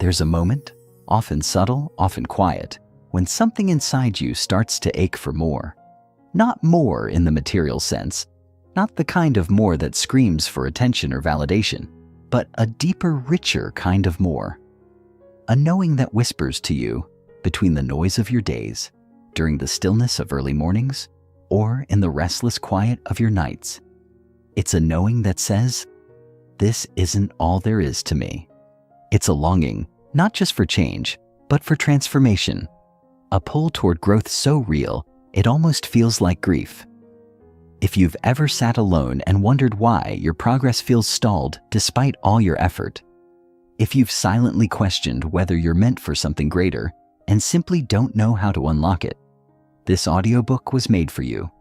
There's a moment, often subtle, often quiet, when something inside you starts to ache for more. Not more in the material sense, not the kind of more that screams for attention or validation, but a deeper, richer kind of more. A knowing that whispers to you between the noise of your days, during the stillness of early mornings, or in the restless quiet of your nights. It's a knowing that says, "This isn't all there is to me." It's a longing, not just for change, but for transformation. A pull toward growth so real, it almost feels like grief. If you've ever sat alone and wondered why your progress feels stalled despite all your effort, if you've silently questioned whether you're meant for something greater and simply don't know how to unlock it, this audiobook was made for you.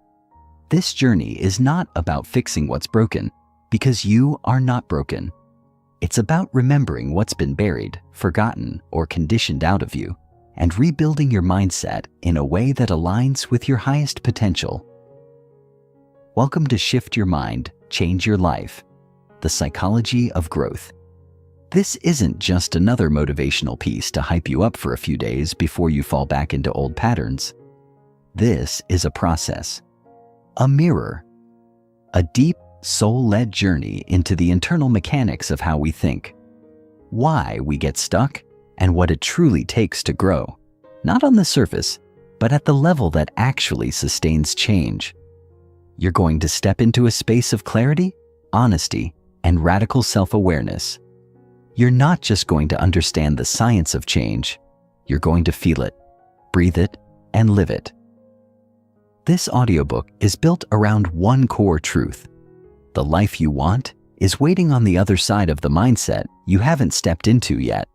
This journey is not about fixing what's broken, because you are not broken. It's about remembering what's been buried, forgotten, or conditioned out of you, and rebuilding your mindset in a way that aligns with your highest potential. Welcome to Shift Your Mind, Change Your Life, the psychology of growth. This isn't just another motivational piece to hype you up for a few days before you fall back into old patterns. This is a process, a mirror, a deep, soul-led journey into the internal mechanics of how we think, why we get stuck, and what it truly takes to grow, not on the surface, but at the level that actually sustains change. You're going to step into a space of clarity, honesty, and radical self-awareness. You're not just going to understand the science of change, you're going to feel it, breathe it, and live it. This audiobook is built around one core truth. The life you want is waiting on the other side of the mindset you haven't stepped into yet.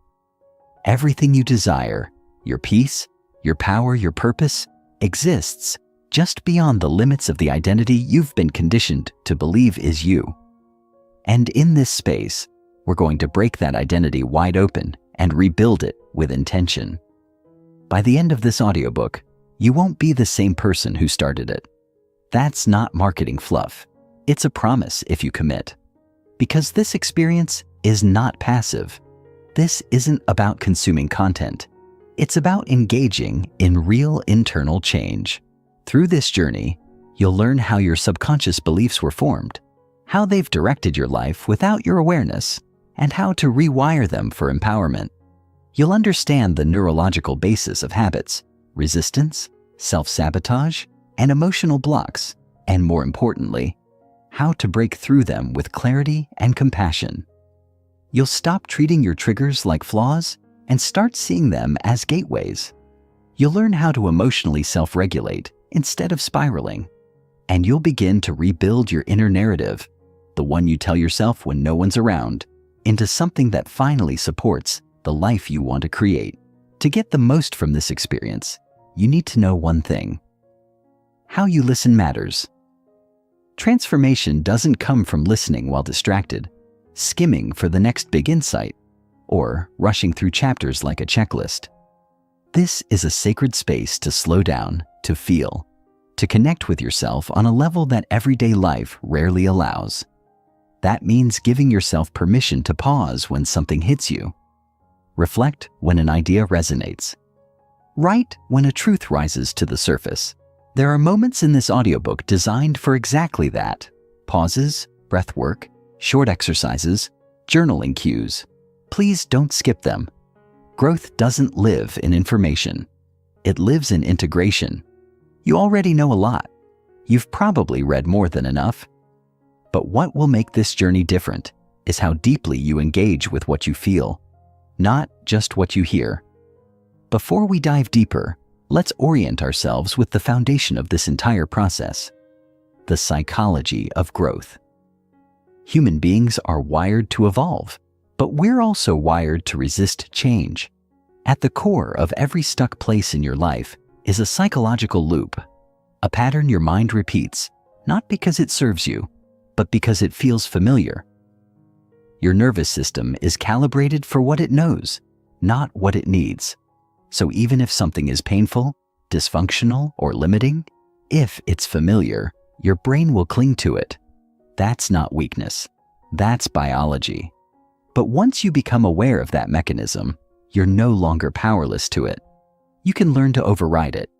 Everything you desire, your peace, your power, your purpose, exists just beyond the limits of the identity you've been conditioned to believe is you. And in this space, we're going to break that identity wide open and rebuild it with intention. By the end of this audiobook, you won't be the same person who started it. That's not marketing fluff. It's a promise if you commit. Because this experience is not passive. This isn't about consuming content. It's about engaging in real internal change. Through this journey, you'll learn how your subconscious beliefs were formed, how they've directed your life without your awareness, and how to rewire them for empowerment. You'll understand the neurological basis of habits, resistance, self-sabotage, and emotional blocks, and more importantly, how to break through them with clarity and compassion. You'll stop treating your triggers like flaws and start seeing them as gateways. You'll learn how to emotionally self-regulate instead of spiraling, and you'll begin to rebuild your inner narrative, the one you tell yourself when no one's around, into something that finally supports the life you want to create. To get the most from this experience, you need to know one thing. How you listen matters. Transformation doesn't come from listening while distracted, skimming for the next big insight, or rushing through chapters like a checklist. This is a sacred space to slow down, to feel, to connect with yourself on a level that everyday life rarely allows. That means giving yourself permission to pause when something hits you. Reflect when an idea resonates. Write when a truth rises to the surface. There are moments in this audiobook designed for exactly that. Pauses, breath work, short exercises, journaling cues. Please don't skip them. Growth doesn't live in information. It lives in integration. You already know a lot. You've probably read more than enough. But what will make this journey different is how deeply you engage with what you feel, not just what you hear. Before we dive deeper, let's orient ourselves with the foundation of this entire process, the psychology of growth. Human beings are wired to evolve, but we're also wired to resist change. At the core of every stuck place in your life is a psychological loop, a pattern your mind repeats, not because it serves you, but because it feels familiar. Your nervous system is calibrated for what it knows, not what it needs. So even if something is painful, dysfunctional, or limiting, if it's familiar, your brain will cling to it. That's not weakness. That's biology. But once you become aware of that mechanism, you're no longer powerless to it. You can learn to override it.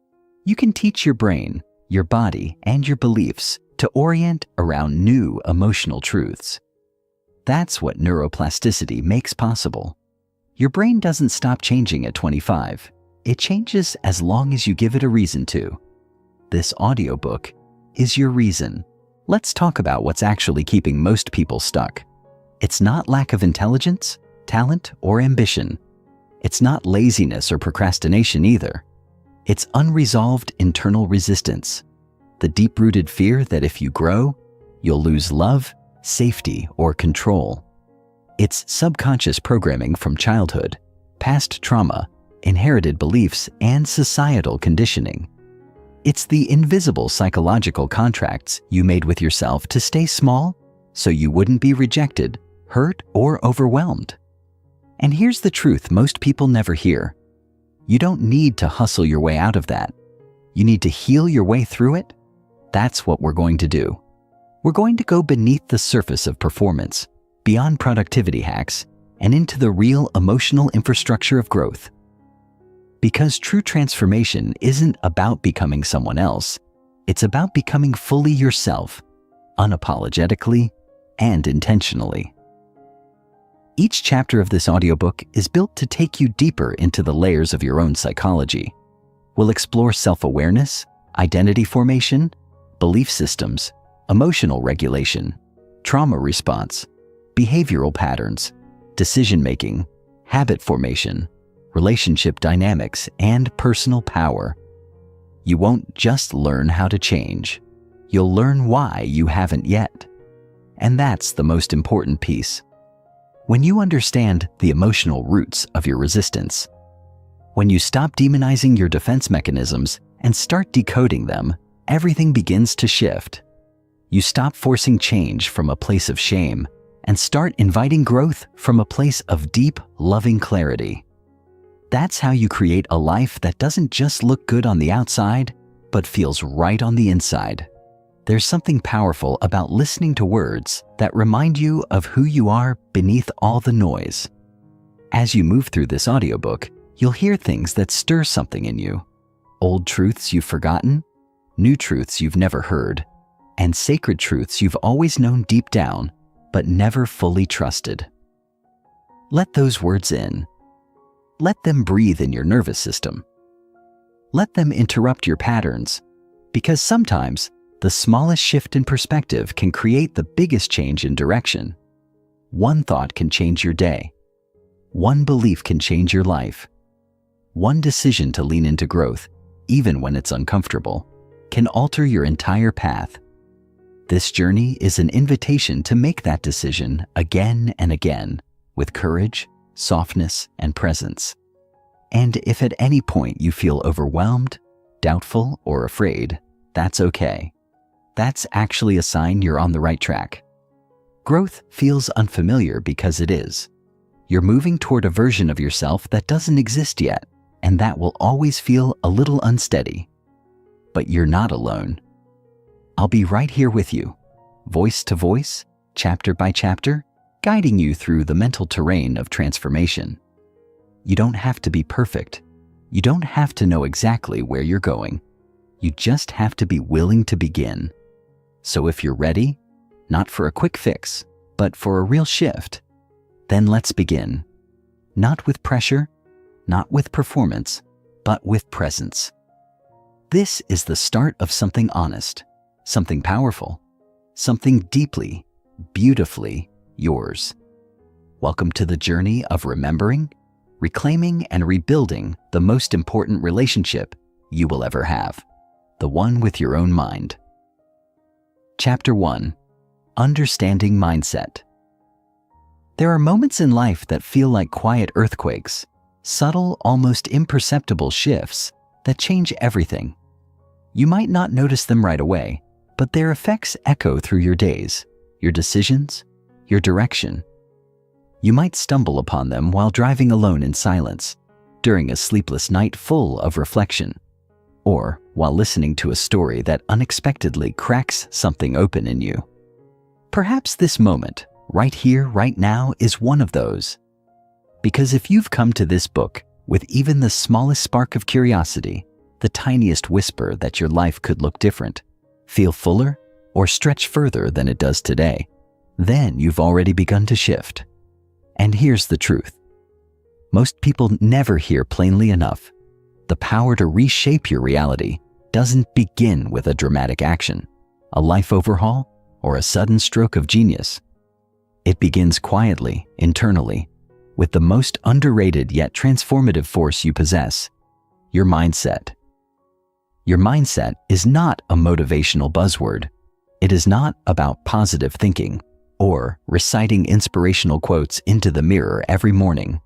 You can teach your brain, your body, and your beliefs to orient around new emotional truths. That's what neuroplasticity makes possible. Your brain doesn't stop changing at 25. It changes as long as you give it a reason to. This audiobook is your reason. Let's talk about what's actually keeping most people stuck. It's not lack of intelligence, talent, or ambition. It's not laziness or procrastination either. It's unresolved internal resistance, the deep-rooted fear that if you grow, you'll lose love, safety, or control. It's subconscious programming from childhood, past trauma, inherited beliefs, and societal conditioning. It's the invisible psychological contracts you made with yourself to stay small so you wouldn't be rejected, hurt, or overwhelmed. And here's the truth most people never hear. You don't need to hustle your way out of that. You need to heal your way through it. That's what we're going to do. We're going to go beneath the surface of performance, beyond productivity hacks, and into the real emotional infrastructure of growth. Because true transformation isn't about becoming someone else. It's about becoming fully yourself, unapologetically and intentionally. Each chapter of this audiobook is built to take you deeper into the layers of your own psychology. We'll explore self-awareness, identity formation, belief systems, emotional regulation, trauma response, behavioral patterns, decision-making, habit formation, relationship dynamics, and personal power. You won't just learn how to change. You'll learn why you haven't yet. And that's the most important piece. When you understand the emotional roots of your resistance, when you stop demonizing your defense mechanisms and start decoding them, everything begins to shift. You stop forcing change from a place of shame and start inviting growth from a place of deep, loving clarity. That's how you create a life that doesn't just look good on the outside, but feels right on the inside. There's something powerful about listening to words that remind you of who you are beneath all the noise. As you move through this audiobook, you'll hear things that stir something in you. Old truths you've forgotten, new truths you've never heard, and sacred truths you've always known deep down, but never fully trusted. Let those words in. Let them breathe in your nervous system. Let them interrupt your patterns, because sometimes the smallest shift in perspective can create the biggest change in direction. One thought can change your day. One belief can change your life. One decision to lean into growth, even when it's uncomfortable, can alter your entire path. This journey is an invitation to make that decision again and again, with courage, softness, and presence. And if at any point you feel overwhelmed, doubtful, or afraid, that's okay. That's actually a sign you're on the right track. Growth feels unfamiliar because it is. You're moving toward a version of yourself that doesn't exist yet, and that will always feel a little unsteady. But you're not alone. I'll be right here with you, voice to voice, chapter by chapter, guiding you through the mental terrain of transformation. You don't have to be perfect. You don't have to know exactly where you're going. You just have to be willing to begin. So if you're ready, not for a quick fix, but for a real shift, then let's begin. Not with pressure, not with performance, but with presence. This is the start of something honest, something powerful, something deeply, beautifully yours. Welcome to the journey of remembering, reclaiming, and rebuilding the most important relationship you will ever have, the one with your own mind. Chapter 1. Understanding Mindset. There are moments in life that feel like quiet earthquakes, subtle, almost imperceptible shifts that change everything. You might not notice them right away, but their effects echo through your days, your decisions, your direction. You might stumble upon them while driving alone in silence, during a sleepless night full of reflection, or while listening to a story that unexpectedly cracks something open in you. Perhaps this moment, right here, right now, is one of those. Because if you've come to this book with even the smallest spark of curiosity, the tiniest whisper that your life could look different, feel fuller, or stretch further than it does today, then you've already begun to shift. And here's the truth. Most people never hear plainly enough. The power to reshape your reality doesn't begin with a dramatic action, a life overhaul, or a sudden stroke of genius. It begins quietly, internally, with the most underrated yet transformative force you possess, your mindset. Your mindset is not a motivational buzzword. It is not about positive thinking or reciting inspirational quotes into the mirror every morning.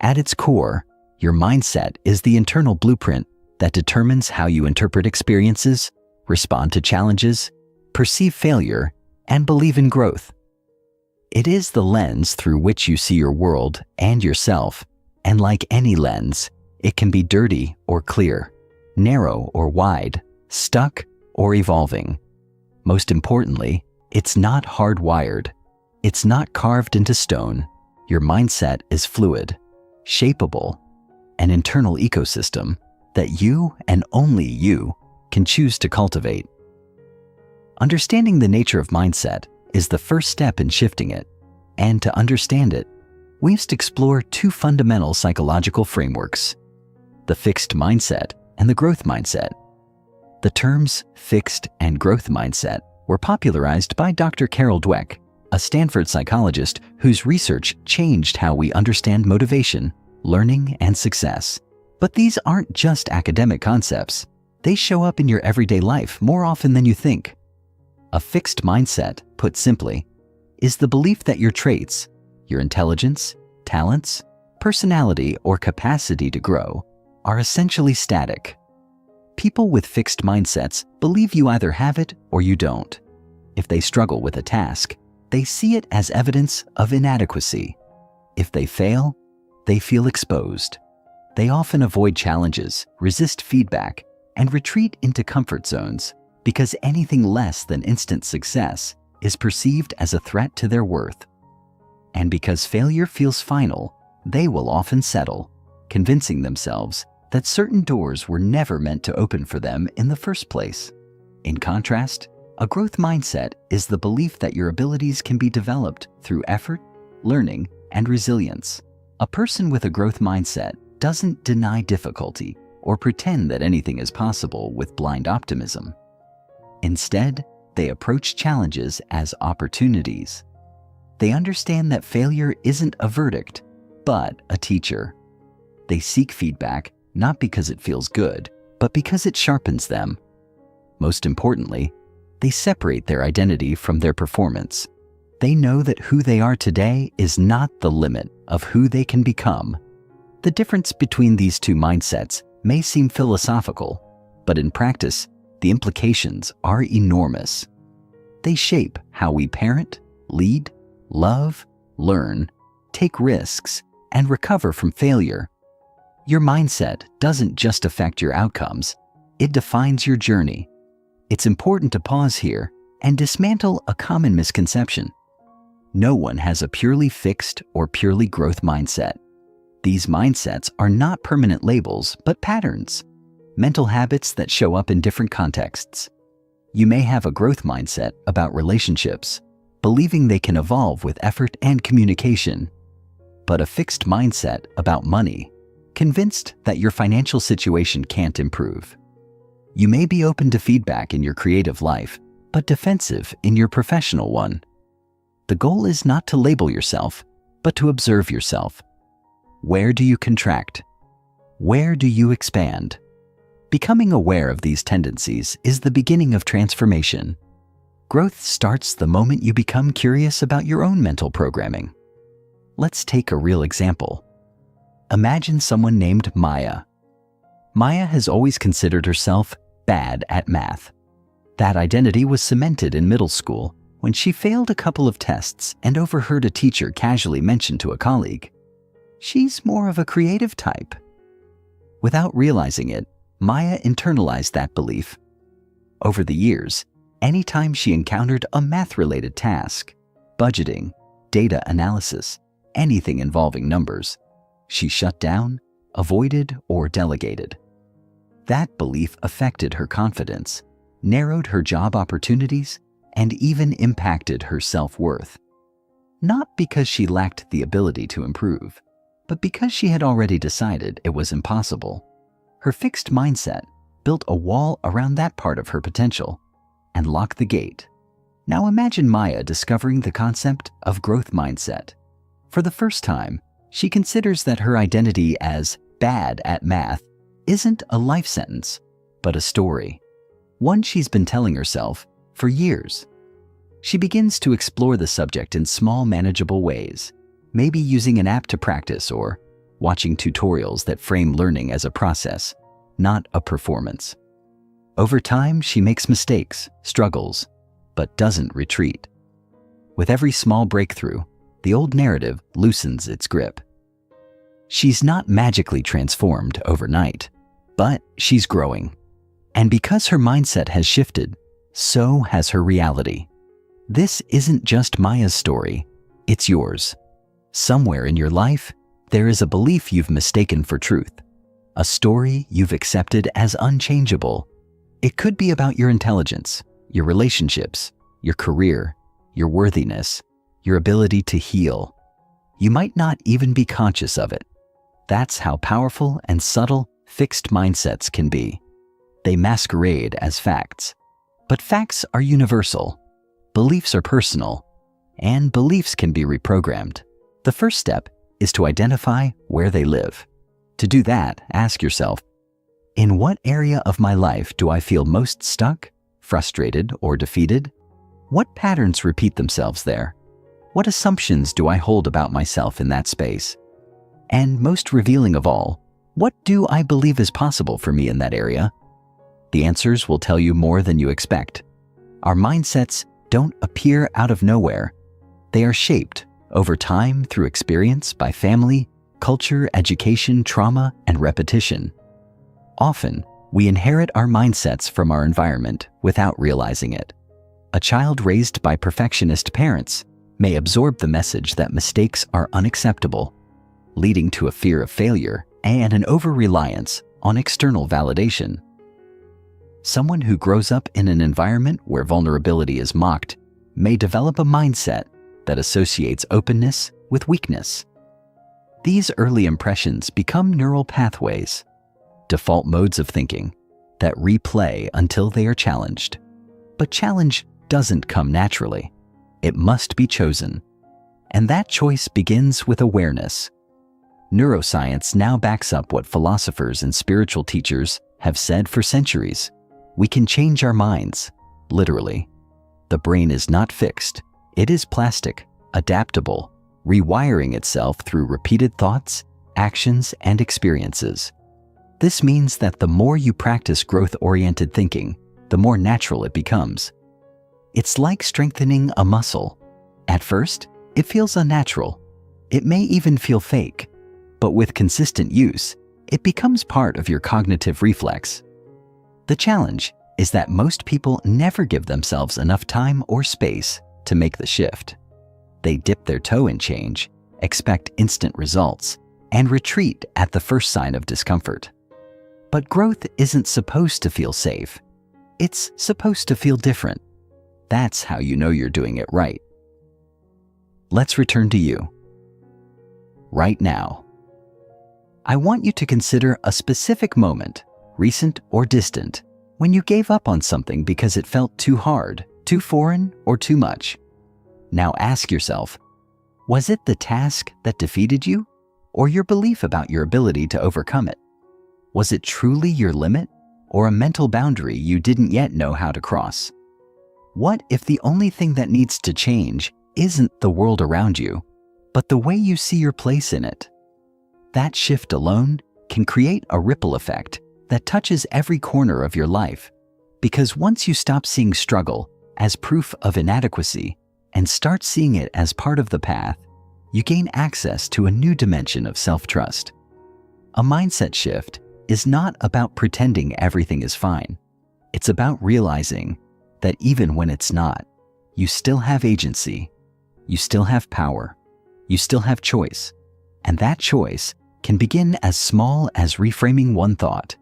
At its core, your mindset is the internal blueprint that determines how you interpret experiences, respond to challenges, perceive failure, and believe in growth. It is the lens through which you see your world and yourself, and like any lens, it can be dirty or clear, narrow or wide, stuck or evolving. Most importantly, it's not hardwired. It's not carved into stone. Your mindset is fluid, shapeable, an internal ecosystem that you and only you can choose to cultivate. Understanding the nature of mindset is the first step in shifting it, and to understand it, we must explore two fundamental psychological frameworks: the fixed mindset and the growth mindset. The terms fixed and growth mindset were popularized by Dr. Carol Dweck, a Stanford psychologist whose research changed how we understand motivation, learning, and success. But these aren't just academic concepts. They show up in your everyday life more often than you think. A fixed mindset, put simply, is the belief that your traits, your intelligence, talents, personality, or capacity to grow are essentially static. People with fixed mindsets believe you either have it or you don't. If they struggle with a task, they see it as evidence of inadequacy. If they fail, they feel exposed. They often avoid challenges, resist feedback, and retreat into comfort zones because anything less than instant success is perceived as a threat to their worth. And because failure feels final, they will often settle, convincing themselves that certain doors were never meant to open for them in the first place. In contrast, a growth mindset is the belief that your abilities can be developed through effort, learning, and resilience. A person with a growth mindset doesn't deny difficulty or pretend that anything is possible with blind optimism. Instead, they approach challenges as opportunities. They understand that failure isn't a verdict, but a teacher. They seek feedback not because it feels good, but because it sharpens them. Most importantly, they separate their identity from their performance. They know that who they are today is not the limit of who they can become. The difference between these two mindsets may seem philosophical, but in practice, the implications are enormous. They shape how we parent, lead, love, learn, take risks, and recover from failure. Your mindset doesn't just affect your outcomes, it defines your journey. It's important to pause here and dismantle a common misconception. No one has a purely fixed or purely growth mindset. These mindsets are not permanent labels, but patterns, mental habits that show up in different contexts. You may have a growth mindset about relationships, believing they can evolve with effort and communication, but a fixed mindset about money, convinced that your financial situation can't improve. You may be open to feedback in your creative life, but defensive in your professional one. The goal is not to label yourself, but to observe yourself. Where do you contract? Where do you expand? Becoming aware of these tendencies is the beginning of transformation. Growth starts the moment you become curious about your own mental programming. Let's take a real example. Imagine someone named Maya. Maya has always considered herself bad at math. That identity was cemented in middle school when she failed a couple of tests and overheard a teacher casually mention to a colleague, "She's more of a creative type." Without realizing it, Maya internalized that belief. Over the years, anytime she encountered a math-related task, budgeting, data analysis, anything involving numbers. She shut down, avoided, or delegated. That belief affected her confidence, narrowed her job opportunities, and even impacted her self-worth. Not because she lacked the ability to improve, but because she had already decided it was impossible. Her fixed mindset built a wall around that part of her potential and locked the gate. Now imagine Maya discovering the concept of growth mindset. For the first time, she considers that her identity as bad at math isn't a life sentence, but a story, one she's been telling herself for years. She begins to explore the subject in small, manageable ways, maybe using an app to practice or watching tutorials that frame learning as a process, not a performance. Over time, she makes mistakes, struggles, but doesn't retreat. With every small breakthrough, the old narrative loosens its grip. She's not magically transformed overnight, but she's growing. And because her mindset has shifted, so has her reality. This isn't just Maya's story, it's yours. Somewhere in your life, there is a belief you've mistaken for truth, a story you've accepted as unchangeable. It could be about your intelligence, your relationships, your career, your worthiness, your ability to heal. You might not even be conscious of it. That's how powerful and subtle fixed mindsets can be. They masquerade as facts. But facts are universal. Beliefs are personal, and beliefs can be reprogrammed. The first step is to identify where they live. To do that, ask yourself, in what area of my life do I feel most stuck, frustrated, or defeated? What patterns repeat themselves there? What assumptions do I hold about myself in that space? And most revealing of all, what do I believe is possible for me in that area? The answers will tell you more than you expect. Our mindsets don't appear out of nowhere. They are shaped over time through experience by family, culture, education, trauma, and repetition. Often, we inherit our mindsets from our environment without realizing it. A child raised by perfectionist parents may absorb the message that mistakes are unacceptable, leading to a fear of failure and an over-reliance on external validation. Someone who grows up in an environment where vulnerability is mocked may develop a mindset that associates openness with weakness. These early impressions become neural pathways, default modes of thinking, that replay until they are challenged. But challenge doesn't come naturally. It must be chosen. And that choice begins with awareness. Neuroscience now backs up what philosophers and spiritual teachers have said for centuries. We can change our minds, literally. The brain is not fixed. It is plastic, adaptable, rewiring itself through repeated thoughts, actions, and experiences. This means that the more you practice growth-oriented thinking, the more natural it becomes. It's like strengthening a muscle. At first, it feels unnatural. It may even feel fake, but with consistent use, it becomes part of your cognitive reflex. The challenge is that most people never give themselves enough time or space to make the shift. They dip their toe in change, expect instant results, and retreat at the first sign of discomfort. But growth isn't supposed to feel safe. It's supposed to feel different. That's how you know you're doing it right. Let's return to you. Right now. I want you to consider a specific moment, recent or distant, when you gave up on something because it felt too hard, too foreign, or too much. Now ask yourself, was it the task that defeated you, or your belief about your ability to overcome it? Was it truly your limit, or a mental boundary you didn't yet know how to cross? What if the only thing that needs to change isn't the world around you, but the way you see your place in it? That shift alone can create a ripple effect that touches every corner of your life, because once you stop seeing struggle as proof of inadequacy and start seeing it as part of the path, you gain access to a new dimension of self-trust. A mindset shift is not about pretending everything is fine. It's about realizing that even when it's not, you still have agency, you still have power, you still have choice. And that choice can begin as small as reframing one thought.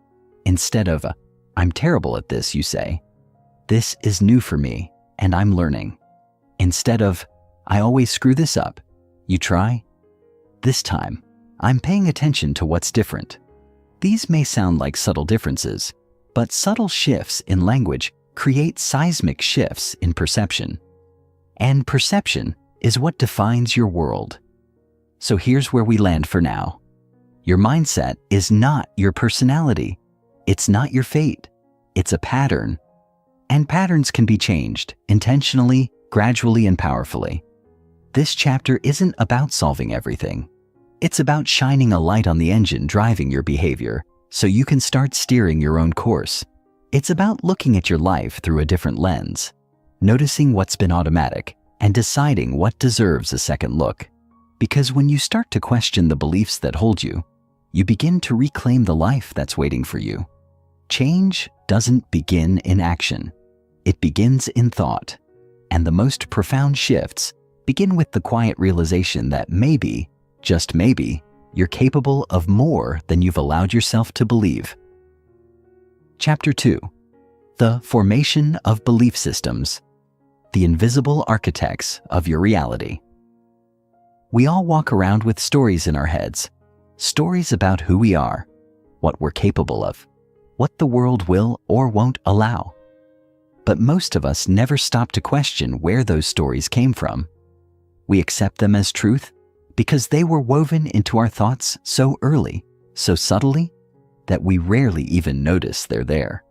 Instead of, "I'm terrible at this," you say, "This is new for me, and I'm learning." Instead of, "I always screw this up," you try, "This time, I'm paying attention to what's different." These may sound like subtle differences, but subtle shifts in language create seismic shifts in perception. And perception is what defines your world. So here's where we land for now. Your mindset is not your personality. It's not your fate. It's a pattern. And patterns can be changed intentionally, gradually, and powerfully. This chapter isn't about solving everything. It's about shining a light on the engine driving your behavior so you can start steering your own course. It's about looking at your life through a different lens, noticing what's been automatic, and deciding what deserves a second look. Because when you start to question the beliefs that hold you, you begin to reclaim the life that's waiting for you. Change doesn't begin in action. It begins in thought. And the most profound shifts begin with the quiet realization that maybe, just maybe, you're capable of more than you've allowed yourself to believe. Chapter 2. The Formation of Belief Systems. The Invisible Architects of Your Reality. We all walk around with stories in our heads. Stories about who we are, what we're capable of, what the world will or won't allow. But most of us never stop to question where those stories came from. We accept them as truth because they were woven into our thoughts so early, so subtly, that we rarely even notice they're there.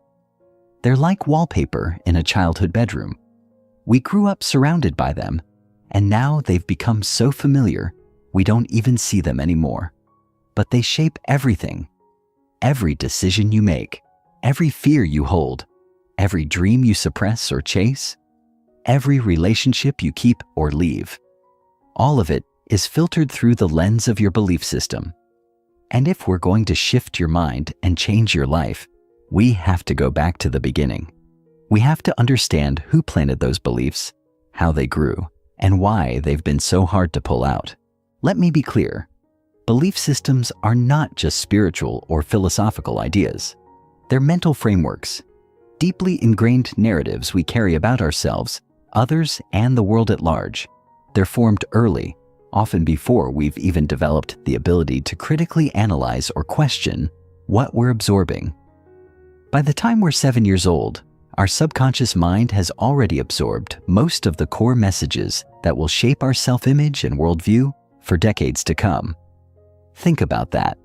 They're like wallpaper in a childhood bedroom. We grew up surrounded by them, and now they've become so familiar we don't even see them anymore. But they shape everything. Every decision you make, every fear you hold, every dream you suppress or chase, every relationship you keep or leave. All of it is filtered through the lens of your belief system. And if we're going to shift your mind and change your life, we have to go back to the beginning. We have to understand who planted those beliefs, how they grew, and why they've been so hard to pull out. Let me be clear. Belief systems are not just spiritual or philosophical ideas. They're mental frameworks, deeply ingrained narratives we carry about ourselves, others, and the world at large. They're formed early, often before we've even developed the ability to critically analyze or question what we're absorbing. By the time we're 7 years old, our subconscious mind has already absorbed most of the core messages that will shape our self-image and worldview for decades to come. Think about that.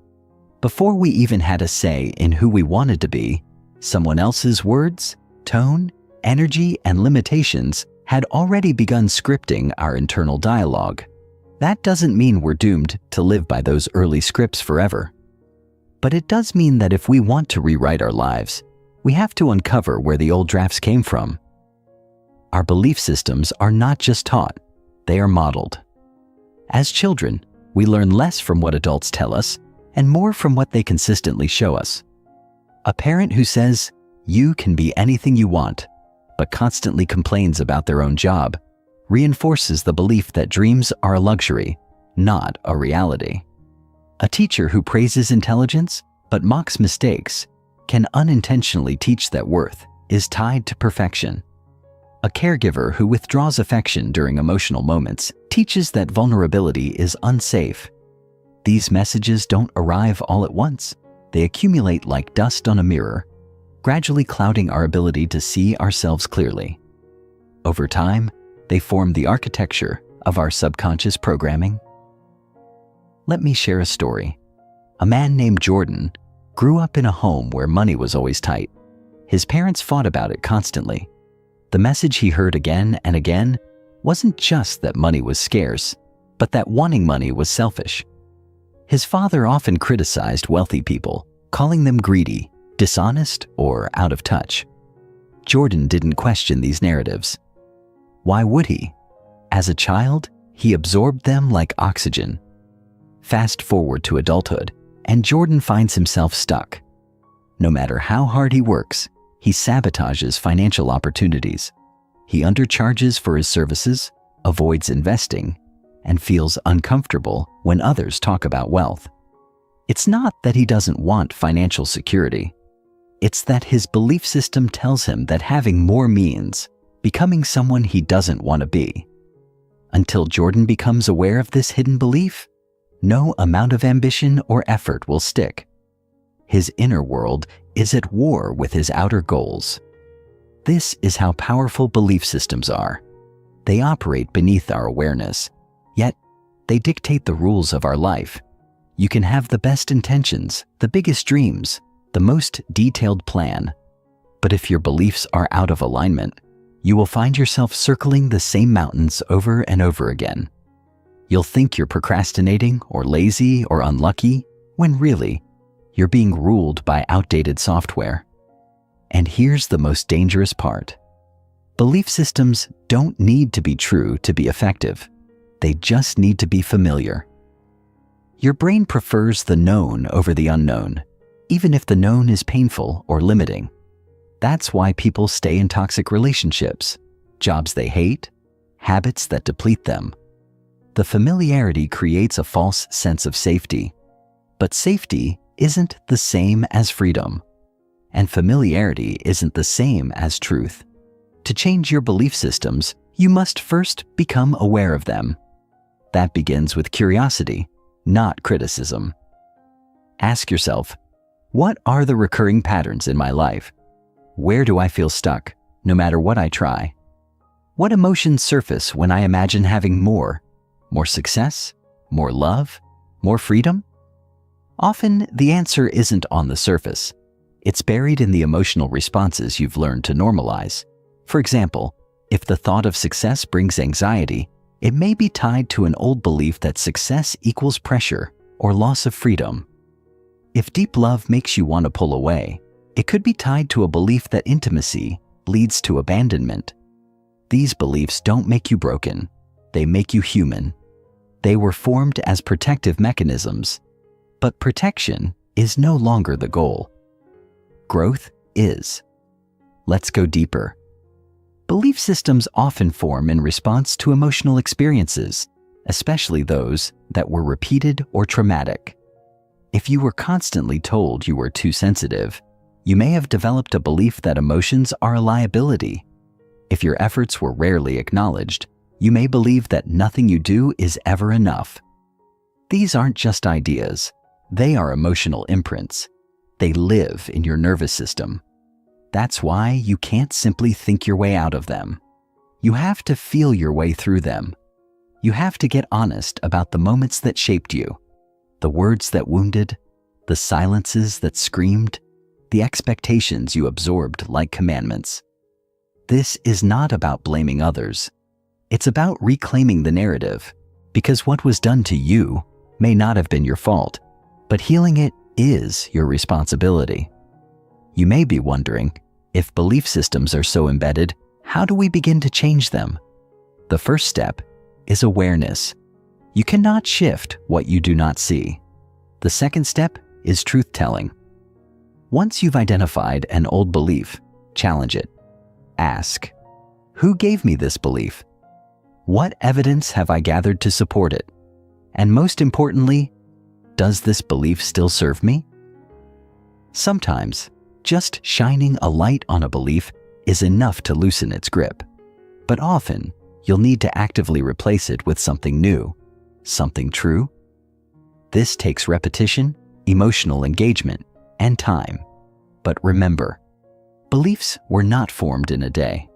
Before we even had a say in who we wanted to be, someone else's words, tone, energy, and limitations had already begun scripting our internal dialogue. That doesn't mean we're doomed to live by those early scripts forever. But it does mean that if we want to rewrite our lives, we have to uncover where the old drafts came from. Our belief systems are not just taught, they are modeled. As children, we learn less from what adults tell us and more from what they consistently show us. A parent who says, "You can be anything you want," but constantly complains about their own job, reinforces the belief that dreams are a luxury, not a reality. A teacher who praises intelligence but mocks mistakes can unintentionally teach that worth is tied to perfection. A caregiver who withdraws affection during emotional moments teaches that vulnerability is unsafe. These messages don't arrive all at once. They accumulate like dust on a mirror, gradually clouding our ability to see ourselves clearly. Over time, they form the architecture of our subconscious programming. Let me share a story. A man named Jordan grew up in a home where money was always tight. His parents fought about it constantly. The message he heard again and again wasn't just that money was scarce, but that wanting money was selfish. His father often criticized wealthy people, calling them greedy, dishonest, or out of touch. Jordan didn't question these narratives. Why would he? As a child, he absorbed them like oxygen. Fast forward to adulthood, and Jordan finds himself stuck. No matter how hard he works, he sabotages financial opportunities. He undercharges for his services, avoids investing, and feels uncomfortable when others talk about wealth. It's not that he doesn't want financial security. It's that his belief system tells him that having more means becoming someone he doesn't want to be. Until Jordan becomes aware of this hidden belief, no amount of ambition or effort will stick. His inner world is at war with his outer goals. This is how powerful belief systems are. They operate beneath our awareness, yet they dictate the rules of our life. You can have the best intentions, the biggest dreams, the most detailed plan, but if your beliefs are out of alignment, you will find yourself circling the same mountains over and over again. You'll think you're procrastinating or lazy or unlucky, when really, you're being ruled by outdated software. And here's the most dangerous part. Belief systems don't need to be true to be effective. They just need to be familiar. Your brain prefers the known over the unknown, even if the known is painful or limiting. That's why people stay in toxic relationships, jobs they hate, habits that deplete them. The familiarity creates a false sense of safety. But safety isn't the same as freedom. And familiarity isn't the same as truth. To change your belief systems, you must first become aware of them. That begins with curiosity, not criticism. Ask yourself, what are the recurring patterns in my life? Where do I feel stuck, no matter what I try? What emotions surface when I imagine having more? More success? More love? More freedom? Often, the answer isn't on the surface. It's buried in the emotional responses you've learned to normalize. For example, if the thought of success brings anxiety, it may be tied to an old belief that success equals pressure or loss of freedom. If deep love makes you want to pull away, it could be tied to a belief that intimacy leads to abandonment. These beliefs don't make you broken. They make you human. They were formed as protective mechanisms, but protection is no longer the goal. Growth is. Let's go deeper. Belief systems often form in response to emotional experiences, especially those that were repeated or traumatic. If you were constantly told you were too sensitive, you may have developed a belief that emotions are a liability. If your efforts were rarely acknowledged, you may believe that nothing you do is ever enough. These aren't just ideas. They are emotional imprints. They live in your nervous system. That's why you can't simply think your way out of them. You have to feel your way through them. You have to get honest about the moments that shaped you, the words that wounded, the silences that screamed, the expectations you absorbed like commandments. This is not about blaming others. It's about reclaiming the narrative, because what was done to you may not have been your fault, but healing it is your responsibility. You may be wondering, if belief systems are so embedded, how do we begin to change them? The first step is awareness. You cannot shift what you do not see. The second step is truth-telling. Once you've identified an old belief, challenge it. Ask, who gave me this belief? What evidence have I gathered to support it? And most importantly, does this belief still serve me? Sometimes, just shining a light on a belief is enough to loosen its grip. But often, you'll need to actively replace it with something new, something true. This takes repetition, emotional engagement, and time. But remember, beliefs were not formed in a day.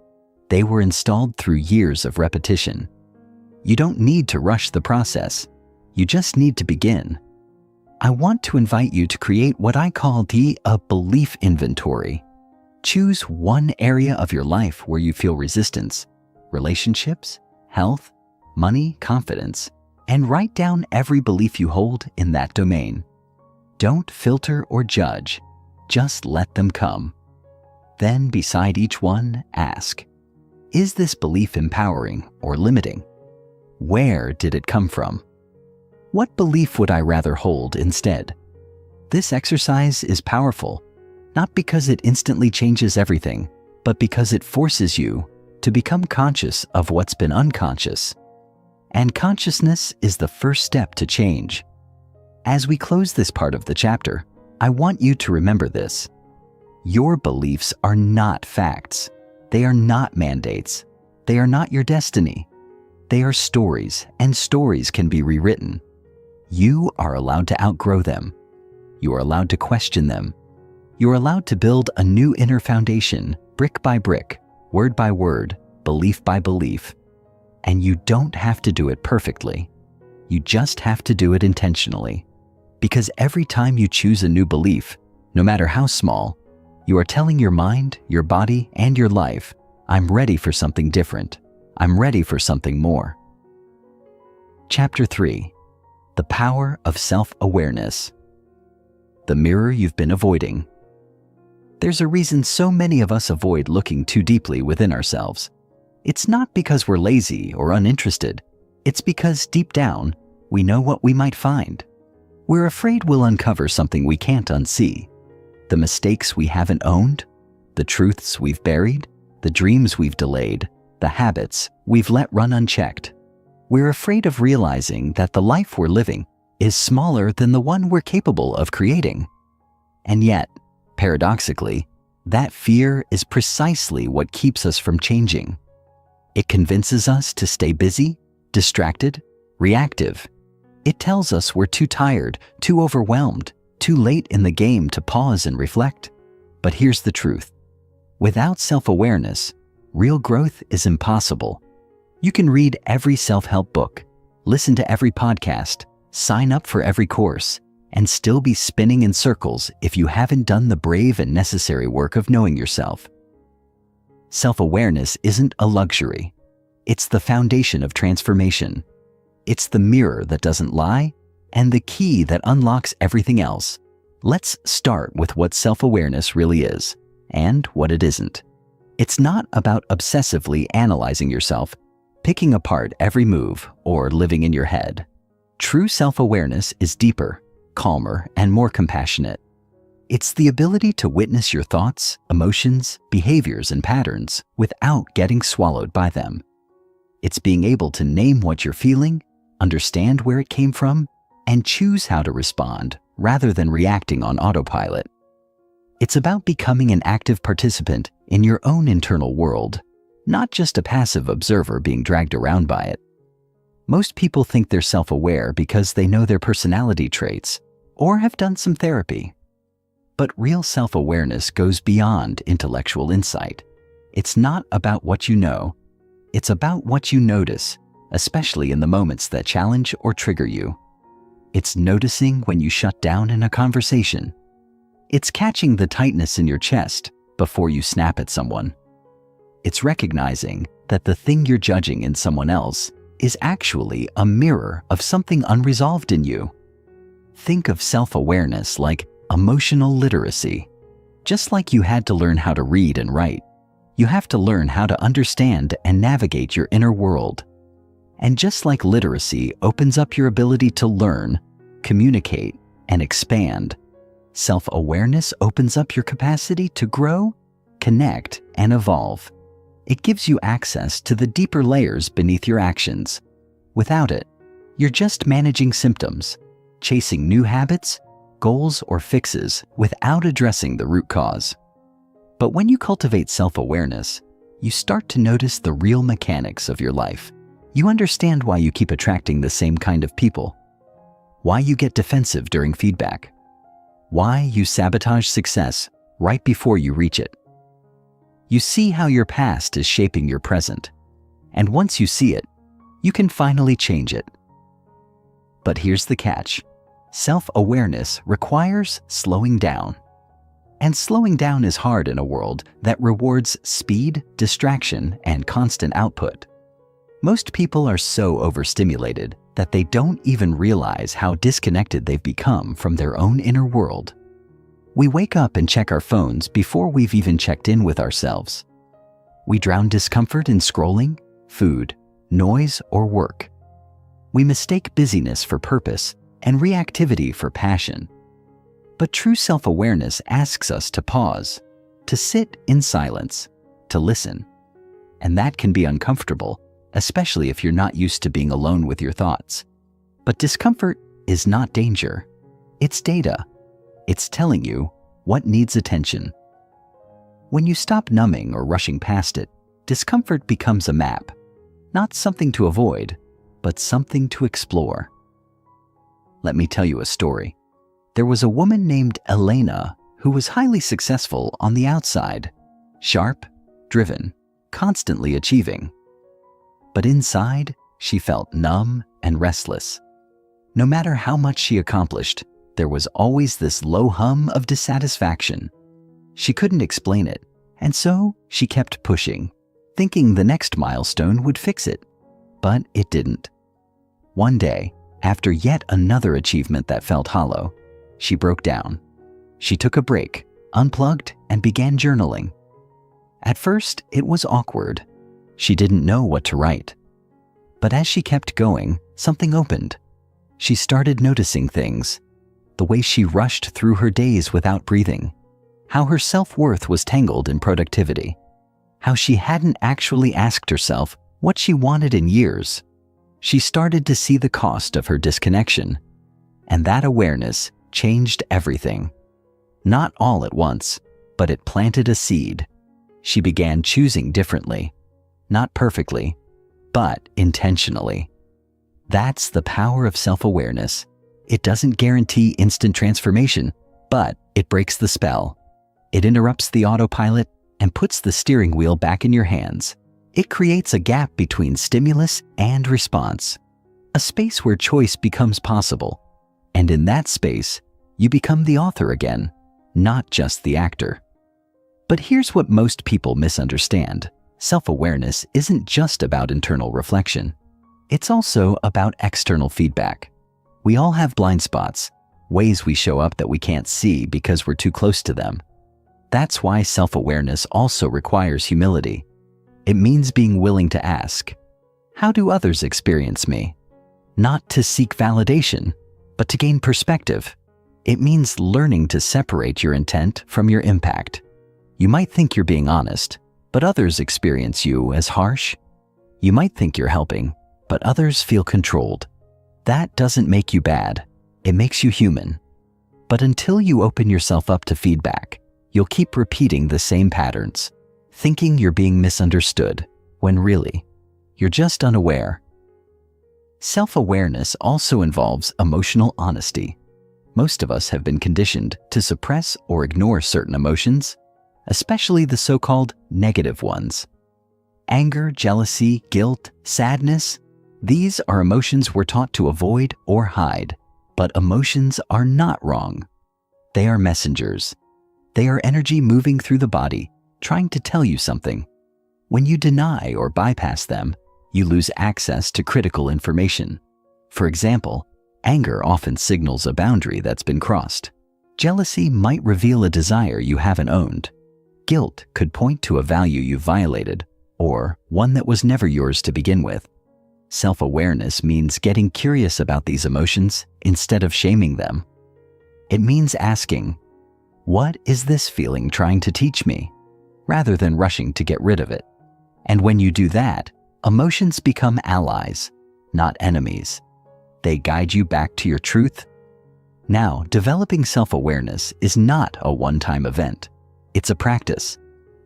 They were installed through years of repetition. You don't need to rush the process. You just need to begin. I want to invite you to create what I call a belief inventory. Choose one area of your life where you feel resistance, relationships, health, money, confidence, and write down every belief you hold in that domain. Don't filter or judge, just let them come. Then beside each one, ask, is this belief empowering or limiting? Where did it come from? What belief would I rather hold instead? This exercise is powerful, not because it instantly changes everything, but because it forces you to become conscious of what's been unconscious. and consciousness is the first step to change. As we close this part of the chapter, I want you to remember this. Your beliefs are not facts. They are not mandates. They are not your destiny. They are stories, and stories can be rewritten. You are allowed to outgrow them. You are allowed to question them. You are allowed to build a new inner foundation, brick by brick, word by word, belief by belief. And you don't have to do it perfectly. You just have to do it intentionally. Because every time you choose a new belief, no matter how small, you are telling your mind, your body, and your life, I'm ready for something different. I'm ready for something more. Chapter 3. The Power of Self-Awareness. The mirror you've been avoiding. There's a reason so many of us avoid looking too deeply within ourselves. It's not because we're lazy or uninterested. It's because deep down, we know what we might find. We're afraid we'll uncover something we can't unsee. The mistakes we haven't owned, the truths we've buried, the dreams we've delayed, the habits we've let run unchecked. We're afraid of realizing that the life we're living is smaller than the one we're capable of creating. And yet, paradoxically, that fear is precisely what keeps us from changing. It convinces us to stay busy, distracted, reactive. It tells us we're too tired, too overwhelmed, too late in the game to pause and reflect. But here's the truth. Without self-awareness, real growth is impossible. You can read every self-help book, listen to every podcast, sign up for every course, and still be spinning in circles if you haven't done the brave and necessary work of knowing yourself. Self-awareness isn't a luxury. It's the foundation of transformation. It's the mirror that doesn't lie and the key that unlocks everything else. Let's start with what self-awareness really is and what it isn't. It's not about obsessively analyzing yourself, picking apart every move, or living in your head. True self-awareness is deeper, calmer, and more compassionate. It's the ability to witness your thoughts, emotions, behaviors, and patterns without getting swallowed by them. It's being able to name what you're feeling, understand where it came from, and choose how to respond rather than reacting on autopilot. It's about becoming an active participant in your own internal world, not just a passive observer being dragged around by it. Most people think they're self-aware because they know their personality traits or have done some therapy. But real self-awareness goes beyond intellectual insight. It's not about what you know. It's about what you notice, especially in the moments that challenge or trigger you. It's noticing when you shut down in a conversation. It's catching the tightness in your chest before you snap at someone. It's recognizing that the thing you're judging in someone else is actually a mirror of something unresolved in you. Think of self-awareness like emotional literacy. Just like you had to learn how to read and write, you have to learn how to understand and navigate your inner world. And just like literacy opens up your ability to learn, communicate, and expand, self-awareness opens up your capacity to grow, connect, and evolve. It gives you access to the deeper layers beneath your actions. Without it, you're just managing symptoms, chasing new habits, goals, or fixes without addressing the root cause. But when you cultivate self-awareness, you start to notice the real mechanics of your life. You understand why you keep attracting the same kind of people, why you get defensive during feedback, why you sabotage success right before you reach it. You see how your past is shaping your present, and once you see it, you can finally change it. But here's the catch. Self-awareness requires slowing down. And slowing down is hard in a world that rewards speed, distraction, and constant output. Most people are so overstimulated that they don't even realize how disconnected they've become from their own inner world. We wake up and check our phones before we've even checked in with ourselves. We drown discomfort in scrolling, food, noise, or work. We mistake busyness for purpose and reactivity for passion. But true self-awareness asks us to pause, to sit in silence, to listen. And that can be uncomfortable, especially if you're not used to being alone with your thoughts. But discomfort is not danger. It's data. It's telling you what needs attention. When you stop numbing or rushing past it, discomfort becomes a map. Not something to avoid, but something to explore. Let me tell you a story. There was a woman named Elena who was highly successful on the outside. Sharp, driven, constantly achieving. But inside, she felt numb and restless. No matter how much she accomplished, there was always this low hum of dissatisfaction. She couldn't explain it, and so she kept pushing, thinking the next milestone would fix it. But it didn't. One day, after yet another achievement that felt hollow, she broke down. She took a break, unplugged, and began journaling. At first, it was awkward. She didn't know what to write. But as she kept going, something opened. She started noticing things. The way she rushed through her days without breathing. How her self-worth was tangled in productivity. How she hadn't actually asked herself what she wanted in years. She started to see the cost of her disconnection. And that awareness changed everything. Not all at once, but it planted a seed. She began choosing differently. Not perfectly, but intentionally. That's the power of self-awareness. It doesn't guarantee instant transformation, but it breaks the spell. It interrupts the autopilot and puts the steering wheel back in your hands. It creates a gap between stimulus and response, a space where choice becomes possible. And in that space, you become the author again, not just the actor. But here's what most people misunderstand. Self-awareness isn't just about internal reflection. It's also about external feedback. We all have blind spots, ways we show up that we can't see because we're too close to them. That's why self-awareness also requires humility. It means being willing to ask, how do others experience me? Not to seek validation, but to gain perspective. It means learning to separate your intent from your impact. You might think you're being honest, but others experience you as harsh. You might think you're helping, but others feel controlled. That doesn't make you bad. It makes you human. But until you open yourself up to feedback, you'll keep repeating the same patterns, thinking you're being misunderstood, when really, you're just unaware. Self-awareness also involves emotional honesty. Most of us have been conditioned to suppress or ignore certain emotions, especially the so-called negative ones. Anger, jealousy, guilt, sadness, these are emotions we're taught to avoid or hide. But emotions are not wrong. They are messengers. They are energy moving through the body, trying to tell you something. When you deny or bypass them, you lose access to critical information. For example, anger often signals a boundary that's been crossed. Jealousy might reveal a desire you haven't owned. Guilt could point to a value you violated, or one that was never yours to begin with. Self-awareness means getting curious about these emotions instead of shaming them. It means asking, what is this feeling trying to teach me? Rather than rushing to get rid of it. And when you do that, emotions become allies, not enemies. They guide you back to your truth. Now, developing self-awareness is not a one-time event. It's a practice.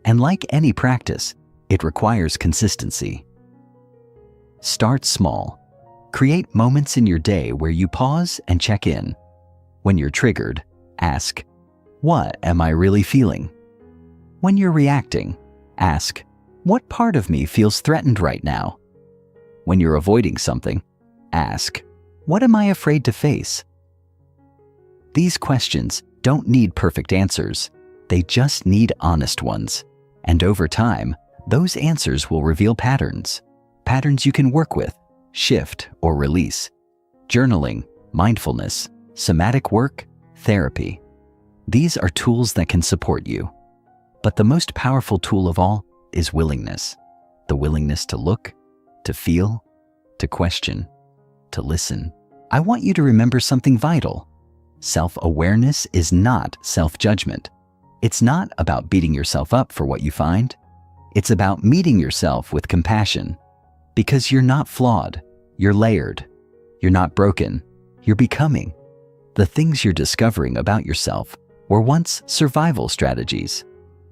And like any practice, it requires consistency. Start small. Create moments in your day where you pause and check in. When you're triggered, ask, what am I really feeling? When you're reacting, ask, what part of me feels threatened right now? When you're avoiding something, ask, what am I afraid to face? These questions don't need perfect answers. They just need honest ones. And over time, those answers will reveal patterns. Patterns you can work with, shift, or release. Journaling, mindfulness, somatic work, therapy. These are tools that can support you. But the most powerful tool of all is willingness. The willingness to look, to feel, to question, to listen. I want you to remember something vital. Self-awareness is not self-judgment. It's not about beating yourself up for what you find. It's about meeting yourself with compassion. Because you're not flawed, you're layered. You're not broken, you're becoming. The things you're discovering about yourself were once survival strategies.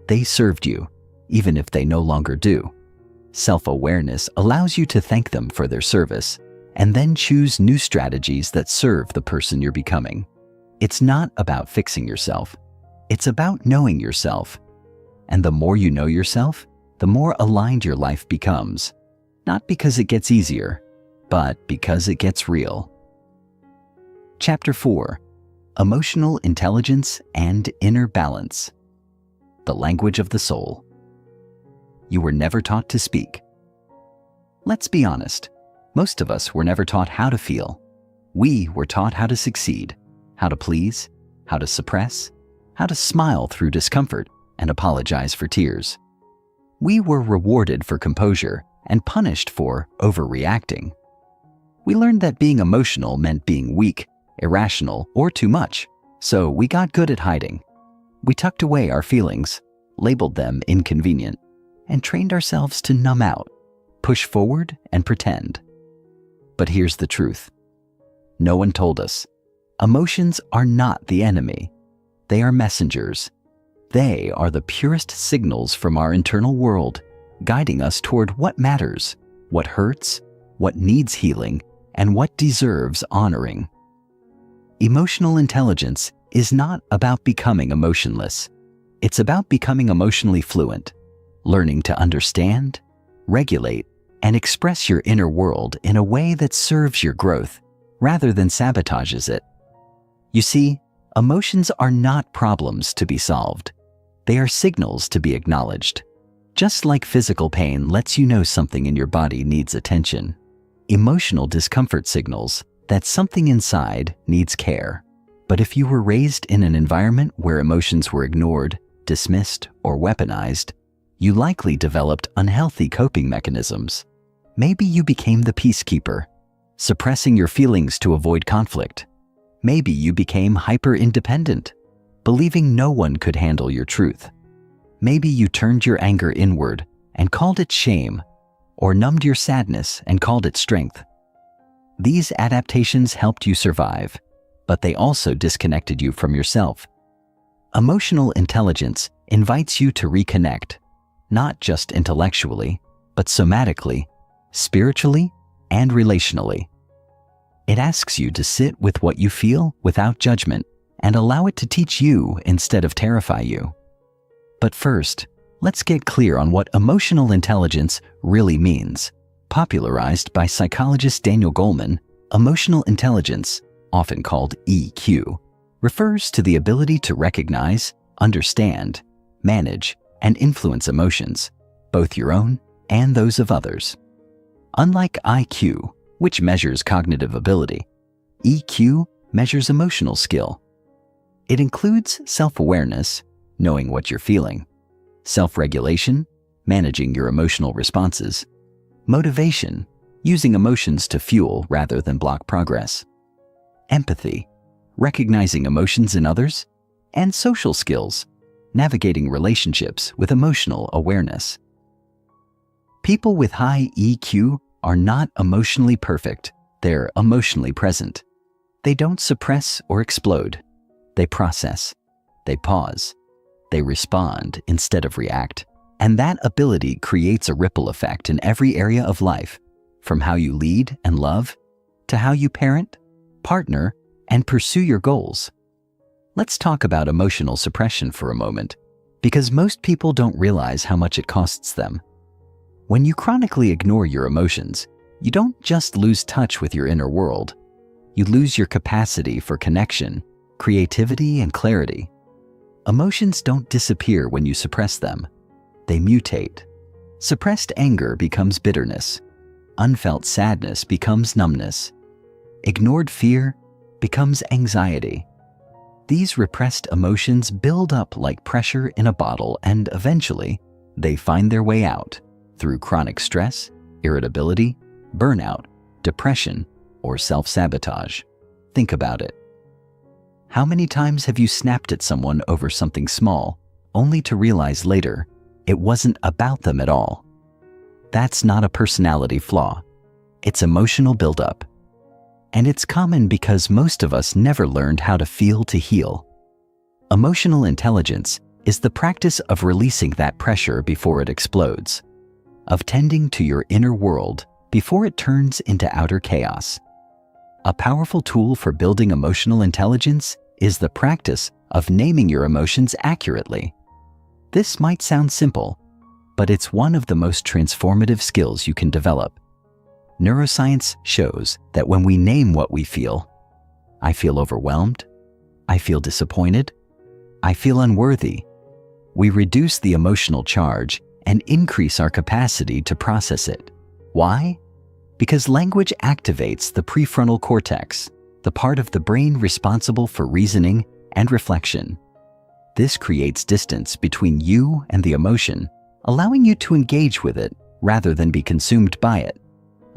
They served you, even if they no longer do. Self-awareness allows you to thank them for their service and then choose new strategies that serve the person you're becoming. It's not about fixing yourself. It's about knowing yourself. And the more you know yourself, the more aligned your life becomes. Not because it gets easier, but because it gets real. Chapter 4: Emotional Intelligence and Inner Balance. The language of the soul. You were never taught to speak. Let's be honest. Most of us were never taught how to feel. We were taught how to succeed, how to please, how to suppress, how to smile through discomfort and apologize for tears. We were rewarded for composure and punished for overreacting. We learned that being emotional meant being weak, irrational, or too much, so we got good at hiding. We tucked away our feelings, labeled them inconvenient, and trained ourselves to numb out, push forward, and pretend. But here's the truth. No one told us. Emotions are not the enemy. They are messengers. They are the purest signals from our internal world, guiding us toward what matters, what hurts, what needs healing, and what deserves honoring. Emotional intelligence is not about becoming emotionless. It's about becoming emotionally fluent, learning to understand, regulate, and express your inner world in a way that serves your growth rather than sabotages it. You see, emotions are not problems to be solved. They are signals to be acknowledged. Just like physical pain lets you know something in your body needs attention, emotional discomfort signals that something inside needs care. But if you were raised in an environment where emotions were ignored, dismissed, or weaponized, you likely developed unhealthy coping mechanisms. Maybe you became the peacekeeper, suppressing your feelings to avoid conflict. Maybe you became hyper-independent, believing no one could handle your truth. Maybe you turned your anger inward and called it shame, or numbed your sadness and called it strength. These adaptations helped you survive, but they also disconnected you from yourself. Emotional intelligence invites you to reconnect, not just intellectually, but somatically, spiritually, and relationally. It asks you to sit with what you feel without judgment and allow it to teach you instead of terrify you. But first, let's get clear on what emotional intelligence really means. Popularized by psychologist Daniel Goleman, emotional intelligence, often called EQ, refers to the ability to recognize, understand, manage, and influence emotions, both your own and those of others. Unlike IQ, which measures cognitive ability, EQ measures emotional skill. It includes self-awareness, knowing what you're feeling, self-regulation, managing your emotional responses, motivation, using emotions to fuel rather than block progress, empathy, recognizing emotions in others, and social skills, navigating relationships with emotional awareness. People with high EQ are not emotionally perfect, they're emotionally present. They don't suppress or explode. They process, they pause, they respond instead of react. And that ability creates a ripple effect in every area of life, from how you lead and love, to how you parent, partner, and pursue your goals. Let's talk about emotional suppression for a moment, because most people don't realize how much it costs them. When you chronically ignore your emotions, you don't just lose touch with your inner world. You lose your capacity for connection, creativity, and clarity. Emotions don't disappear when you suppress them. They mutate. Suppressed anger becomes bitterness. Unfelt sadness becomes numbness. Ignored fear becomes anxiety. These repressed emotions build up like pressure in a bottle, and eventually, they find their way out through chronic stress, irritability, burnout, depression, or self-sabotage. Think about it. How many times have you snapped at someone over something small, only to realize later it wasn't about them at all? That's not a personality flaw. It's emotional buildup. And it's common because most of us never learned how to feel to heal. Emotional intelligence is the practice of releasing that pressure before it explodes, of tending to your inner world before it turns into outer chaos. A powerful tool for building emotional intelligence is the practice of naming your emotions accurately. This might sound simple, but it's one of the most transformative skills you can develop. Neuroscience shows that when we name what we feel, I feel overwhelmed, I feel disappointed, I feel unworthy, we reduce the emotional charge and increase our capacity to process it. Why? Because language activates the prefrontal cortex, the part of the brain responsible for reasoning and reflection. This creates distance between you and the emotion, allowing you to engage with it rather than be consumed by it.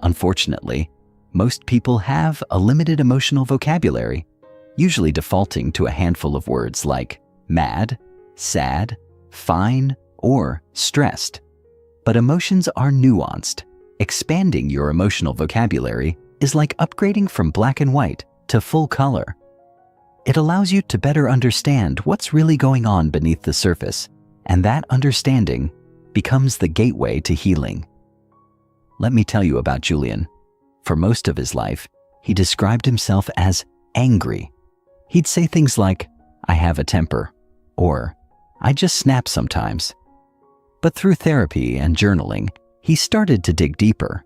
Unfortunately, most people have a limited emotional vocabulary, usually defaulting to a handful of words like mad, sad, fine, or stressed. But emotions are nuanced. Expanding your emotional vocabulary is like upgrading from black and white to full color. It allows you to better understand what's really going on beneath the surface, and that understanding becomes the gateway to healing. Let me tell you about Julian. For most of his life, he described himself as angry. He'd say things like, "I have a temper," or "I just snap sometimes." But through therapy and journaling, he started to dig deeper.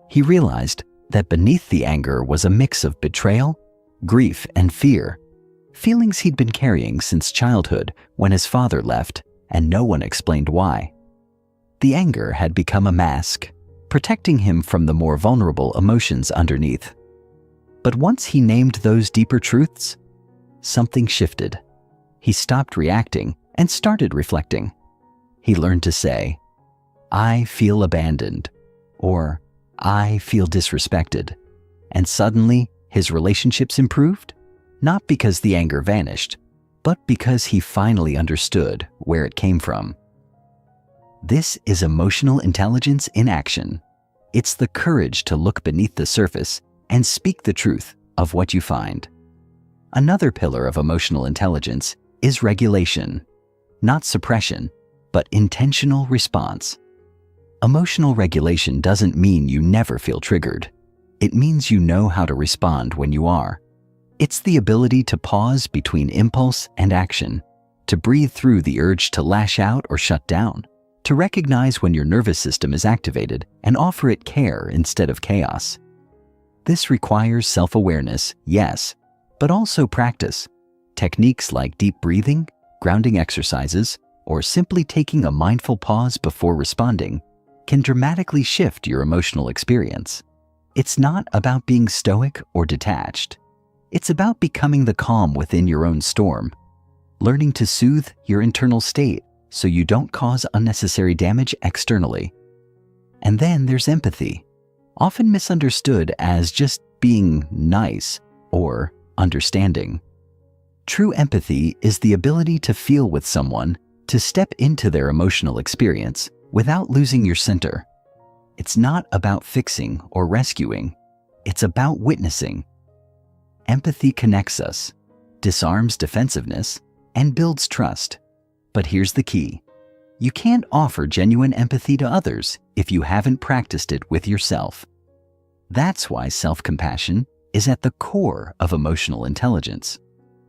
He realized that beneath the anger was a mix of betrayal, grief, and fear, feelings he'd been carrying since childhood when his father left and no one explained why. The anger had become a mask, protecting him from the more vulnerable emotions underneath. But once he named those deeper truths, something shifted. He stopped reacting and started reflecting. He learned to say, "I feel abandoned," or "I feel disrespected." And suddenly, his relationships improved, not because the anger vanished, but because he finally understood where it came from. This is emotional intelligence in action. It's the courage to look beneath the surface and speak the truth of what you find. Another pillar of emotional intelligence is regulation, not suppression, but intentional response. Emotional regulation doesn't mean you never feel triggered. It means you know how to respond when you are. It's the ability to pause between impulse and action, to breathe through the urge to lash out or shut down, to recognize when your nervous system is activated and offer it care instead of chaos. This requires self-awareness, yes, but also practice. Techniques like deep breathing, grounding exercises, or simply taking a mindful pause before responding can dramatically shift your emotional experience. It's not about being stoic or detached. It's about becoming the calm within your own storm, learning to soothe your internal state so you don't cause unnecessary damage externally. And then there's empathy, often misunderstood as just being nice or understanding. True empathy is the ability to feel with someone, to step into their emotional experience without losing your center. It's not about fixing or rescuing. It's about witnessing. Empathy connects us, disarms defensiveness, and builds trust. But here's the key. You can't offer genuine empathy to others if you haven't practiced it with yourself. That's why self-compassion is at the core of emotional intelligence.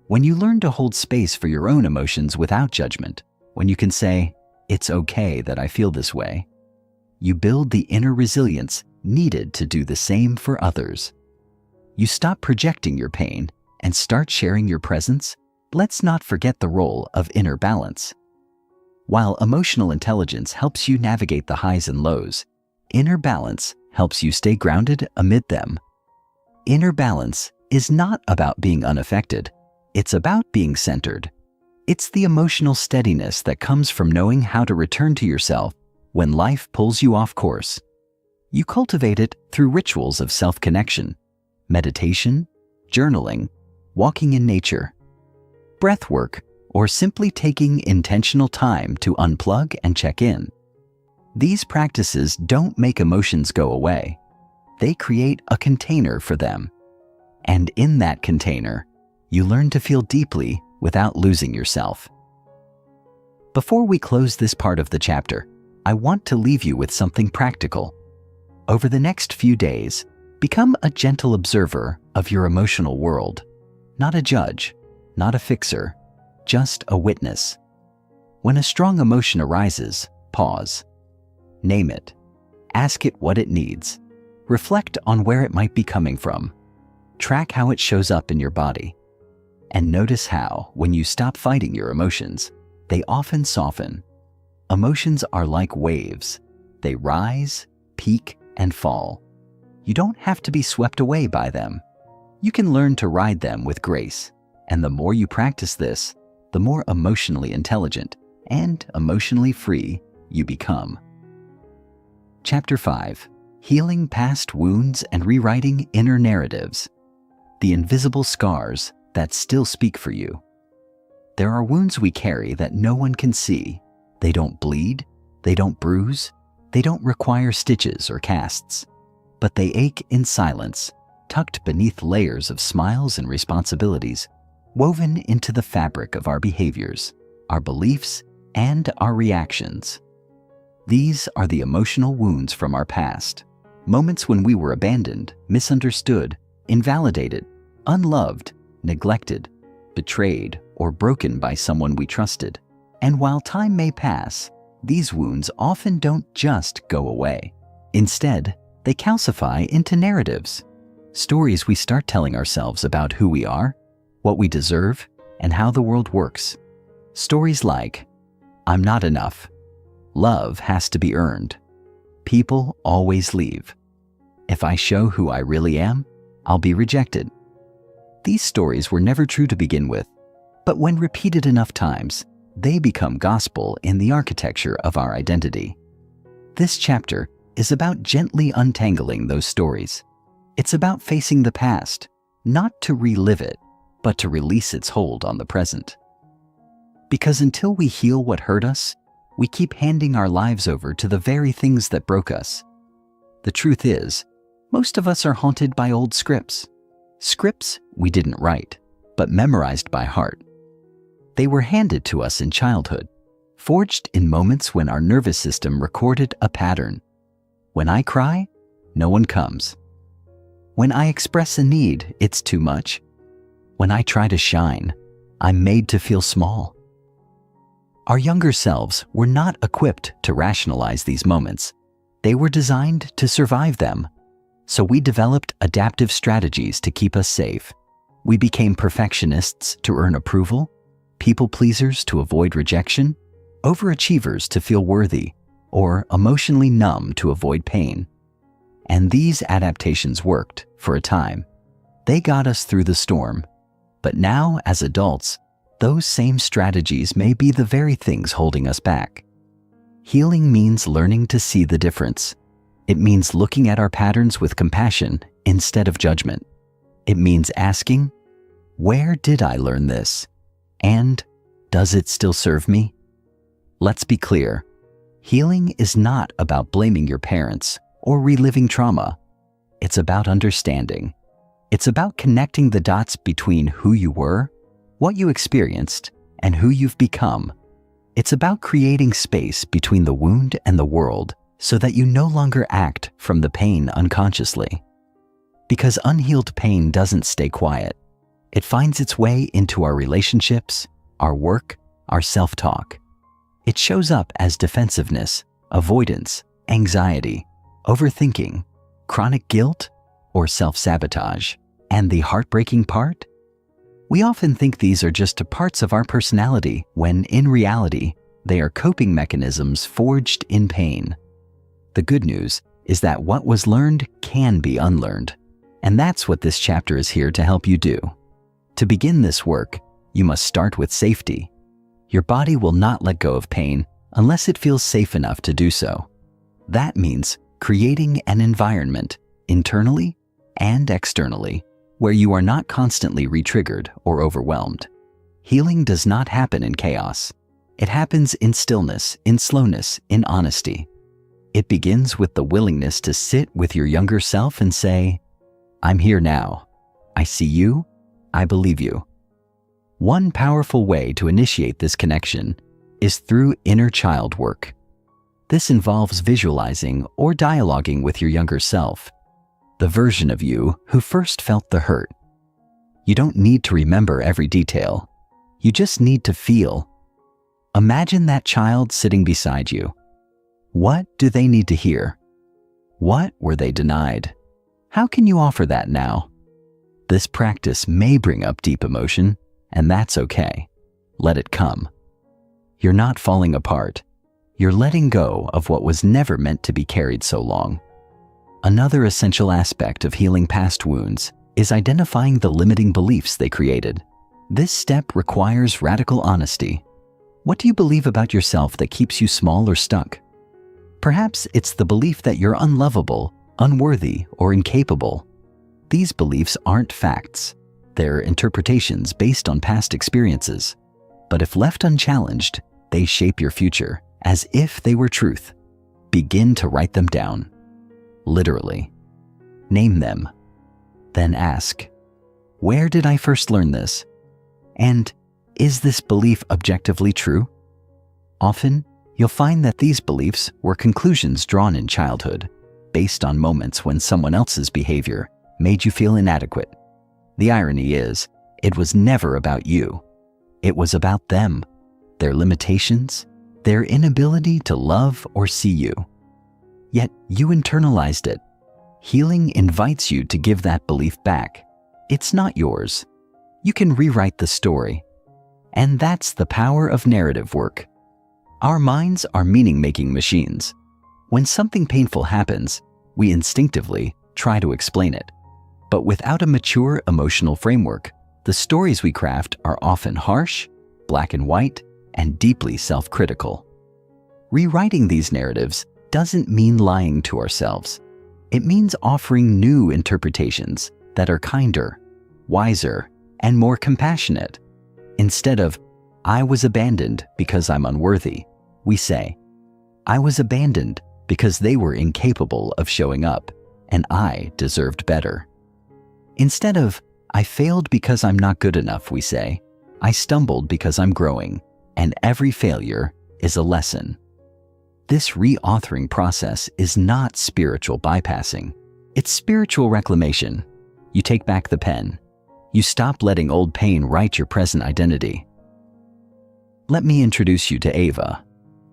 When you learn to hold space for your own emotions without judgment, when you can say, "It's okay that I feel this way," you build the inner resilience needed to do the same for others. You stop projecting your pain and start sharing your presence. Let's not forget the role of inner balance. While emotional intelligence helps you navigate the highs and lows, inner balance helps you stay grounded amid them. Inner balance is not about being unaffected. It's about being centered. It's the emotional steadiness that comes from knowing how to return to yourself when life pulls you off course. You cultivate it through rituals of self-connection, meditation, journaling, walking in nature, breath work, or simply taking intentional time to unplug and check in. These practices don't make emotions go away. They create a container for them. And in that container, you learn to feel deeply without losing yourself. Before we close this part of the chapter, I want to leave you with something practical. Over the next few days, become a gentle observer of your emotional world. Not a judge, not a fixer, just a witness. When a strong emotion arises, pause. Name it. Ask it what it needs. Reflect on where it might be coming from. Track how it shows up in your body. And notice how, when you stop fighting your emotions, they often soften. Emotions are like waves. They rise, peak, and fall. You don't have to be swept away by them. You can learn to ride them with grace. And the more you practice this, the more emotionally intelligent and emotionally free you become. Chapter 5. Healing Past Wounds and Rewriting Inner Narratives. The invisible scars that still speak for you. There are wounds we carry that no one can see. They don't bleed, they don't bruise, they don't require stitches or casts. But they ache in silence, tucked beneath layers of smiles and responsibilities, woven into the fabric of our behaviors, our beliefs, and our reactions. These are the emotional wounds from our past, moments when we were abandoned, misunderstood, invalidated, unloved, neglected, betrayed, or broken by someone we trusted. And while time may pass, these wounds often don't just go away. Instead, they calcify into narratives, stories we start telling ourselves about who we are, what we deserve, and how the world works. Stories like, I'm not enough. Love has to be earned. People always leave. If I show who I really am, I'll be rejected. These stories were never true to begin with, but when repeated enough times, they become gospel in the architecture of our identity. This chapter is about gently untangling those stories. It's about facing the past, not to relive it, but to release its hold on the present. Because until we heal what hurt us, we keep handing our lives over to the very things that broke us. The truth is, most of us are haunted by old scripts. Scripts we didn't write, but memorized by heart. They were handed to us in childhood, forged in moments when our nervous system recorded a pattern. When I cry, no one comes. When I express a need, it's too much. When I try to shine, I'm made to feel small. Our younger selves were not equipped to rationalize these moments. They were designed to survive them. So we developed adaptive strategies to keep us safe. We became perfectionists to earn approval, people pleasers to avoid rejection, overachievers to feel worthy, or emotionally numb to avoid pain. And these adaptations worked for a time. They got us through the storm. But now, as adults, those same strategies may be the very things holding us back. Healing means learning to see the difference. It means looking at our patterns with compassion instead of judgment. It means asking, where did I learn this? And does it still serve me? Let's be clear. Healing is not about blaming your parents or reliving trauma. It's about understanding. It's about connecting the dots between who you were, what you experienced, and who you've become. It's about creating space between the wound and the world so that you no longer act from the pain unconsciously. Because unhealed pain doesn't stay quiet. It finds its way into our relationships, our work, our self-talk. It shows up as defensiveness, avoidance, anxiety, overthinking, chronic guilt, or self-sabotage. And the heartbreaking part? We often think these are just parts of our personality when, in reality, they are coping mechanisms forged in pain. The good news is that what was learned can be unlearned, and that's what this chapter is here to help you do. To begin this work, you must start with safety. Your body will not let go of pain unless it feels safe enough to do so. That means creating an environment, internally and externally, where you are not constantly re-triggered or overwhelmed. Healing does not happen in chaos. It happens in stillness, in slowness, in honesty. It begins with the willingness to sit with your younger self and say, "I'm here now. I see you. I believe you." One powerful way to initiate this connection is through inner child work. This involves visualizing or dialoguing with your younger self, the version of you who first felt the hurt. You don't need to remember every detail. You just need to feel. Imagine that child sitting beside you. What do they need to hear? What were they denied? How can you offer that now? This practice may bring up deep emotion, and that's okay. Let it come. You're not falling apart. You're letting go of what was never meant to be carried so long. Another essential aspect of healing past wounds is identifying the limiting beliefs they created. This step requires radical honesty. What do you believe about yourself that keeps you small or stuck? Perhaps it's the belief that you're unlovable, unworthy, or incapable. These beliefs aren't facts. They're interpretations based on past experiences. But if left unchallenged, they shape your future as if they were truth. Begin to write them down. Literally. Name them. Then ask, where did I first learn this? And is this belief objectively true? Often, you'll find that these beliefs were conclusions drawn in childhood, based on moments when someone else's behavior made you feel inadequate. The irony is, it was never about you. It was about them, their limitations, their inability to love or see you. Yet you internalized it. Healing invites you to give that belief back. It's not yours. You can rewrite the story. And that's the power of narrative work. Our minds are meaning-making machines. When something painful happens, we instinctively try to explain it. But without a mature emotional framework, the stories we craft are often harsh, black and white, and deeply self-critical. Rewriting these narratives doesn't mean lying to ourselves. It means offering new interpretations that are kinder, wiser, and more compassionate. Instead of, "I was abandoned because I'm unworthy," we say, "I was abandoned because they were incapable of showing up, and I deserved better." Instead of, "I failed because I'm not good enough," we say, "I stumbled because I'm growing, and every failure is a lesson." This reauthoring process is not spiritual bypassing. It's spiritual reclamation. You take back the pen. You stop letting old pain write your present identity. Let me introduce you to Ava.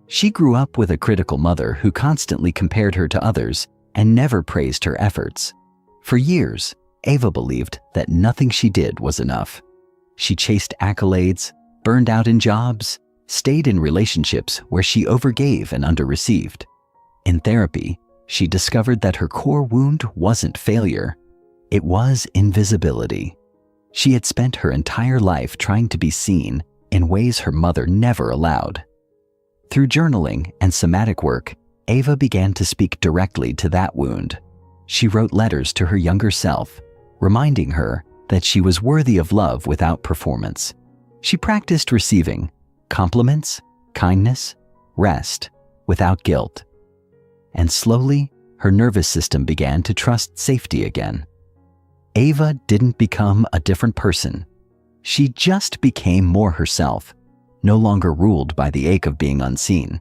She grew up with a critical mother who constantly compared her to others and never praised her efforts. For years, Ava believed that nothing she did was enough. She chased accolades, burned out in jobs, stayed in relationships where she overgave and underreceived. In therapy, she discovered that her core wound wasn't failure. It was invisibility. She had spent her entire life trying to be seen in ways her mother never allowed. Through journaling and somatic work, Ava began to speak directly to that wound. She wrote letters to her younger self, reminding her that she was worthy of love without performance. She practiced receiving compliments, kindness, rest, without guilt. And slowly, her nervous system began to trust safety again. Ava didn't become a different person. She just became more herself, no longer ruled by the ache of being unseen.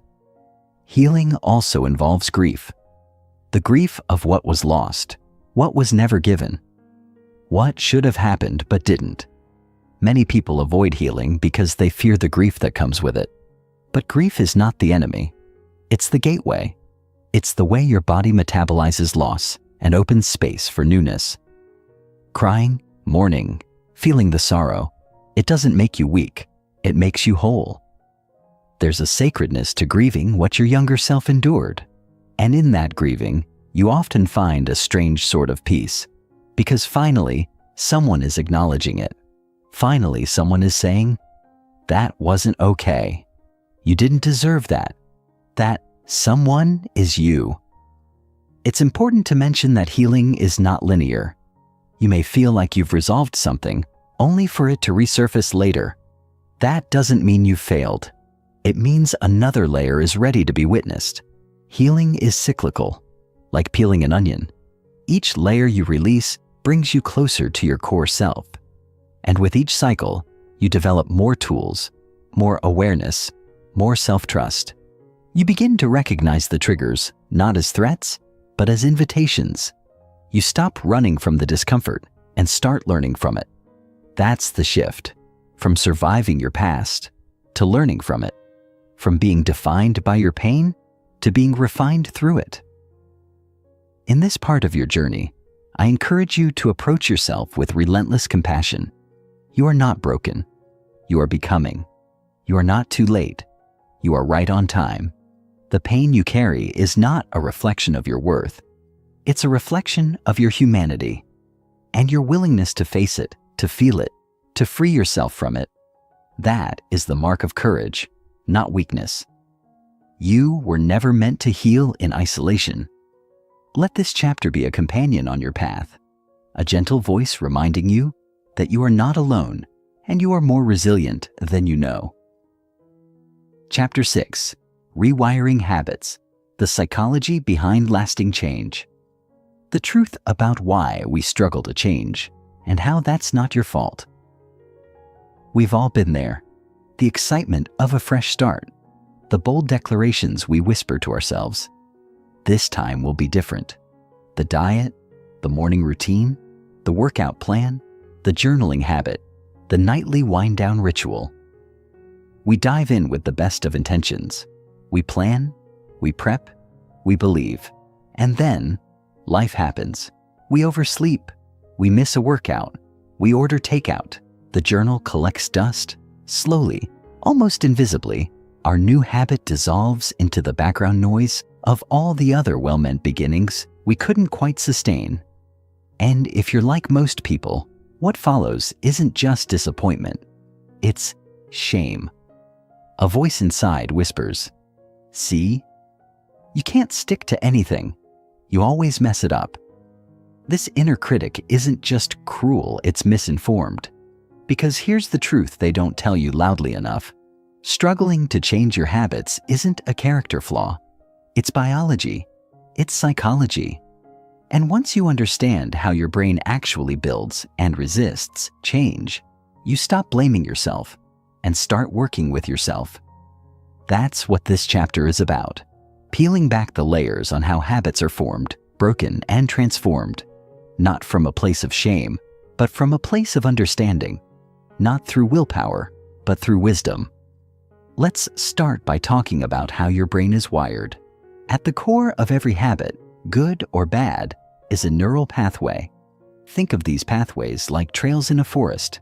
Healing also involves grief. The grief of what was lost, what was never given, what should have happened but didn't. Many people avoid healing because they fear the grief that comes with it. But grief is not the enemy. It's the gateway. It's the way your body metabolizes loss and opens space for newness. Crying, mourning, feeling the sorrow, it doesn't make you weak. It makes you whole. There's a sacredness to grieving what your younger self endured. And in that grieving, you often find a strange sort of peace. Because finally, someone is acknowledging it. Finally, someone is saying, "That wasn't okay. You didn't deserve that." That someone is you. It's important to mention that healing is not linear. You may feel like you've resolved something, only for it to resurface later. That doesn't mean you failed. It means another layer is ready to be witnessed. Healing is cyclical, like peeling an onion. Each layer you release brings you closer to your core self. And with each cycle, you develop more tools, more awareness, more self-trust. You begin to recognize the triggers not as threats, but as invitations. You stop running from the discomfort and start learning from it. That's the shift, from surviving your past to learning from it, from being defined by your pain to being refined through it. In this part of your journey, I encourage you to approach yourself with relentless compassion. You are not broken. You are becoming. You are not too late. You are right on time. The pain you carry is not a reflection of your worth. It's a reflection of your humanity and your willingness to face it, to feel it, to free yourself from it. That is the mark of courage, not weakness. You were never meant to heal in isolation. Let this chapter be a companion on your path, a gentle voice reminding you that you are not alone and you are more resilient than you know. Chapter 6: Rewiring Habits, the Psychology Behind Lasting Change. The truth about why we struggle to change and how that's not your fault. We've all been there. The excitement of a fresh start, the bold declarations we whisper to ourselves. This time will be different. The diet, the morning routine, the workout plan, the journaling habit, the nightly wind-down ritual. We dive in with the best of intentions. We plan, we prep, we believe, and then life happens. We oversleep, we miss a workout, we order takeout. The journal collects dust. Slowly, almost invisibly, our new habit dissolves into the background noise of all the other well-meant beginnings we couldn't quite sustain. And if you're like most people, what follows isn't just disappointment. It's shame. A voice inside whispers, "See? You can't stick to anything. You always mess it up." This inner critic isn't just cruel, it's misinformed. Because here's the truth they don't tell you loudly enough. Struggling to change your habits isn't a character flaw. It's biology. It's psychology. And once you understand how your brain actually builds and resists change, you stop blaming yourself and start working with yourself. That's what this chapter is about. Peeling back the layers on how habits are formed, broken, and transformed. Not from a place of shame, but from a place of understanding. Not through willpower, but through wisdom. Let's start by talking about how your brain is wired. At the core of every habit, good or bad, is a neural pathway. Think of these pathways like trails in a forest.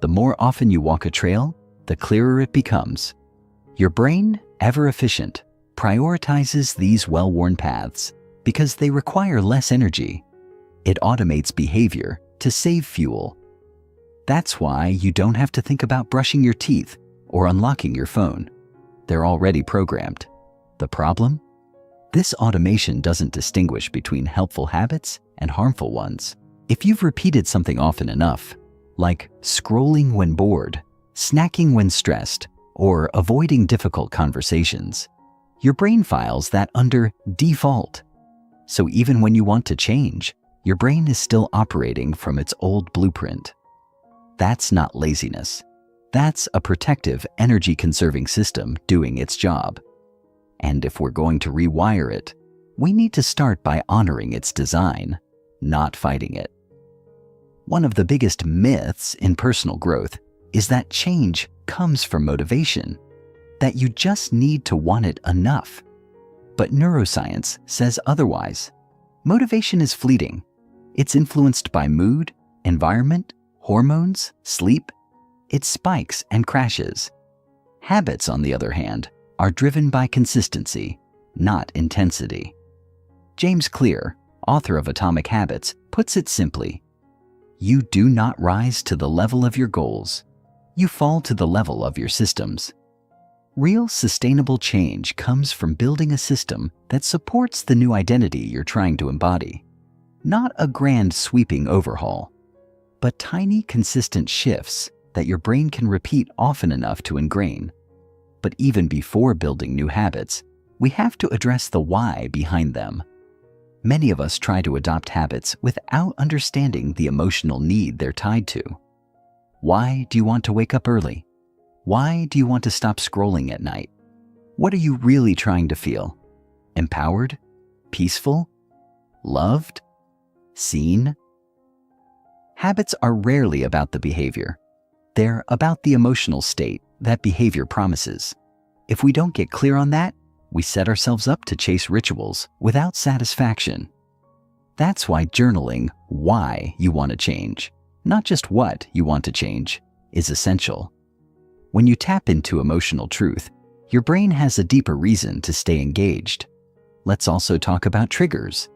The more often you walk a trail, the clearer it becomes. Your brain, ever efficient, prioritizes these well-worn paths because they require less energy. It automates behavior to save fuel. That's why you don't have to think about brushing your teeth or unlocking your phone. They're already programmed. The problem? This automation doesn't distinguish between helpful habits and harmful ones. If you've repeated something often enough, like scrolling when bored, snacking when stressed, or avoiding difficult conversations, your brain files that under default. So even when you want to change, your brain is still operating from its old blueprint. That's not laziness. That's a protective, energy-conserving system doing its job. And if we're going to rewire it, we need to start by honoring its design, not fighting it. One of the biggest myths in personal growth is that change comes from motivation, that you just need to want it enough. But neuroscience says otherwise. Motivation is fleeting. It's influenced by mood, environment, hormones, sleep. It spikes and crashes. Habits, on the other hand, are driven by consistency, not intensity. James Clear, author of Atomic Habits, puts it simply: you do not rise to the level of your goals. You fall to the level of your systems. Real sustainable change comes from building a system that supports the new identity you're trying to embody. Not a grand sweeping overhaul, but tiny consistent shifts that your brain can repeat often enough to ingrain. But even before building new habits, we have to address the why behind them. Many of us try to adopt habits without understanding the emotional need they're tied to. Why do you want to wake up early? Why do you want to stop scrolling at night? What are you really trying to feel? Empowered? Peaceful? Loved? Seen? Habits are rarely about the behavior. They're about the emotional state that behavior promises. If we don't get clear on that, we set ourselves up to chase rituals without satisfaction. That's why journaling why you want to change, not just what you want to change, is essential. When you tap into emotional truth, your brain has a deeper reason to stay engaged. Let's also talk about triggers,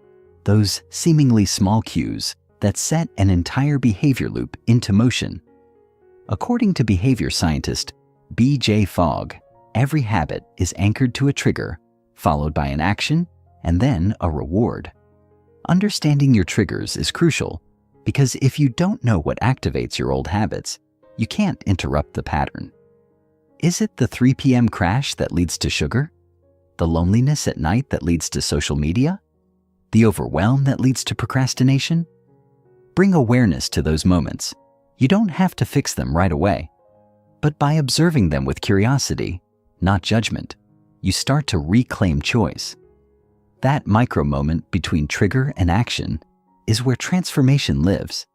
those seemingly small cues that set an entire behavior loop into motion. According to behavior scientist B.J. Fogg, every habit is anchored to a trigger, followed by an action, and then a reward. Understanding your triggers is crucial because if you don't know what activates your old habits, you can't interrupt the pattern. Is it the 3 p.m. crash that leads to sugar? The loneliness at night that leads to social media? The overwhelm that leads to procrastination? Bring awareness to those moments. You don't have to fix them right away. But by observing them with curiosity, not judgment, you start to reclaim choice. That micro moment between trigger and action is where transformation lives.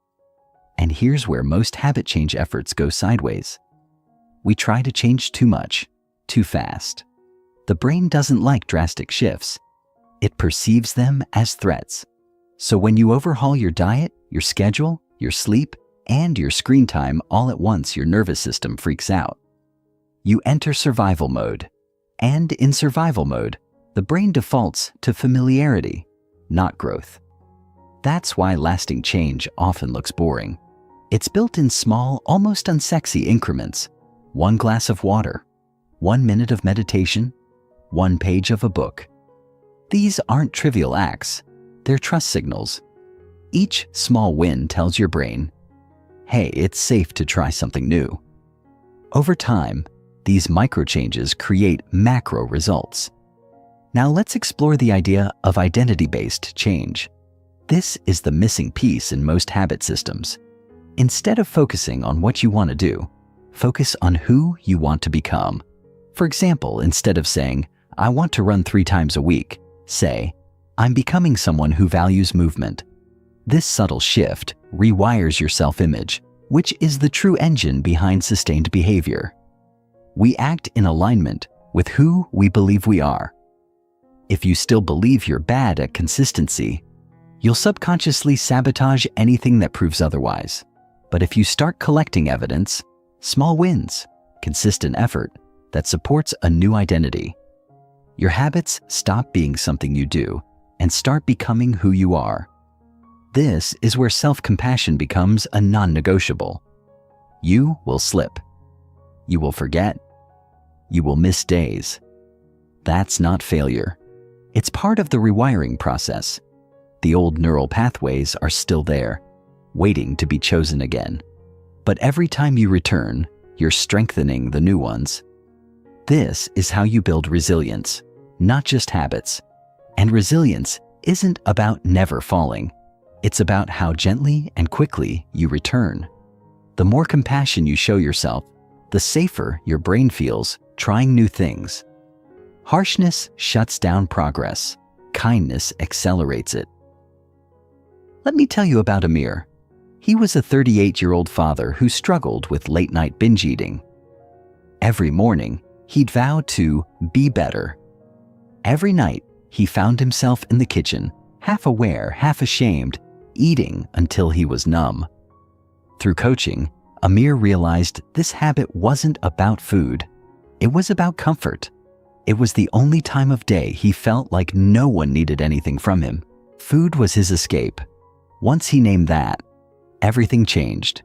And here's where most habit change efforts go sideways. We try to change too much, too fast. The brain doesn't like drastic shifts. It perceives them as threats. So when you overhaul your diet, your schedule, your sleep, and your screen time all at once, your nervous system freaks out. You enter survival mode. And in survival mode, the brain defaults to familiarity, not growth. That's why lasting change often looks boring. It's built in small, almost unsexy increments. 1 glass of water, 1 minute of meditation, 1 page of a book. These aren't trivial acts. They're trust signals. Each small win tells your brain, hey, it's safe to try something new. Over time, these micro changes create macro results. Now let's explore the idea of identity-based change. This is the missing piece in most habit systems. Instead of focusing on what you want to do, focus on who you want to become. For example, instead of saying, I want to run 3 times a week, say, I'm becoming someone who values movement. This subtle shift rewires your self-image, which is the true engine behind sustained behavior. We act in alignment with who we believe we are. If you still believe you're bad at consistency, you'll subconsciously sabotage anything that proves otherwise. But if you start collecting evidence, small wins, consistent effort that supports a new identity, your habits stop being something you do and start becoming who you are. This is where self-compassion becomes a non-negotiable. You will slip. You will forget. You will miss days. That's not failure. It's part of the rewiring process. The old neural pathways are still there, waiting to be chosen again. But every time you return, you're strengthening the new ones. This is how you build resilience, not just habits. And resilience isn't about never falling. It's about how gently and quickly you return. The more compassion you show yourself, the safer your brain feels trying new things. Harshness shuts down progress. Kindness accelerates it. Let me tell you about Amir. He was a 38-year-old father who struggled with late-night binge eating. Every morning, he'd vow to be better. Every night, he found himself in the kitchen, half aware, half ashamed, eating until he was numb. Through coaching, Amir realized this habit wasn't about food. It was about comfort. It was the only time of day he felt like no one needed anything from him. Food was his escape. Once he named that, everything changed.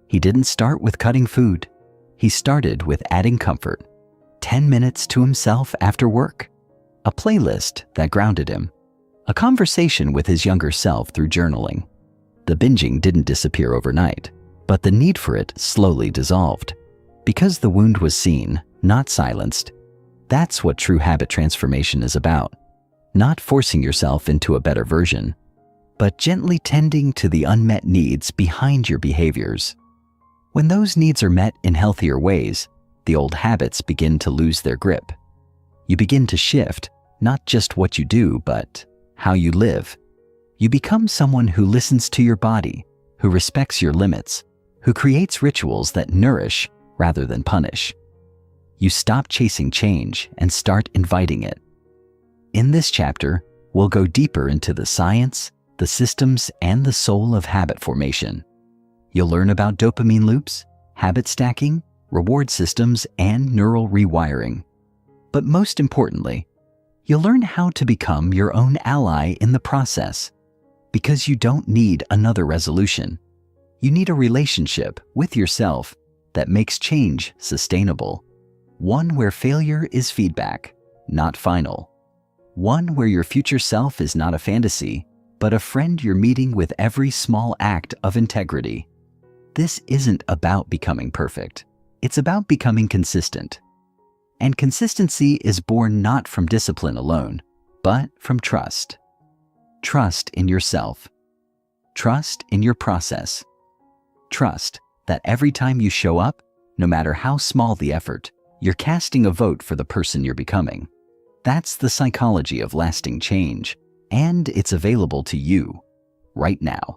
He didn't start with cutting food. He started with adding comfort. 10 minutes to himself after work. A playlist that grounded him. A conversation with his younger self through journaling. The binging didn't disappear overnight, but the need for it slowly dissolved. Because the wound was seen, not silenced, That's what true habit transformation is about. Not forcing yourself into a better version, but gently tending to the unmet needs behind your behaviors. When those needs are met in healthier ways, the old habits begin to lose their grip. You begin to shift, not just what you do, but how you live. You become someone who listens to your body, who respects your limits, who creates rituals that nourish rather than punish. You stop chasing change and start inviting it. In this chapter, we'll go deeper into the science, the systems, and the soul of habit formation. You'll learn about dopamine loops, habit stacking, reward systems, and neural rewiring. But most importantly, you'll learn how to become your own ally in the process. Because you don't need another resolution. You need a relationship with yourself that makes change sustainable. One where failure is feedback, not final. One where your future self is not a fantasy, but a friend you're meeting with every small act of integrity. This isn't about becoming perfect. It's about becoming consistent. And consistency is born not from discipline alone, but from trust. Trust in yourself. Trust in your process. Trust that every time you show up, no matter how small the effort, you're casting a vote for the person you're becoming. That's the psychology of lasting change, and it's available to you right now.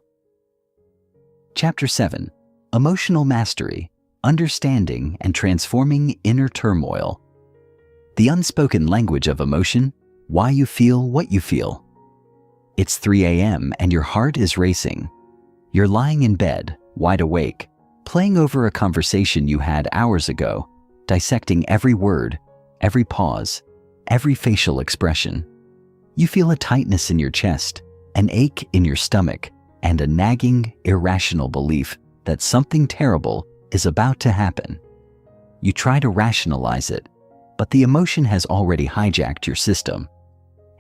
Chapter 7: Emotional Mastery, Understanding and Transforming Inner Turmoil. The unspoken language of emotion, why you feel what you feel. It's 3 a.m. and your heart is racing. You're lying in bed, wide awake, playing over a conversation you had hours ago, dissecting every word, every pause, every facial expression. You feel a tightness in your chest, an ache in your stomach, and a nagging, irrational belief that something terrible is about to happen. You try to rationalize it, but the emotion has already hijacked your system.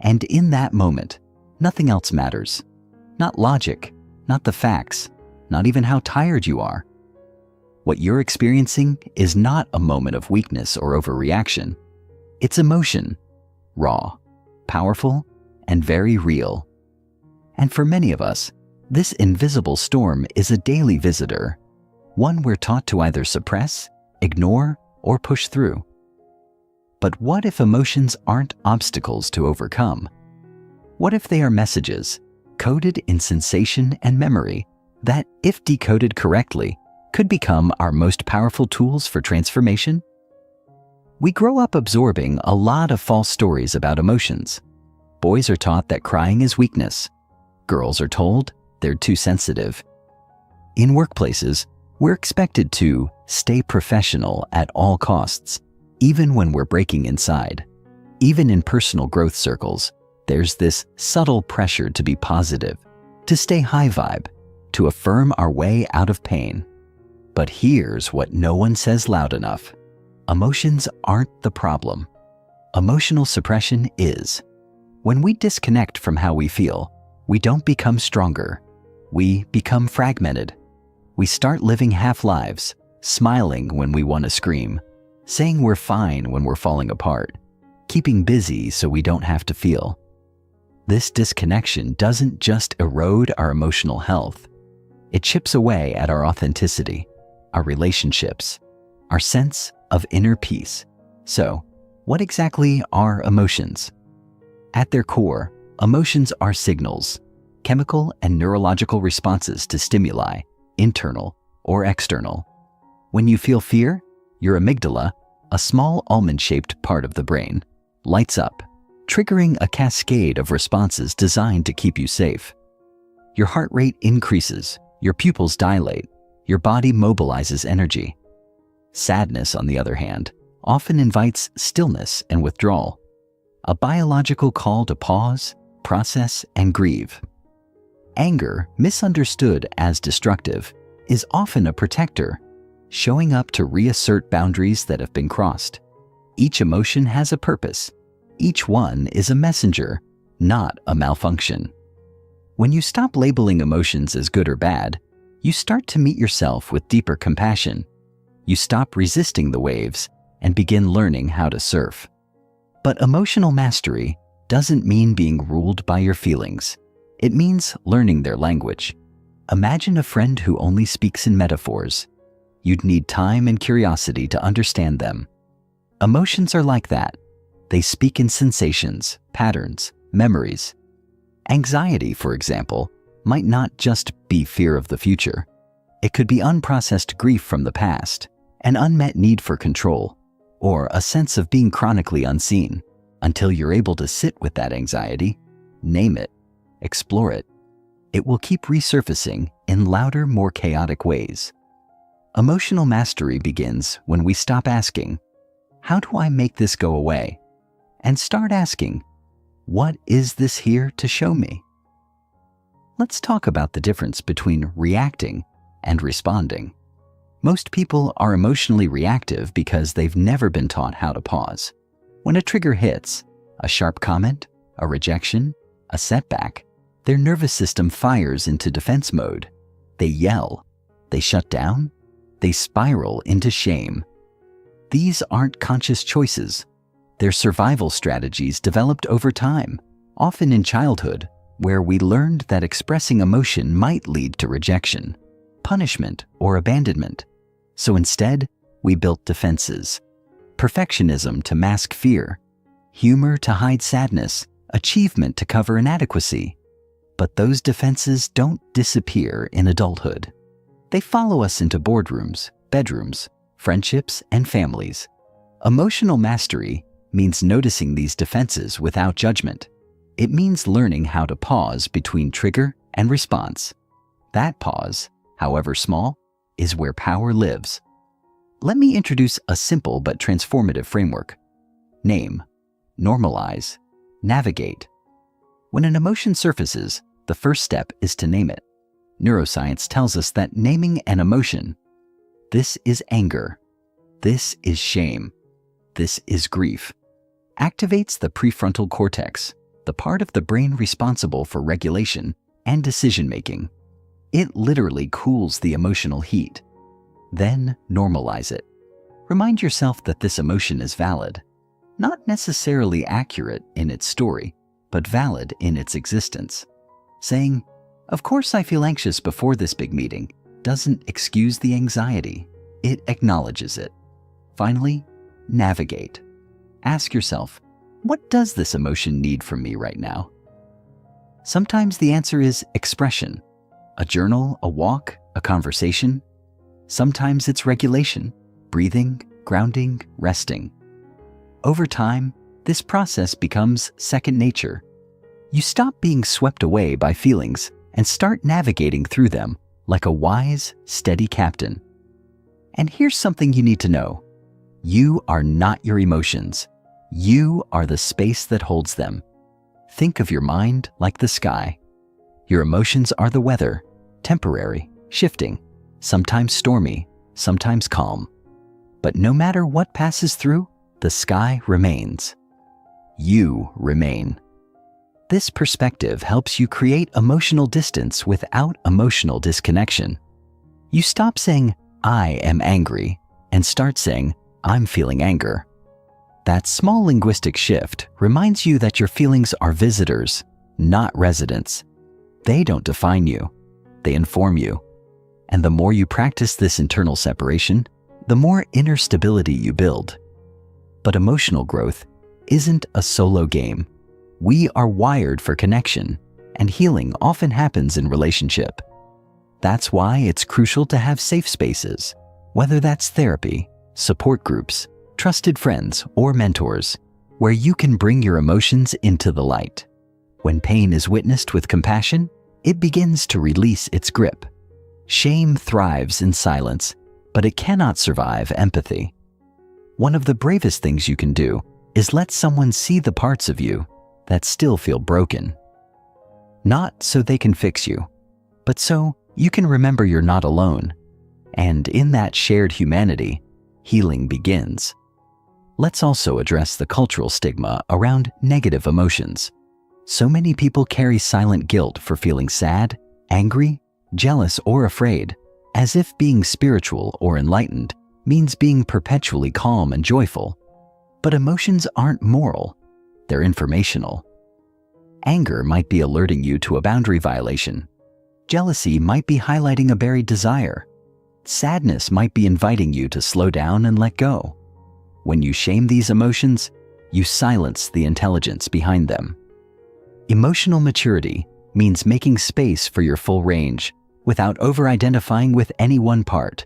And in that moment, nothing else matters. Not logic, not the facts, not even how tired you are. What you're experiencing is not a moment of weakness or overreaction. It's emotion, raw, powerful, and very real. And for many of us, this invisible storm is a daily visitor, one we're taught to either suppress, ignore, or push through. But what if emotions aren't obstacles to overcome? What if they are messages, coded in sensation and memory, that, if decoded correctly, could become our most powerful tools for transformation? We grow up absorbing a lot of false stories about emotions. Boys are taught that crying is weakness. Girls are told they're too sensitive. In workplaces, we're expected to stay professional at all costs, even when we're breaking inside. Even in personal growth circles, there's this subtle pressure to be positive, to stay high vibe, to affirm our way out of pain. But here's what no one says loud enough. Emotions aren't the problem. Emotional suppression is. When we disconnect from how we feel, we don't become stronger. We become fragmented. We start living half-lives, smiling when we want to scream, saying we're fine when we're falling apart, keeping busy so we don't have to feel. This disconnection doesn't just erode our emotional health. It chips away at our authenticity, our relationships, our sense of inner peace. So, what exactly are emotions? At their core, emotions are signals, chemical and neurological responses to stimuli, internal or external. When you feel fear, your amygdala, a small almond-shaped part of the brain, lights up, triggering a cascade of responses designed to keep you safe. Your heart rate increases, your pupils dilate, your body mobilizes energy. Sadness, on the other hand, often invites stillness and withdrawal, a biological call to pause, process, and grieve. Anger, misunderstood as destructive, is often a protector, showing up to reassert boundaries that have been crossed. Each emotion has a purpose. Each one is a messenger, not a malfunction. When you stop labeling emotions as good or bad, you start to meet yourself with deeper compassion. You stop resisting the waves and begin learning how to surf. But emotional mastery doesn't mean being ruled by your feelings. It means learning their language. Imagine a friend who only speaks in metaphors. You'd need time and curiosity to understand them. Emotions are like that. They speak in sensations, patterns, memories. Anxiety, for example, might not just be fear of the future. It could be unprocessed grief from the past, an unmet need for control, or a sense of being chronically unseen. Until you're able to sit with that anxiety, name it, explore it, it will keep resurfacing in louder, more chaotic ways. Emotional mastery begins when we stop asking, "How do I make this go away?" and start asking, "What is this here to show me?" Let's talk about the difference between reacting and responding. Most people are emotionally reactive because they've never been taught how to pause. When a trigger hits, a sharp comment, a rejection, a setback, their nervous system fires into defense mode. They yell, they shut down, they spiral into shame. These aren't conscious choices. They're survival strategies developed over time, often in childhood, where we learned that expressing emotion might lead to rejection, punishment, or abandonment. So instead, we built defenses. Perfectionism to mask fear, humor to hide sadness, achievement to cover inadequacy. But those defenses don't disappear in adulthood. They follow us into boardrooms, bedrooms, friendships, and families. Emotional mastery means noticing these defenses without judgment. It means learning how to pause between trigger and response. That pause, however small, is where power lives. Let me introduce a simple but transformative framework. Name, normalize, navigate. When an emotion surfaces, the first step is to name it. Neuroscience tells us that naming an emotion, this is anger, this is shame, this is grief, activates the prefrontal cortex, the part of the brain responsible for regulation and decision-making. It literally cools the emotional heat. Then normalize it. Remind yourself that this emotion is valid, not necessarily accurate in its story, but valid in its existence. Saying, "Of course I feel anxious before this big meeting," doesn't excuse the anxiety. It acknowledges it. Finally, navigate. Ask yourself, what does this emotion need from me right now? Sometimes the answer is expression. A journal, a walk, a conversation. Sometimes it's regulation, breathing, grounding, resting. Over time, this process becomes second nature. You stop being swept away by feelings and start navigating through them like a wise, steady captain. And here's something you need to know. You are not your emotions. You are the space that holds them. Think of your mind like the sky. Your emotions are the weather, temporary, shifting, sometimes stormy, sometimes calm. But no matter what passes through, the sky remains. You remain. This perspective helps you create emotional distance without emotional disconnection. You stop saying, "I am angry," and start saying, "I'm feeling anger." That small linguistic shift reminds you that your feelings are visitors, not residents. They don't define you. They inform you. And the more you practice this internal separation, the more inner stability you build. But emotional growth isn't a solo game. We are wired for connection, and healing often happens in relationship. That's why it's crucial to have safe spaces, whether that's therapy, support groups, trusted friends, or mentors, where you can bring your emotions into the light. When pain is witnessed with compassion, it begins to release its grip. Shame thrives in silence, but it cannot survive empathy. One of the bravest things you can do is let someone see the parts of you that still feel broken. Not so they can fix you, but so you can remember you're not alone. And in that shared humanity, healing begins. Let's also address the cultural stigma around negative emotions. So many people carry silent guilt for feeling sad, angry, jealous, or afraid, as if being spiritual or enlightened means being perpetually calm and joyful. But emotions aren't moral, they're informational. Anger might be alerting you to a boundary violation. Jealousy might be highlighting a buried desire. Sadness might be inviting you to slow down and let go. When you shame these emotions, you silence the intelligence behind them. Emotional maturity means making space for your full range without over-identifying with any one part.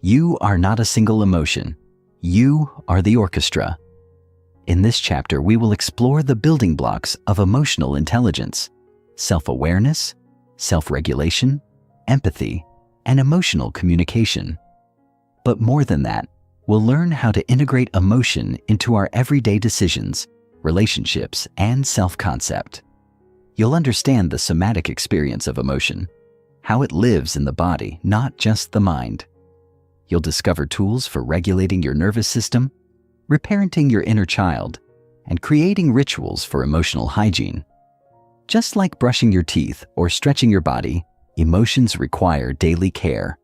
You are not a single emotion. You are the orchestra. In this chapter, we will explore the building blocks of emotional intelligence: self-awareness, self-regulation, empathy, and emotional communication. But more than that, we'll learn how to integrate emotion into our everyday decisions, relationships, and self-concept. You'll understand the somatic experience of emotion, how it lives in the body, not just the mind. You'll discover tools for regulating your nervous system, reparenting your inner child, and creating rituals for emotional hygiene. Just like brushing your teeth or stretching your body, emotions require daily care.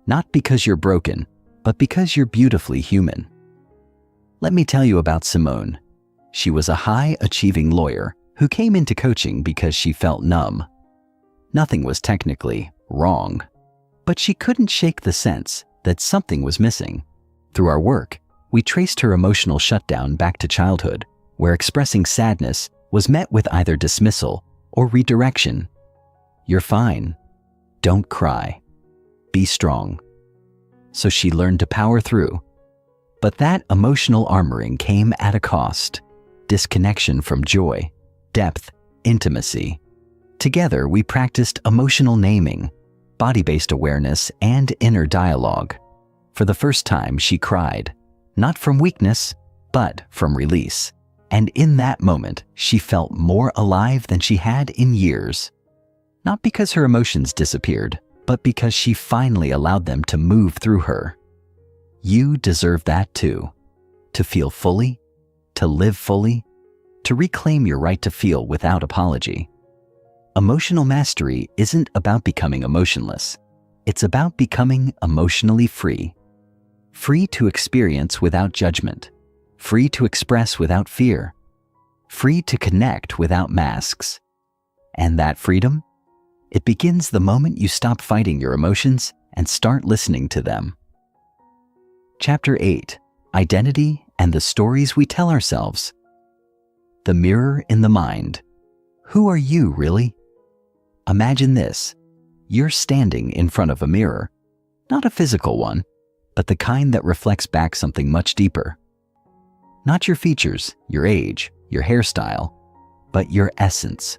Not because you're broken, but because you're beautifully human. Let me tell you about Simone. She was a high-achieving lawyer who came into coaching because she felt numb. Nothing was technically wrong, but she couldn't shake the sense that something was missing. Through our work, we traced her emotional shutdown back to childhood, where expressing sadness was met with either dismissal or redirection. "You're fine. Don't cry. Be strong." So she learned to power through. But that emotional armoring came at a cost: disconnection from joy, depth, intimacy. Together, we practiced emotional naming, body-based awareness, and inner dialogue. For the first time, she cried, not from weakness, but from release. And in that moment, she felt more alive than she had in years. Not because her emotions disappeared, but because she finally allowed them to move through her. You deserve that too. To feel fully, to live fully, to reclaim your right to feel without apology. Emotional mastery isn't about becoming emotionless. It's about becoming emotionally free. Free to experience without judgment. Free to express without fear. Free to connect without masks. And that freedom? It begins the moment you stop fighting your emotions and start listening to them. Chapter 8: Identity and the Stories We Tell Ourselves. The mirror in the mind. Who are you, really? Imagine this. You're standing in front of a mirror. Not a physical one, but the kind that reflects back something much deeper. Not your features, your age, your hairstyle, but your essence.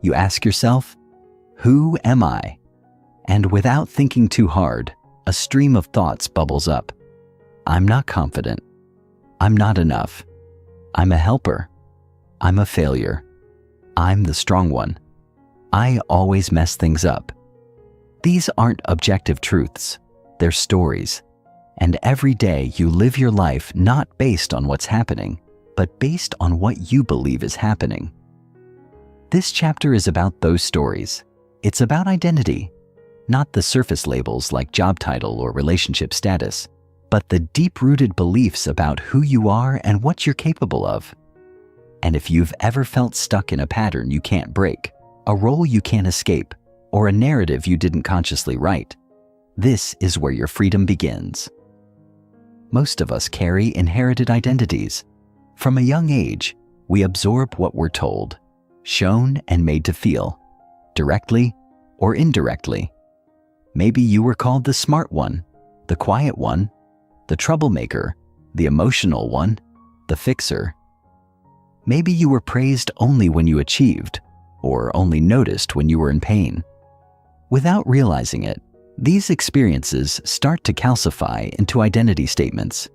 You ask yourself, who am I? And without thinking too hard, a stream of thoughts bubbles up. I'm not confident. I'm not enough. I'm a helper. I'm a failure. I'm the strong one. I always mess things up. These aren't objective truths. They're stories. And every day you live your life not based on what's happening, but based on what you believe is happening. This chapter is about those stories. It's about identity, not the surface labels like job title or relationship status, but the deep-rooted beliefs about who you are and what you're capable of. And if you've ever felt stuck in a pattern you can't break, a role you can't escape, or a narrative you didn't consciously write, this is where your freedom begins. Most of us carry inherited identities. From a young age, we absorb what we're told, shown and made to feel, directly or indirectly. Maybe you were called the smart one, the quiet one, the troublemaker, the emotional one, the fixer. Maybe you were praised only when you achieved, or only noticed when you were in pain. Without realizing it, these experiences start to calcify into identity statements.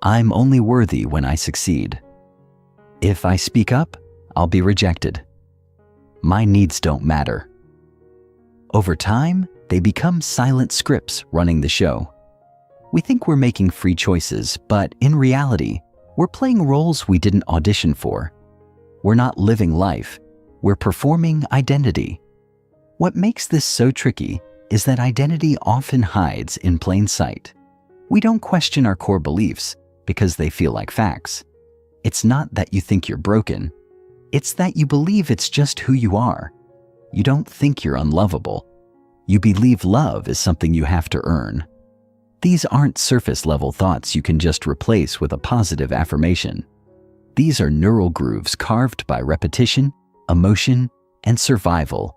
I'm only worthy when I succeed. If I speak up, I'll be rejected. My needs don't matter. Over time, they become silent scripts running the show. We think we're making free choices, but in reality, we're playing roles we didn't audition for. We're not living life. We're performing identity. What makes this so tricky is that identity often hides in plain sight. We don't question our core beliefs because they feel like facts. It's not that you think you're broken. It's that you believe it's just who you are. You don't think you're unlovable. You believe love is something you have to earn. These aren't surface-level thoughts you can just replace with a positive affirmation. These are neural grooves carved by repetition, emotion, and survival.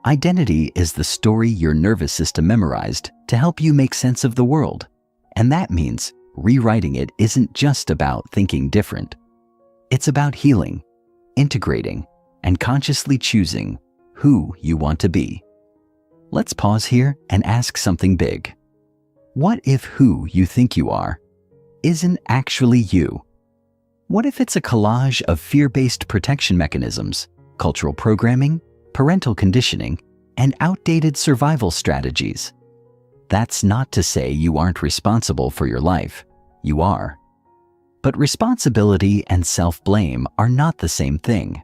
Identity is the story your nervous system memorized to help you make sense of the world. And that means rewriting it isn't just about thinking different. It's about healing, integrating, and consciously choosing who you want to be. Let's pause here and ask something big. What if who you think you are isn't actually you? What if it's a collage of fear-based protection mechanisms, cultural programming, parental conditioning, and outdated survival strategies? That's not to say you aren't responsible for your life. You are. But responsibility and self-blame are not the same thing.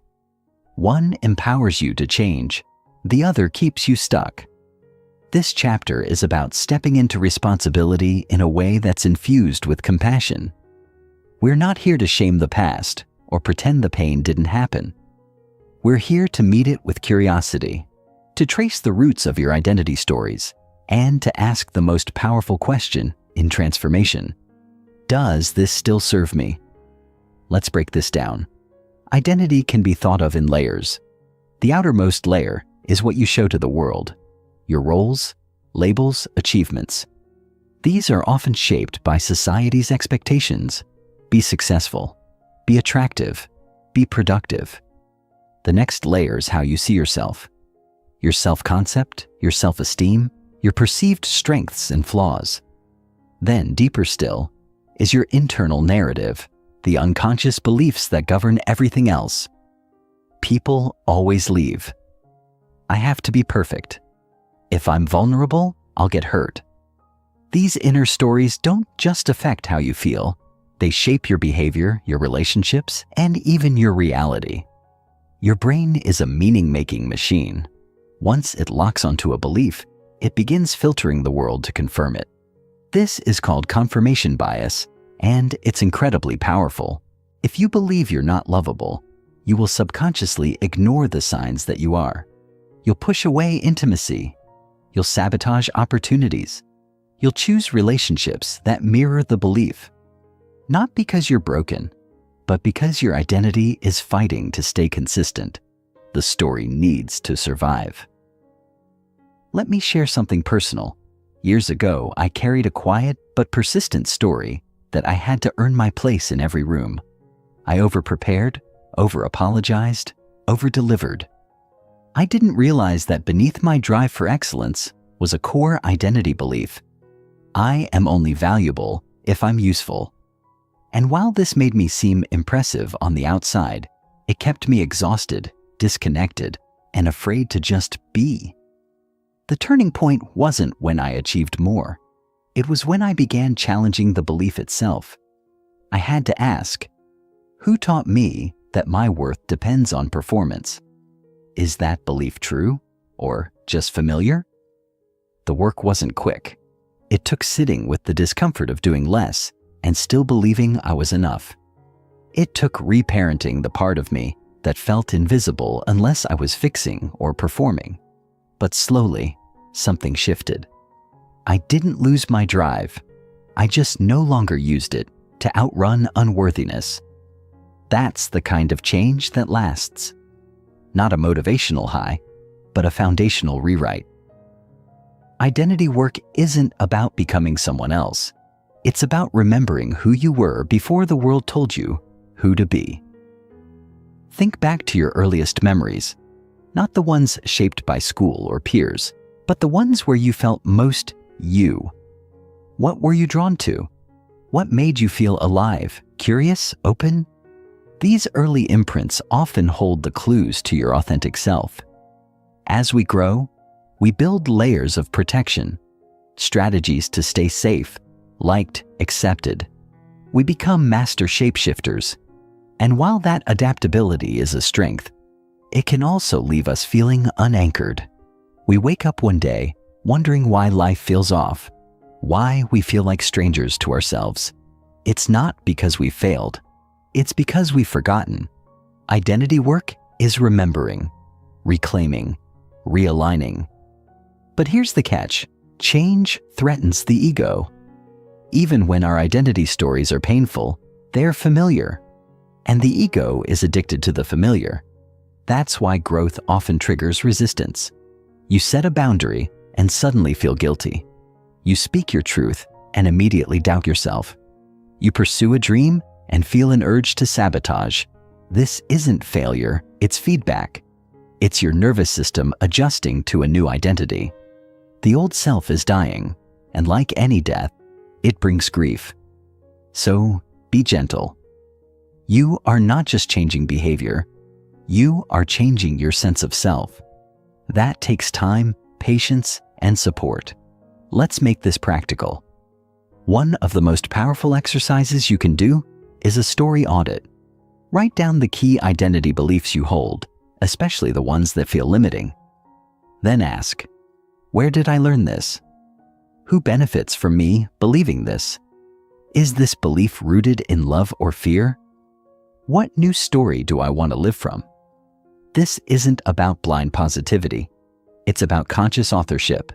One empowers you to change, the other keeps you stuck. This chapter is about stepping into responsibility in a way that's infused with compassion. We're not here to shame the past or pretend the pain didn't happen. We're here to meet it with curiosity, to trace the roots of your identity stories, and to ask the most powerful question in transformation. Does this still serve me? Let's break this down. Identity can be thought of in layers. The outermost layer is what you show to the world. Your roles, labels, achievements. These are often shaped by society's expectations. Be successful, be attractive, be productive. The next layer is how you see yourself. Your self-concept, your self-esteem, your perceived strengths and flaws. Then, deeper still, is your internal narrative, the unconscious beliefs that govern everything else. People always leave. I have to be perfect. If I'm vulnerable, I'll get hurt. These inner stories don't just affect how you feel. They shape your behavior, your relationships, and even your reality. Your brain is a meaning-making machine. Once it locks onto a belief, it begins filtering the world to confirm it. This is called confirmation bias, and it's incredibly powerful. If you believe you're not lovable, you will subconsciously ignore the signs that you are. You'll push away intimacy. You'll sabotage opportunities. You'll choose relationships that mirror the belief. Not because you're broken, but because your identity is fighting to stay consistent. The story needs to survive. Let me share something personal. Years ago, I carried a quiet but persistent story that I had to earn my place in every room. I over-prepared, over-apologized, over-delivered. I didn't realize that beneath my drive for excellence was a core identity belief. I am only valuable if I'm useful. And while this made me seem impressive on the outside, it kept me exhausted, disconnected, and afraid to just be. The turning point wasn't when I achieved more. It was when I began challenging the belief itself. I had to ask, who taught me that my worth depends on performance? Is that belief true or just familiar? The work wasn't quick. It took sitting with the discomfort of doing less and still believing I was enough. It took reparenting the part of me that felt invisible unless I was fixing or performing. But slowly, something shifted. I didn't lose my drive. I just no longer used it to outrun unworthiness. That's the kind of change that lasts. Not a motivational high, but a foundational rewrite. Identity work isn't about becoming someone else. It's about remembering who you were before the world told you who to be. Think back to your earliest memories, not the ones shaped by school or peers, but the ones where you felt most you. What were you drawn to? What made you feel alive, curious, open? These early imprints often hold the clues to your authentic self. As we grow, we build layers of protection, strategies to stay safe, liked, accepted. We become master shapeshifters. And while that adaptability is a strength, it can also leave us feeling unanchored. We wake up one day wondering why life feels off, why we feel like strangers to ourselves. It's not because we failed. It's because we've forgotten. Identity work is remembering, reclaiming, realigning. But here's the catch. Change threatens the ego. Even when our identity stories are painful, they're familiar. And the ego is addicted to the familiar. That's why growth often triggers resistance. You set a boundary and suddenly feel guilty. You speak your truth and immediately doubt yourself. You pursue a dream and feel an urge to sabotage. This isn't failure, it's feedback. It's your nervous system adjusting to a new identity. The old self is dying, and like any death, it brings grief. So be gentle. You are not just changing behavior, you are changing your sense of self. That takes time, patience, and support. Let's make this practical. One of the most powerful exercises you can do is a story audit. Write down the key identity beliefs you hold, especially the ones that feel limiting. Then ask, where did I learn this? Who benefits from me believing this? Is this belief rooted in love or fear? What new story do I want to live from? This isn't about blind positivity. It's about conscious authorship.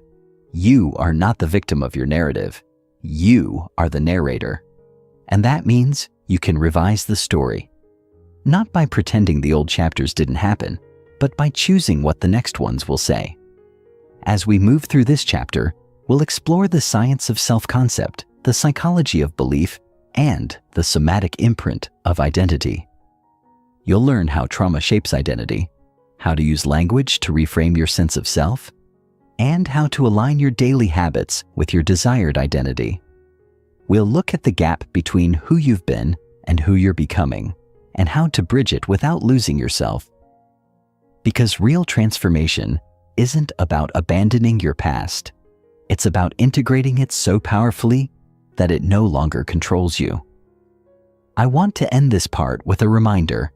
You are not the victim of your narrative. You are the narrator. And that means you can revise the story. Not by pretending the old chapters didn't happen, but by choosing what the next ones will say. As we move through this chapter, we'll explore the science of self-concept, the psychology of belief, and the somatic imprint of identity. You'll learn how trauma shapes identity, how to use language to reframe your sense of self, and how to align your daily habits with your desired identity. We'll look at the gap between who you've been and who you're becoming, and how to bridge it without losing yourself. Because real transformation isn't about abandoning your past. It's about integrating it so powerfully that it no longer controls you. I want to end this part with a reminder.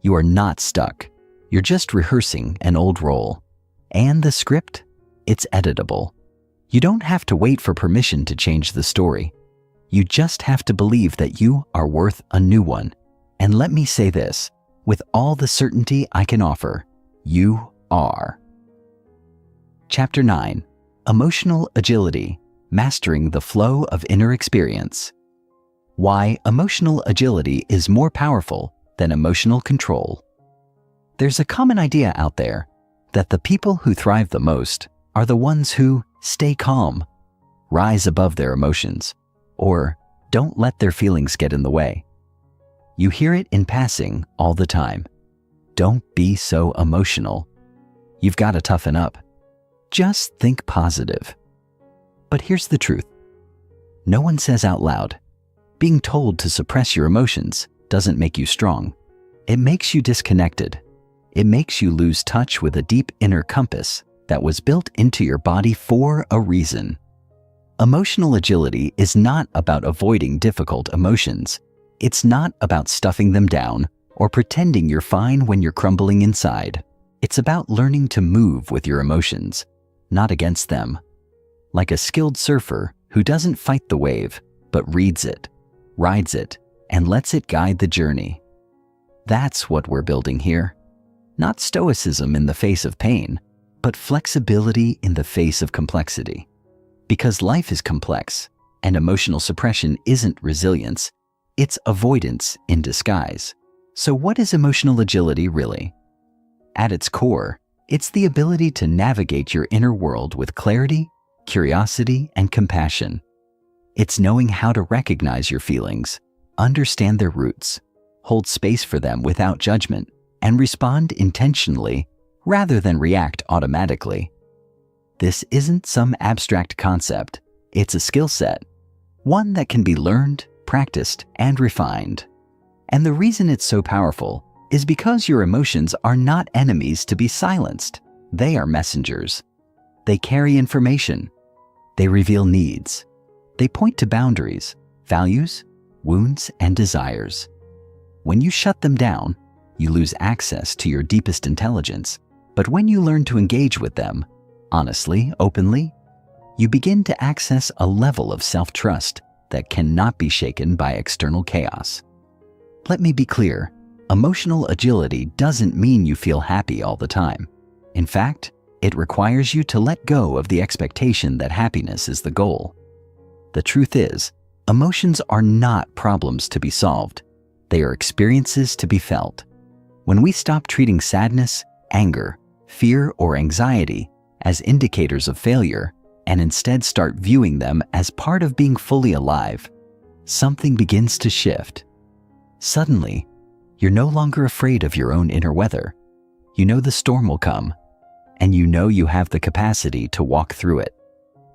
You are not stuck. You're just rehearsing an old role. And the script? It's editable. You don't have to wait for permission to change the story. You just have to believe that you are worth a new one. And let me say this, with all the certainty I can offer, you are. Chapter 9. Emotional Agility, Mastering the Flow of Inner Experience. Why emotional agility is more powerful than emotional control. There's a common idea out there that the people who thrive the most are the ones who stay calm, rise above their emotions, or don't let their feelings get in the way. You hear it in passing all the time. Don't be so emotional. You've got to toughen up. Just think positive. But here's the truth. No one says out loud, being told to suppress your emotions doesn't make you strong. It makes you disconnected. It makes you lose touch with a deep inner compass that was built into your body for a reason. Emotional agility is not about avoiding difficult emotions. It's not about stuffing them down or pretending you're fine when you're crumbling inside. It's about learning to move with your emotions, not against them. Like a skilled surfer who doesn't fight the wave, but reads it, rides it, and lets it guide the journey. That's what we're building here. Not stoicism in the face of pain, but flexibility in the face of complexity. Because life is complex, and emotional suppression isn't resilience, it's avoidance in disguise. So what is emotional agility really? At its core, it's the ability to navigate your inner world with clarity, curiosity, and compassion. It's knowing how to recognize your feelings, understand their roots, hold space for them without judgment, and respond intentionally rather than react automatically. This isn't some abstract concept. It's a skill set, one that can be learned, practiced, and refined. And the reason it's so powerful is because your emotions are not enemies to be silenced. They are messengers. They carry information. They reveal needs. They point to boundaries, values, wounds, and desires. When you shut them down, you lose access to your deepest intelligence. But when you learn to engage with them, honestly, openly, you begin to access a level of self-trust that cannot be shaken by external chaos. Let me be clear, emotional agility doesn't mean you feel happy all the time. In fact, it requires you to let go of the expectation that happiness is the goal. The truth is, emotions are not problems to be solved. They are experiences to be felt. When we stop treating sadness, anger, fear, or anxiety as indicators of failure, and instead start viewing them as part of being fully alive, something begins to shift. Suddenly, you're no longer afraid of your own inner weather. You know the storm will come, and you know you have the capacity to walk through it.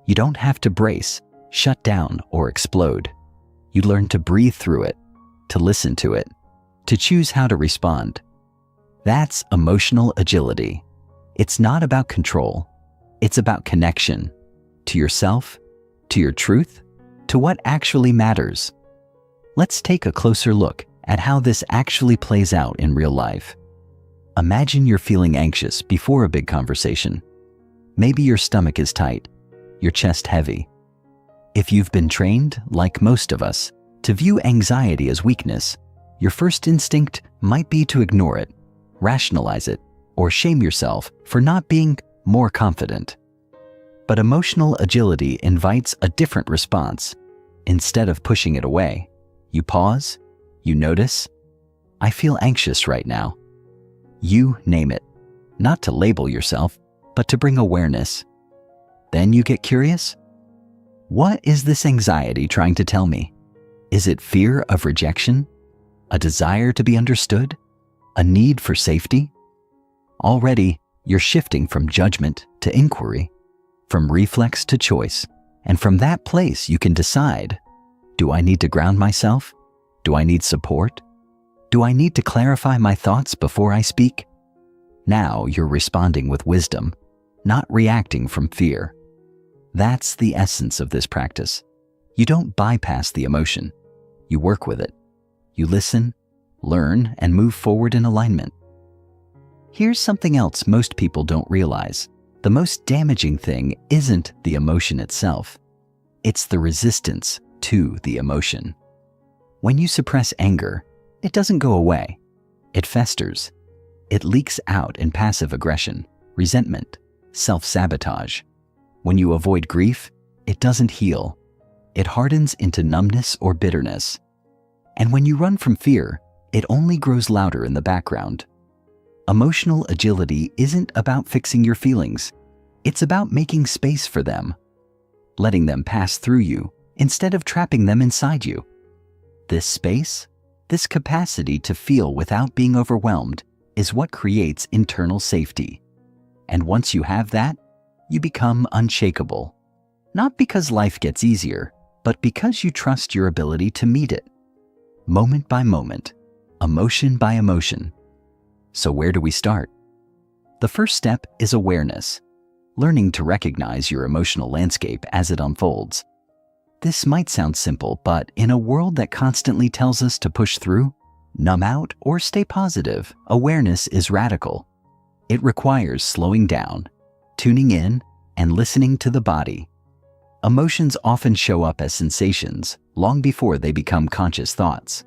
You don't have to brace, shut down, or explode. You learn to breathe through it, to listen to it, to choose how to respond. That's emotional agility. It's not about control. It's about connection to yourself, to your truth, to what actually matters. Let's take a closer look at how this actually plays out in real life. Imagine you're feeling anxious before a big conversation. Maybe your stomach is tight, your chest heavy. If you've been trained, like most of us, to view anxiety as weakness, your first instinct might be to ignore it, rationalize it, or shame yourself for not being more confident. But emotional agility invites a different response. Instead of pushing it away, you pause, you notice, I feel anxious right now. You name it, not to label yourself, but to bring awareness. Then you get curious. What is this anxiety trying to tell me? Is it fear of rejection? A desire to be understood? A need for safety? Already, you're shifting from judgment to inquiry, from reflex to choice, and from that place you can decide, do I need to ground myself? Do I need support? Do I need to clarify my thoughts before I speak? Now you're responding with wisdom, not reacting from fear. That's the essence of this practice. You don't bypass the emotion. You work with it. You listen, learn, and move forward in alignment. Here's something else most people don't realize. The most damaging thing isn't the emotion itself. It's the resistance to the emotion. When you suppress anger, it doesn't go away. It festers. It leaks out in passive aggression, resentment, self-sabotage. When you avoid grief, it doesn't heal. It hardens into numbness or bitterness. And when you run from fear, it only grows louder in the background. Emotional agility isn't about fixing your feelings. It's about making space for them, letting them pass through you instead of trapping them inside you. This space, this capacity to feel without being overwhelmed, is what creates internal safety. And once you have that, you become unshakable. Not because life gets easier, but because you trust your ability to meet it. Moment by moment, emotion by emotion. So where do we start? The first step is awareness, learning to recognize your emotional landscape as it unfolds. This might sound simple, but in a world that constantly tells us to push through, numb out, or stay positive, awareness is radical. It requires slowing down, tuning in, and listening to the body. Emotions often show up as sensations long before they become conscious thoughts.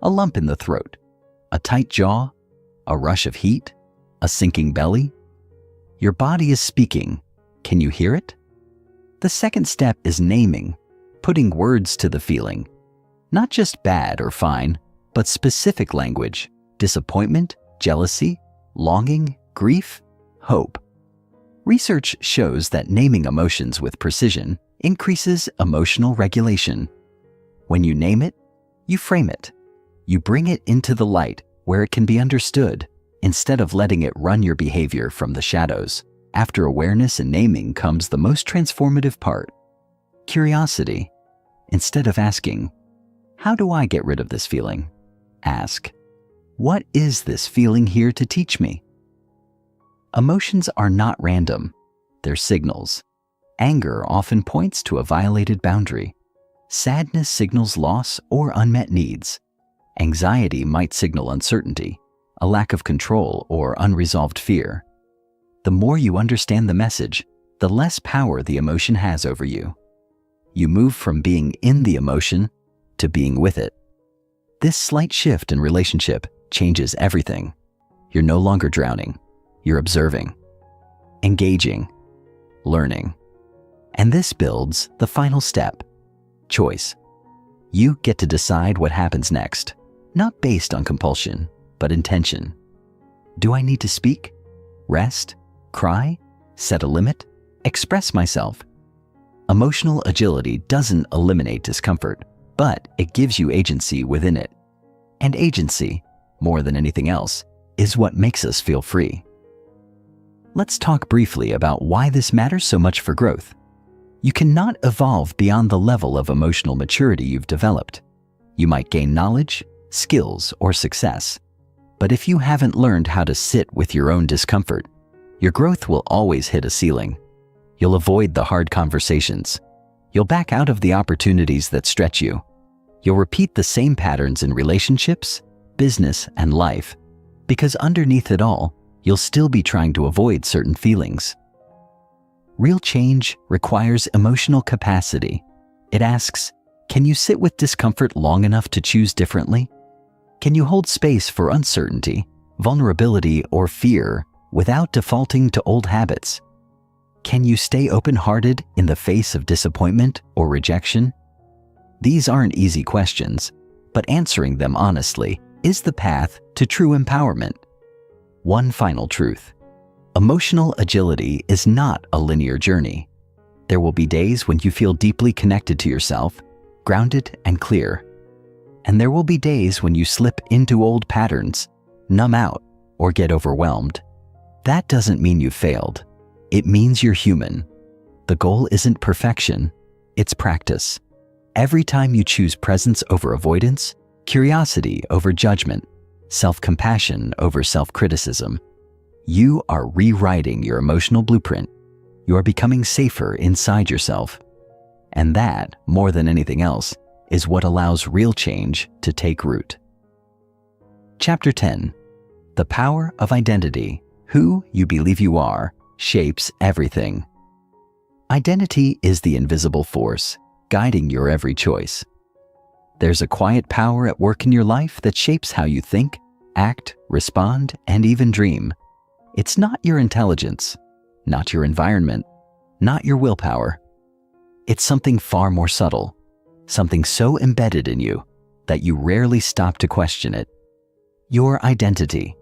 A lump in the throat, a tight jaw, a rush of heat, a sinking belly. Your body is speaking. Can you hear it? The second step is naming, putting words to the feeling. Not just bad or fine, but specific language: disappointment, jealousy, longing, grief, hope. Research shows that naming emotions with precision increases emotional regulation. When you name it, you frame it. You bring it into the light where it can be understood, instead of letting it run your behavior from the shadows. After awareness and naming comes the most transformative part: curiosity. Instead of asking, how do I get rid of this feeling? Ask, what is this feeling here to teach me? Emotions are not random. They're signals. Anger often points to a violated boundary. Sadness signals loss or unmet needs. Anxiety might signal uncertainty, a lack of control, or unresolved fear. The more you understand the message, the less power the emotion has over you. You move from being in the emotion to being with it. This slight shift in relationship changes everything. You're no longer drowning. You're observing, engaging, learning. And this builds the final step, choice. You get to decide what happens next, not based on compulsion, but intention. Do I need to speak, rest, cry, set a limit, express myself? Emotional agility doesn't eliminate discomfort, but it gives you agency within it. And agency, more than anything else, is what makes us feel free. Let's talk briefly about why this matters so much for growth. You cannot evolve beyond the level of emotional maturity you've developed. You might gain knowledge, skills, or success, but if you haven't learned how to sit with your own discomfort, your growth will always hit a ceiling. You'll avoid the hard conversations. You'll back out of the opportunities that stretch you. You'll repeat the same patterns in relationships, business, and life, because underneath it all, you'll still be trying to avoid certain feelings. Real change requires emotional capacity. It asks, can you sit with discomfort long enough to choose differently? Can you hold space for uncertainty, vulnerability, or fear without defaulting to old habits? Can you stay open-hearted in the face of disappointment or rejection? These aren't easy questions, but answering them honestly is the path to true empowerment. One final truth. Emotional agility is not a linear journey. There will be days when you feel deeply connected to yourself, grounded and clear. And there will be days when you slip into old patterns, numb out, or get overwhelmed. That doesn't mean you failed. It means you're human. The goal isn't perfection, it's practice. Every time you choose presence over avoidance, curiosity over judgment, self-compassion over self-criticism, you are rewriting your emotional blueprint. You are becoming safer inside yourself. And that, more than anything else, is what allows real change to take root. Chapter 10. The power of identity. Who you believe you are shapes everything. Identity is the invisible force guiding your every choice. There's a quiet power at work in your life that shapes how you think, act, respond, and even dream. It's not your intelligence, not your environment, not your willpower. It's something far more subtle, something so embedded in you that you rarely stop to question it. Your identity.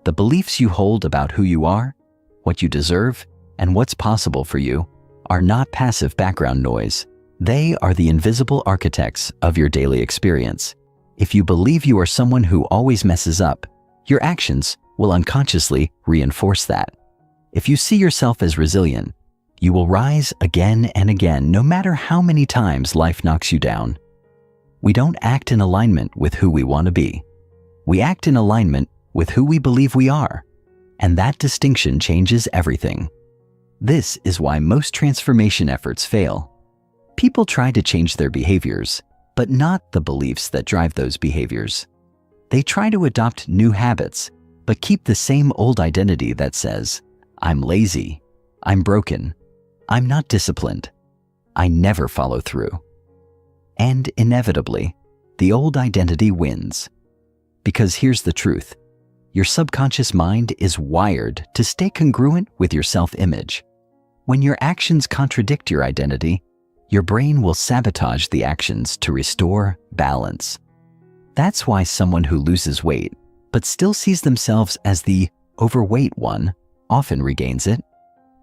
The beliefs you hold about who you are, what you deserve, and what's possible for you are not passive background noise. They are the invisible architects of your daily experience. If you believe you are someone who always messes up, your actions will unconsciously reinforce that. If you see yourself as resilient, you will rise again and again, no matter how many times life knocks you down. We don't act in alignment with who we want to be. We act in alignment with who we believe we are, and that distinction changes everything. This is why most transformation efforts fail. People try to change their behaviors, but not the beliefs that drive those behaviors. They try to adopt new habits, but keep the same old identity that says, I'm lazy, I'm broken, I'm not disciplined, I never follow through. And inevitably, the old identity wins. Because here's the truth. Your subconscious mind is wired to stay congruent with your self-image. When your actions contradict your identity, your brain will sabotage the actions to restore balance. That's why someone who loses weight, but still sees themselves as the overweight one, often regains it.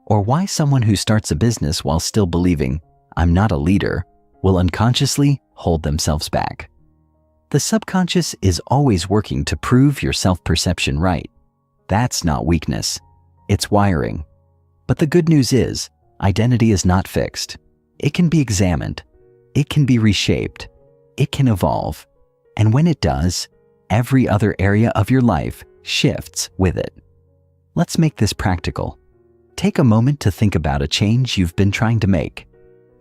Or why someone who starts a business while still believing, I'm not a leader, will unconsciously hold themselves back. The subconscious is always working to prove your self-perception right. That's not weakness, it's wiring. But the good news is, identity is not fixed. It can be examined, it can be reshaped, it can evolve. And when it does, every other area of your life shifts with it. Let's make this practical. Take a moment to think about a change you've been trying to make.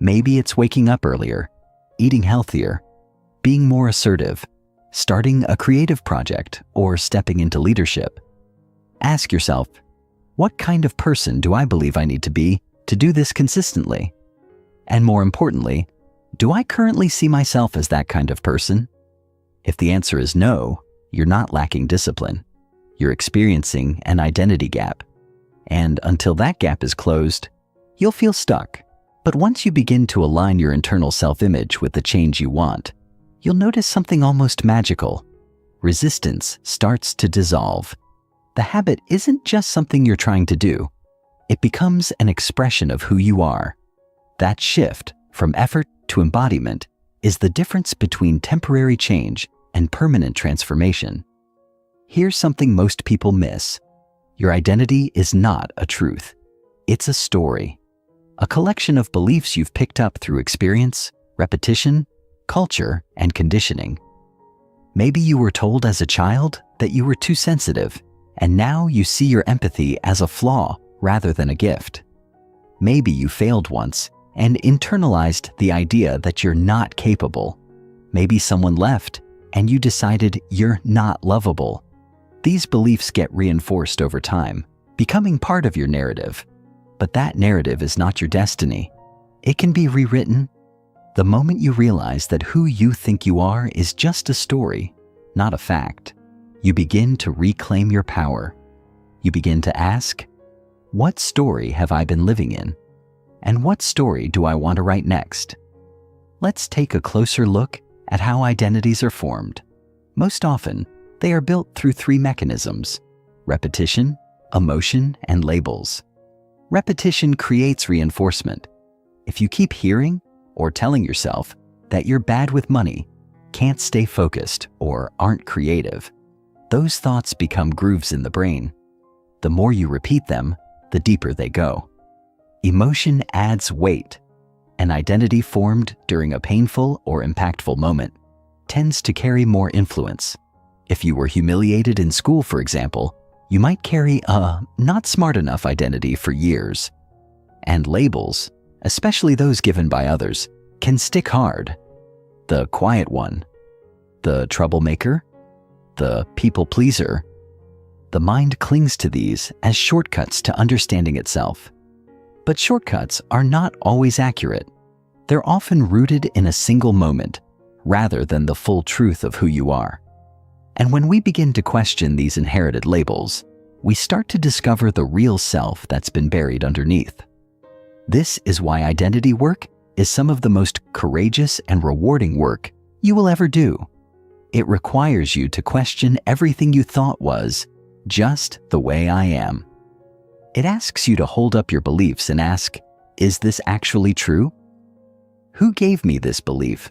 Maybe it's waking up earlier, eating healthier, being more assertive, starting a creative project, or stepping into leadership. Ask yourself, what kind of person do I believe I need to be to do this consistently? And more importantly, Do I currently see myself as that kind of person? If the answer is no, you're not lacking discipline. You're experiencing an identity gap. And until that gap is closed, you'll feel stuck. But once you begin to align your internal self-image with the change you want, you'll notice something almost magical. Resistance starts to dissolve. The habit isn't just something you're trying to do. It becomes an expression of who you are. That shift from effort to embodiment is the difference between temporary change and permanent transformation. Here's something most people miss. Your identity is not a truth. It's a story. A collection of beliefs you've picked up through experience, repetition, culture, and conditioning. Maybe you were told as a child that you were too sensitive, and now you see your empathy as a flaw rather than a gift. Maybe you failed once and internalized the idea that you're not capable. Maybe someone left and you decided you're not lovable. These beliefs get reinforced over time, becoming part of your narrative. But that narrative is not your destiny. It can be rewritten. The moment you realize that who you think you are is just a story, not a fact, you begin to reclaim your power. You begin to ask, what story have I been living in? And what story do I want to write next? Let's take a closer look at how identities are formed. Most often, they are built through three mechanisms: repetition, emotion, and labels. Repetition creates reinforcement. If you keep hearing or telling yourself that you're bad with money, can't stay focused, or aren't creative, those thoughts become grooves in the brain. The more you repeat them, the deeper they go. Emotion adds weight. An identity formed during a painful or impactful moment tends to carry more influence. If you were humiliated in school, for example, you might carry a not smart enough identity for years. And labels, especially those given by others, can stick hard. The quiet one, the troublemaker, the people pleaser. The mind clings to these as shortcuts to understanding itself. But shortcuts are not always accurate. They're often rooted in a single moment, rather than the full truth of who you are. And when we begin to question these inherited labels, we start to discover the real self that's been buried underneath. This is why identity work is some of the most courageous and rewarding work you will ever do. It requires you to question everything you thought was just the way I am. It asks you to hold up your beliefs and ask, is this actually true? Who gave me this belief?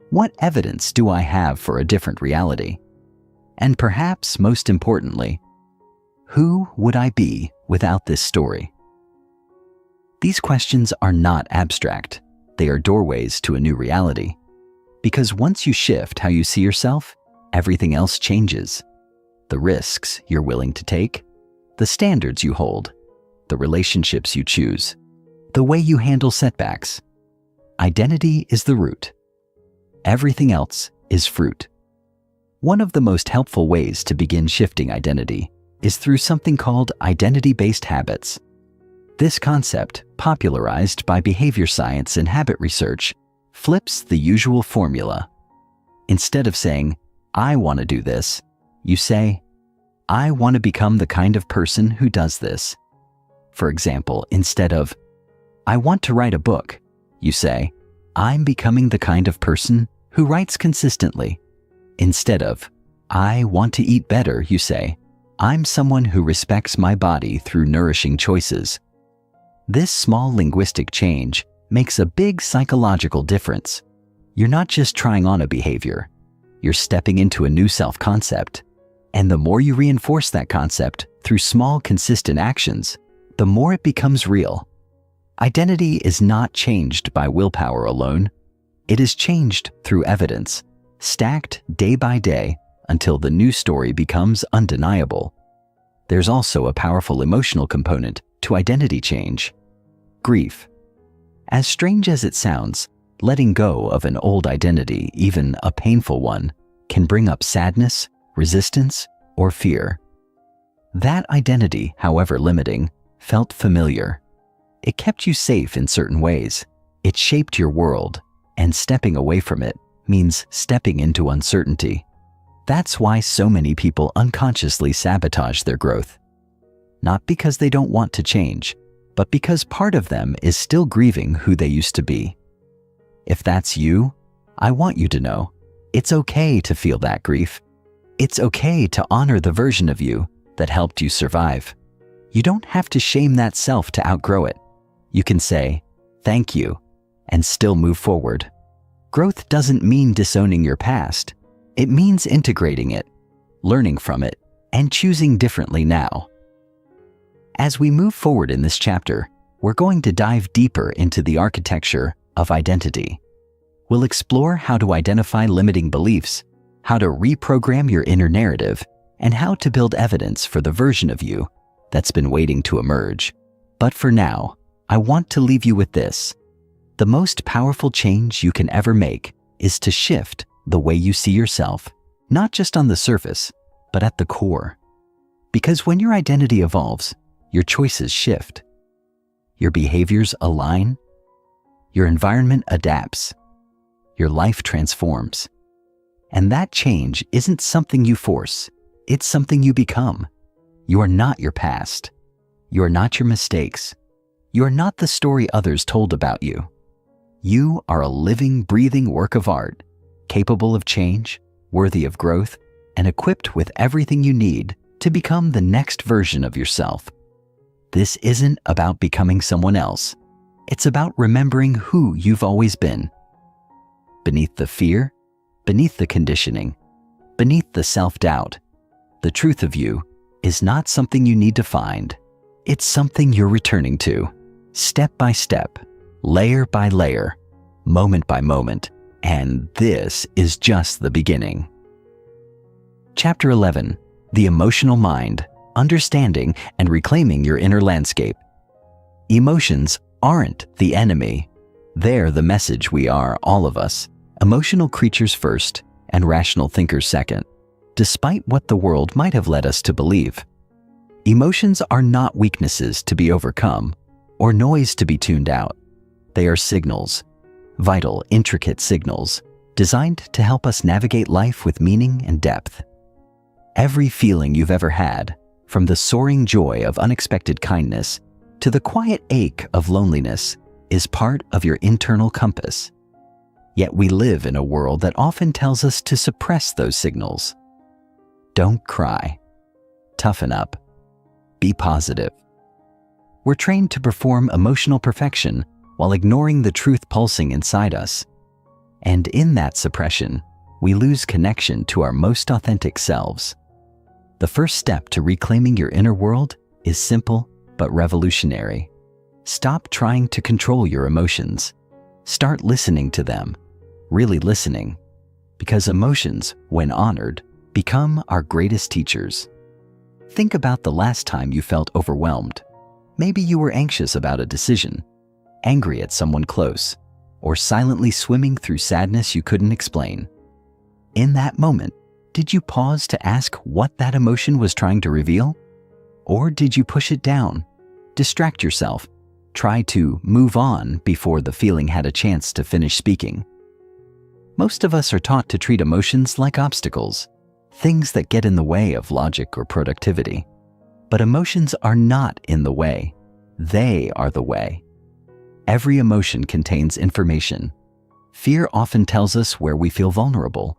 What evidence do I have for a different reality? And perhaps most importantly, who would I be without this story? These questions are not abstract. They are doorways to a new reality. Because once you shift how you see yourself, everything else changes. The risks you're willing to take, the standards you hold, the relationships you choose, the way you handle setbacks. Identity is the root. Everything else is fruit. One of the most helpful ways to begin shifting identity is through something called identity-based habits. This concept, popularized by behavior science and habit research, flips the usual formula. Instead of saying, I want to do this, you say, I want to become the kind of person who does this. For example, instead of, I want to write a book, you say, I'm becoming the kind of person who writes consistently. Instead of, I want to eat better, you say, I'm someone who respects my body through nourishing choices. This small linguistic change makes a big psychological difference. You're not just trying on a behavior, you're stepping into a new self-concept. And the more you reinforce that concept through small, consistent actions, the more it becomes real. Identity is not changed by willpower alone. It is changed through evidence, stacked day by day until the new story becomes undeniable. There's also a powerful emotional component to identity change: grief. As strange as it sounds, letting go of an old identity, even a painful one, can bring up sadness, resistance, or fear. That identity, however limiting, felt familiar. It kept you safe in certain ways. It shaped your world, and stepping away from it means stepping into uncertainty. That's why so many people unconsciously sabotage their growth. Not because they don't want to change, but because part of them is still grieving who they used to be. If that's you, I want you to know, it's okay to feel that grief. It's okay to honor the version of you that helped you survive. You don't have to shame that self to outgrow it. You can say, thank you, and still move forward. Growth doesn't mean disowning your past. It means integrating it, learning from it, and choosing differently now. As we move forward in this chapter, we're going to dive deeper into the architecture of identity. We'll explore how to identify limiting beliefs, how to reprogram your inner narrative, and how to build evidence for the version of you that's been waiting to emerge. But for now, I want to leave you with this. The most powerful change you can ever make is to shift the way you see yourself, not just on the surface, but at the core. Because when your identity evolves, your choices shift. Your behaviors align. Your environment adapts. Your life transforms. And that change isn't something you force. It's something you become. You are not your past. You are not your mistakes. You are not the story others told about you. You are a living, breathing work of art, capable of change, worthy of growth, and equipped with everything you need to become the next version of yourself. This isn't about becoming someone else. It's about remembering who you've always been. Beneath the fear, beneath the conditioning, beneath the self-doubt, the truth of you is not something you need to find. It's something you're returning to, step by step, layer by layer, moment by moment, and this is just the beginning. Chapter 11, The Emotional Mind, Understanding and Reclaiming Your Inner Landscape. Emotions aren't the enemy. They're the message we are, all of us, emotional creatures first and rational thinkers second, despite what the world might have led us to believe. Emotions are not weaknesses to be overcome or noise to be tuned out. They are signals, vital, intricate signals, designed to help us navigate life with meaning and depth. Every feeling you've ever had, from the soaring joy of unexpected kindness to the quiet ache of loneliness, is part of your internal compass. Yet we live in a world that often tells us to suppress those signals. Don't cry. Toughen up. Be positive. We're trained to perform emotional perfection while ignoring the truth pulsing inside us. And in that suppression, we lose connection to our most authentic selves. The first step to reclaiming your inner world is simple but revolutionary. Stop trying to control your emotions. Start listening to them, really listening, because emotions, when honored, become our greatest teachers. Think about the last time you felt overwhelmed. Maybe you were anxious about a decision, angry at someone close, or silently swimming through sadness you couldn't explain. In that moment, did you pause to ask what that emotion was trying to reveal? Or did you push it down, distract yourself, try to move on before the feeling had a chance to finish speaking? Most of us are taught to treat emotions like obstacles, things that get in the way of logic or productivity. But emotions are not in the way. They are the way. Every emotion contains information. Fear often tells us where we feel vulnerable.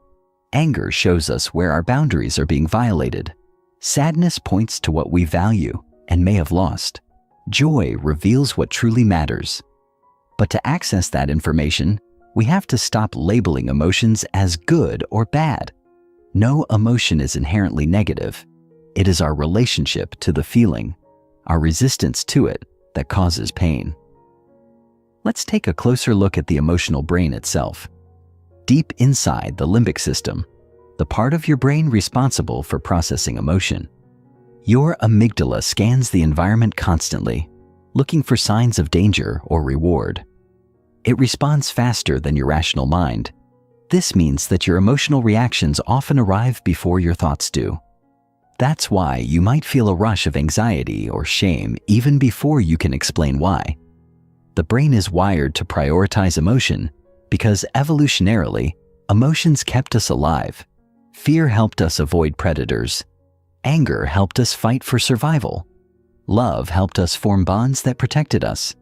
Anger shows us where our boundaries are being violated. Sadness points to what we value and may have lost. Joy reveals what truly matters. But to access that information, we have to stop labeling emotions as good or bad. No emotion is inherently negative. It is our relationship to the feeling, our resistance to it, that causes pain. Let's take a closer look at the emotional brain itself. Deep inside the limbic system, the part of your brain responsible for processing emotion, your amygdala scans the environment constantly, looking for signs of danger or reward. It responds faster than your rational mind. This means that your emotional reactions often arrive before your thoughts do. That's why you might feel a rush of anxiety or shame even before you can explain why. The brain is wired to prioritize emotion Because evolutionarily, emotions kept us alive. Fear helped us avoid predators. Anger helped us fight for survival. Love helped us form bonds that protected us.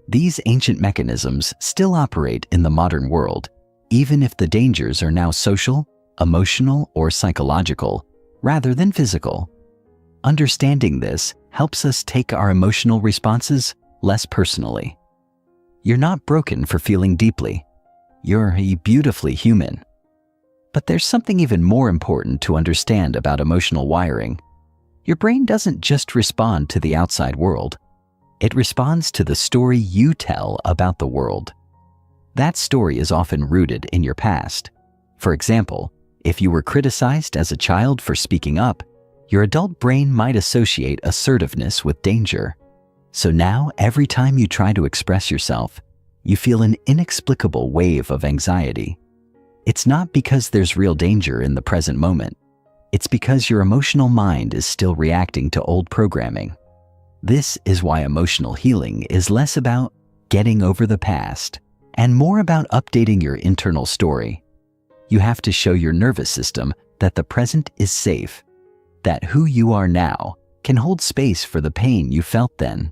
These ancient mechanisms still operate in the modern world, even if the dangers are now social, emotional, or psychological, rather than physical. Understanding this helps us take our emotional responses less personally. You're not broken for feeling deeply. You're beautifully human. But there's something even more important to understand about emotional wiring. Your brain doesn't just respond to the outside world. It responds to the story you tell about the world. That story is often rooted in your past. For example, if you were criticized as a child for speaking up, your adult brain might associate assertiveness with danger. So now, every time you try to express yourself, you feel an inexplicable wave of anxiety. It's not because there's real danger in the present moment. It's because your emotional mind is still reacting to old programming. This is why emotional healing is less about getting over the past and more about updating your internal story. You have to show your nervous system that the present is safe, that who you are now can hold space for the pain you felt then.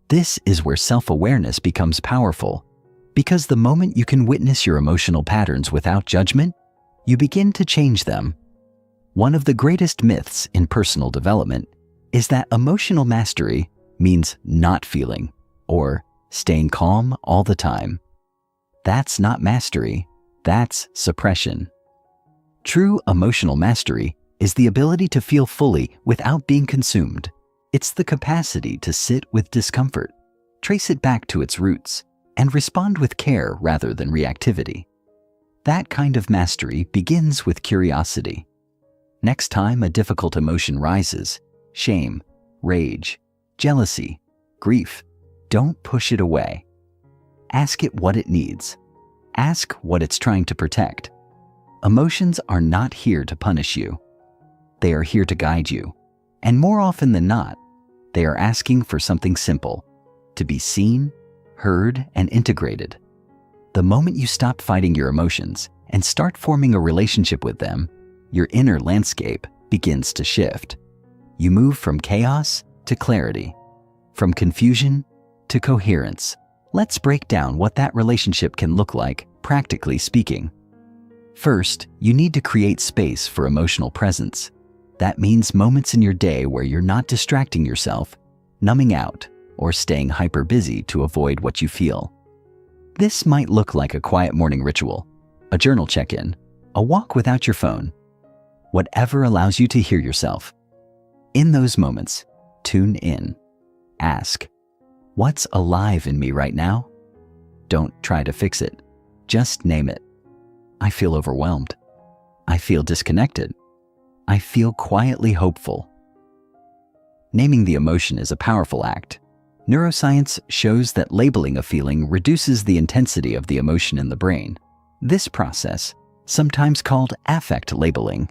This is where self-awareness becomes powerful, because the moment you can witness your emotional patterns without judgment, you begin to change them. One of the greatest myths in personal development is that emotional mastery means not feeling or staying calm all the time. That's not mastery, that's suppression. True emotional mastery is the ability to feel fully without being consumed. It's the capacity to sit with discomfort, trace it back to its roots, and respond with care rather than reactivity. That kind of mastery begins with curiosity. Next time a difficult emotion rises, shame, rage, jealousy, grief, don't push it away. Ask it what it needs. Ask what it's trying to protect. Emotions are not here to punish you. They are here to guide you. And more often than not, they are asking for something simple: to be seen, heard, and integrated. The moment you stop fighting your emotions and start forming a relationship with them, your inner landscape begins to shift. You move from chaos to clarity, from confusion to coherence. Let's break down what that relationship can look like, practically speaking. First, you need to create space for emotional presence. That means moments in your day where you're not distracting yourself, numbing out, or staying hyper busy to avoid what you feel. This might look like a quiet morning ritual, a journal check-in, a walk without your phone, whatever allows you to hear yourself. In those moments, tune in. Ask, what's alive in me right now? Don't try to fix it. Just name it. I feel overwhelmed. I feel disconnected. I feel quietly hopeful. Naming the emotion is a powerful act. Neuroscience shows that labeling a feeling reduces the intensity of the emotion in the brain. This process, sometimes called affect labeling,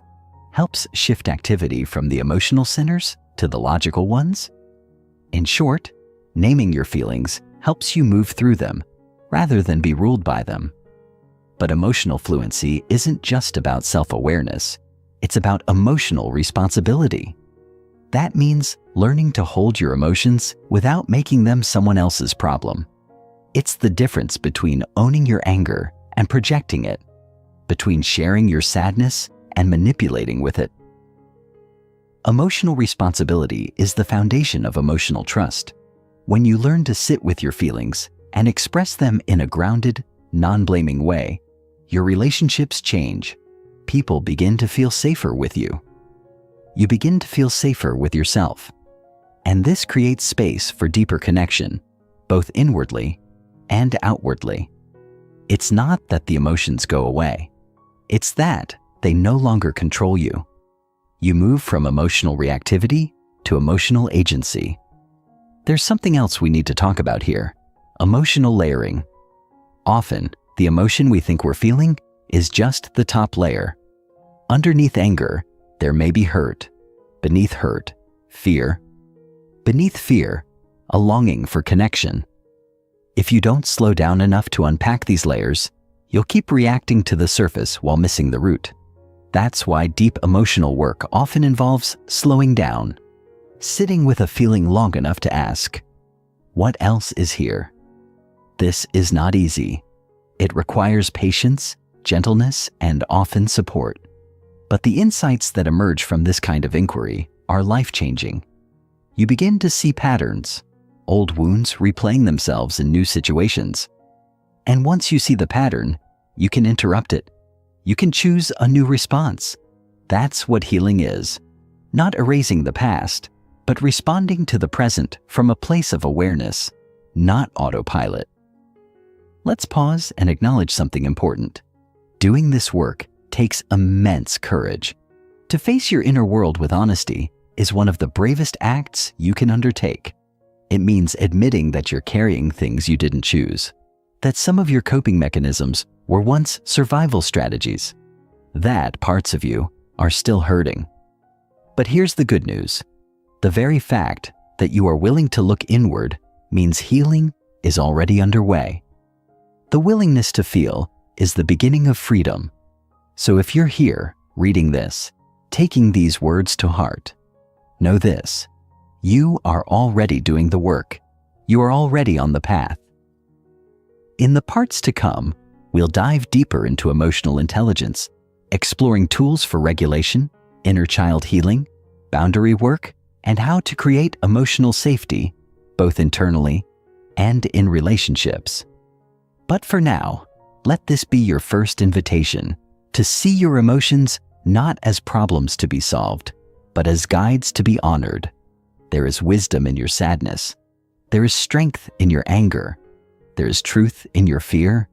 helps shift activity from the emotional centers to the logical ones. In short, naming your feelings helps you move through them rather than be ruled by them. But emotional fluency isn't just about self-awareness. It's about emotional responsibility. That means learning to hold your emotions without making them someone else's problem. It's the difference between owning your anger and projecting it, between sharing your sadness and manipulating with it. Emotional responsibility is the foundation of emotional trust. When you learn to sit with your feelings and express them in a grounded, non-blaming way, your relationships change. People begin to feel safer with you. You begin to feel safer with yourself. And this creates space for deeper connection, both inwardly and outwardly. It's not that the emotions go away. It's that they no longer control you. You move from emotional reactivity to emotional agency. There's something else we need to talk about here: emotional layering. Often, the emotion we think we're feeling is just the top layer. Underneath anger, there may be hurt. Beneath hurt, fear. Beneath fear, a longing for connection. If you don't slow down enough to unpack these layers, you'll keep reacting to the surface while missing the root. That's why deep emotional work often involves slowing down, sitting with a feeling long enough to ask, what else is here? This is not easy. It requires patience, gentleness, and often support. But the insights that emerge from this kind of inquiry are life-changing. You begin to see patterns, old wounds replaying themselves in new situations. And once you see the pattern, you can interrupt it. You can choose a new response. That's what healing is. Not erasing the past, but responding to the present from a place of awareness, not autopilot. Let's pause and acknowledge something important. Doing this work takes immense courage. To face your inner world with honesty is one of the bravest acts you can undertake. It means admitting that you're carrying things you didn't choose, that some of your coping mechanisms were once survival strategies, that parts of you are still hurting. But here's the good news. The very fact that you are willing to look inward means healing is already underway. The willingness to feel is the beginning of freedom. So if you're here, reading this, taking these words to heart, know this: you are already doing the work. You are already on the path. In the parts to come, we'll dive deeper into emotional intelligence, exploring tools for regulation, inner child healing, boundary work, and how to create emotional safety, both internally and in relationships. But for now, let this be your first invitation to see your emotions not as problems to be solved, but as guides to be honored. There is wisdom in your sadness. There is strength in your anger. There is truth in your fear.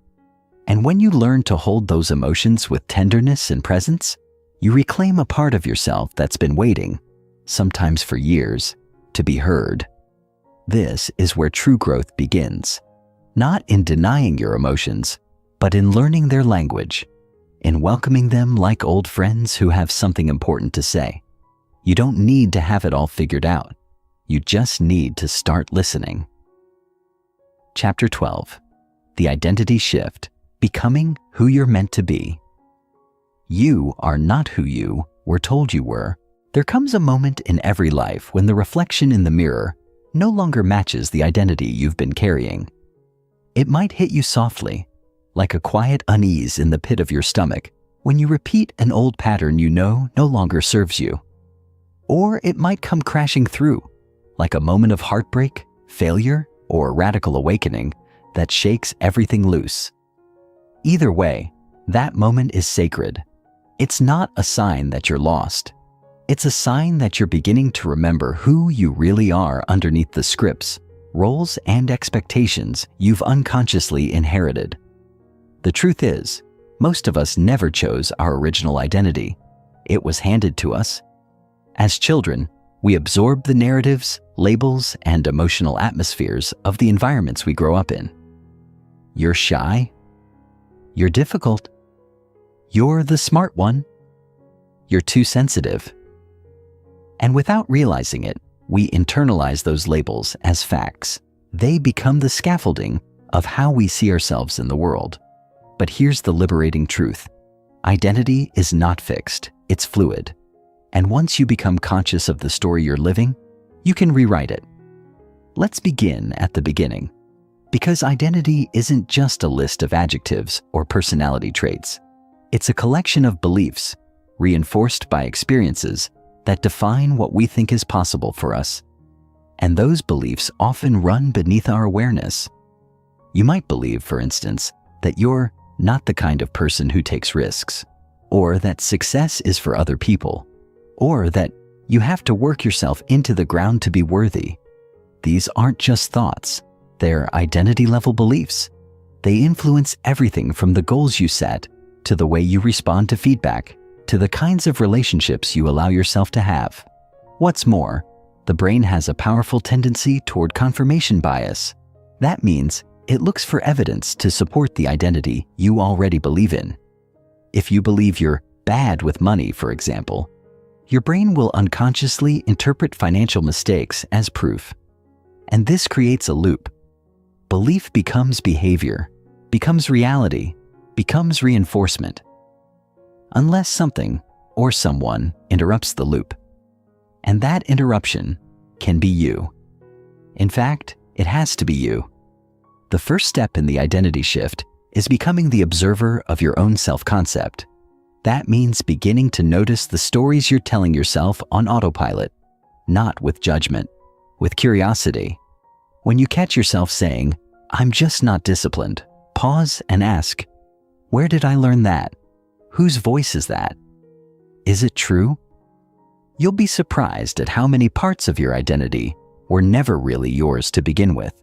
And when you learn to hold those emotions with tenderness and presence, you reclaim a part of yourself that's been waiting, sometimes for years, to be heard. This is where true growth begins, not in denying your emotions, but in learning their language, in welcoming them like old friends who have something important to say. You don't need to have it all figured out. You just need to start listening. Chapter 12. The Identity Shift. Becoming who you're meant to be. You are not who you were told you were. There comes a moment in every life when the reflection in the mirror no longer matches the identity you've been carrying. It might hit you softly, like a quiet unease in the pit of your stomach when you repeat an old pattern you know no longer serves you. Or it might come crashing through, like a moment of heartbreak, failure, or radical awakening that shakes everything loose. Either way, that moment is sacred. It's not a sign that you're lost. It's a sign that you're beginning to remember who you really are underneath the scripts, roles, and expectations you've unconsciously inherited. The truth is, most of us never chose our original identity. It was handed to us. As children, we absorb the narratives, labels, and emotional atmospheres of the environments we grow up in. You're shy. You're difficult. You're the smart one. You're too sensitive. And without realizing it, we internalize those labels as facts. They become the scaffolding of how we see ourselves in the world. But here's the liberating truth. Identity is not fixed, it's fluid. And once you become conscious of the story you're living, you can rewrite it. Let's begin at the beginning. Because identity isn't just a list of adjectives or personality traits. It's a collection of beliefs, reinforced by experiences, that define what we think is possible for us. And those beliefs often run beneath our awareness. You might believe, for instance, that you're not the kind of person who takes risks, or that success is for other people, or that you have to work yourself into the ground to be worthy. These aren't just thoughts. They're identity-level beliefs. They influence everything from the goals you set, to the way you respond to feedback, to the kinds of relationships you allow yourself to have. What's more, the brain has a powerful tendency toward confirmation bias. That means it looks for evidence to support the identity you already believe in. If you believe you're bad with money, for example, your brain will unconsciously interpret financial mistakes as proof. And this creates a loop. Belief becomes behavior, becomes reality, becomes reinforcement. Unless something or someone interrupts the loop. And that interruption can be you. In fact, it has to be you. The first step in the identity shift is becoming the observer of your own self-concept. That means beginning to notice the stories you're telling yourself on autopilot, not with judgment, with curiosity. When you catch yourself saying, "I'm just not disciplined," pause and ask, "Where did I learn that? Whose voice is that? Is it true?" You'll be surprised at how many parts of your identity were never really yours to begin with.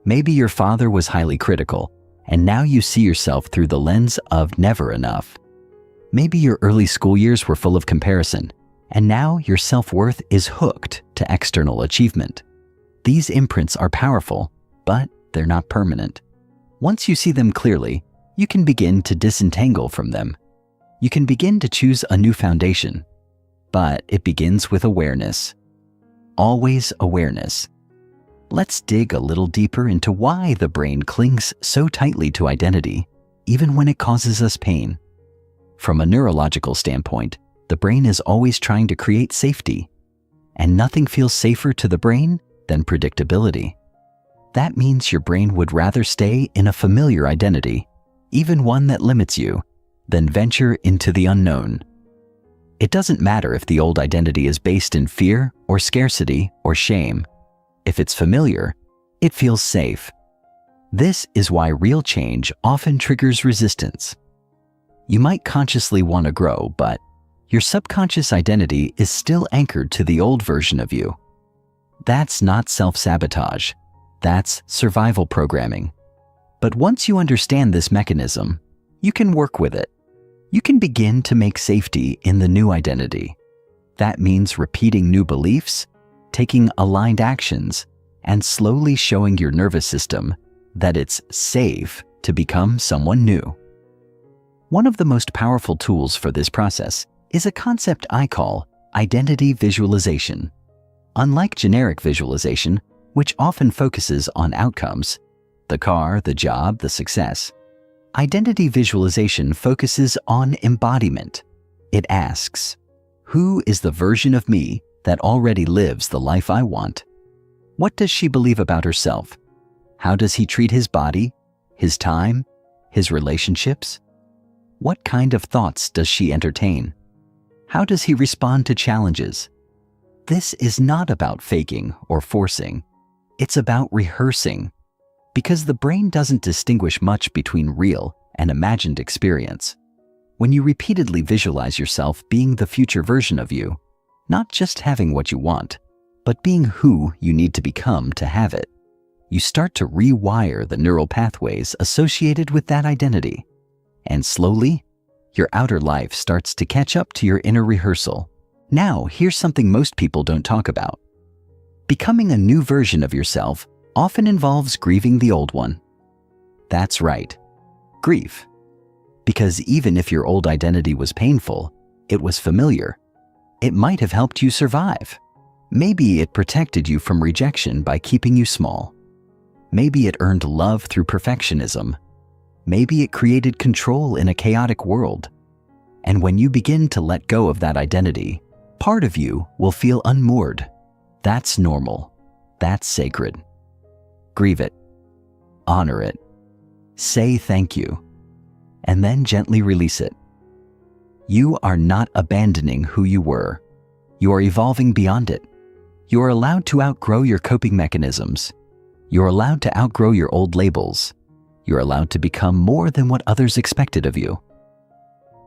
Maybe your father was highly critical, and now you see yourself through the lens of never enough. Maybe your early school years were full of comparison, and now your self-worth is hooked to external achievement. These imprints are powerful, but they're not permanent. Once you see them clearly, you can begin to disentangle from them. You can begin to choose a new foundation, but it begins with awareness. Always awareness. Let's dig a little deeper into why the brain clings so tightly to identity, even when it causes us pain. From a neurological standpoint, the brain is always trying to create safety, and nothing feels safer to the brain than predictability. That means your brain would rather stay in a familiar identity, even one that limits you, than venture into the unknown. It doesn't matter if the old identity is based in fear or scarcity or shame. If it's familiar, it feels safe. This is why real change often triggers resistance. You might consciously want to grow, but your subconscious identity is still anchored to the old version of you. That's not self-sabotage. That's survival programming. But once you understand this mechanism, you can work with it. You can begin to make safety in the new identity. That means repeating new beliefs, taking aligned actions, and slowly showing your nervous system that it's safe to become someone new. One of the most powerful tools for this process is a concept I call identity visualization. Unlike generic visualization, which often focuses on outcomes, the car, the job, the success, identity visualization focuses on embodiment. It asks, who is the version of me that already lives the life I want? What does she believe about herself? How does he treat his body, his time, his relationships? What kind of thoughts does she entertain? How does he respond to challenges? This is not about faking or forcing. It's about rehearsing, because the brain doesn't distinguish much between real and imagined experience. When you repeatedly visualize yourself being the future version of you, not just having what you want, but being who you need to become to have it, you start to rewire the neural pathways associated with that identity. And slowly, your outer life starts to catch up to your inner rehearsal. Now, here's something most people don't talk about. Becoming a new version of yourself often involves grieving the old one. That's right, grief. Because even if your old identity was painful, it was familiar. It might have helped you survive. Maybe it protected you from rejection by keeping you small. Maybe it earned love through perfectionism. Maybe it created control in a chaotic world. And when you begin to let go of that identity, part of you will feel unmoored. That's normal. That's sacred. Grieve it. Honor it. Say thank you. And then gently release it. You are not abandoning who you were. You are evolving beyond it. You are allowed to outgrow your coping mechanisms. You're allowed to outgrow your old labels. You're allowed to become more than what others expected of you.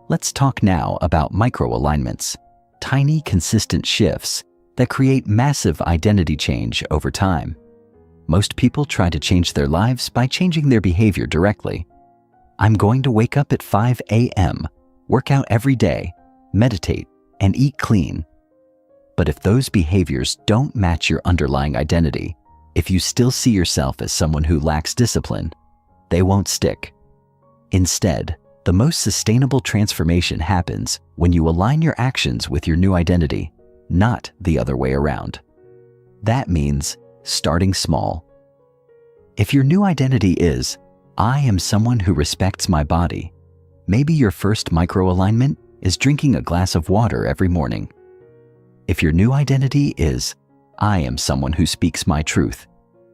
Let's talk now about micro-alignments, tiny, consistent shifts that create massive identity change over time. Most people try to change their lives by changing their behavior directly. I'm going to wake up at 5 a.m., work out every day, meditate, and eat clean. But if those behaviors don't match your underlying identity, if you still see yourself as someone who lacks discipline, they won't stick. Instead, the most sustainable transformation happens when you align your actions with your new identity, not the other way around. That means starting small. If your new identity is, I am someone who respects my body. Maybe your first microalignment is drinking a glass of water every morning. If your new identity is, I am someone who speaks my truth,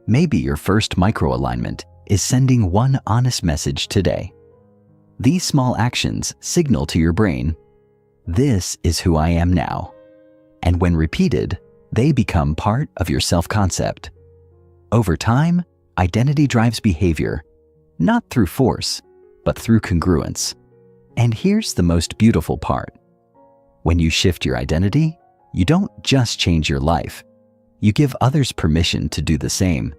maybe your first microalignment is sending one honest message today. These small actions signal to your brain, this is who I am now. And when repeated, they become part of your self-concept. Over time, identity drives behavior, not through force, but through congruence. And here's the most beautiful part. When you shift your identity, you don't just change your life. You give others permission to do the same.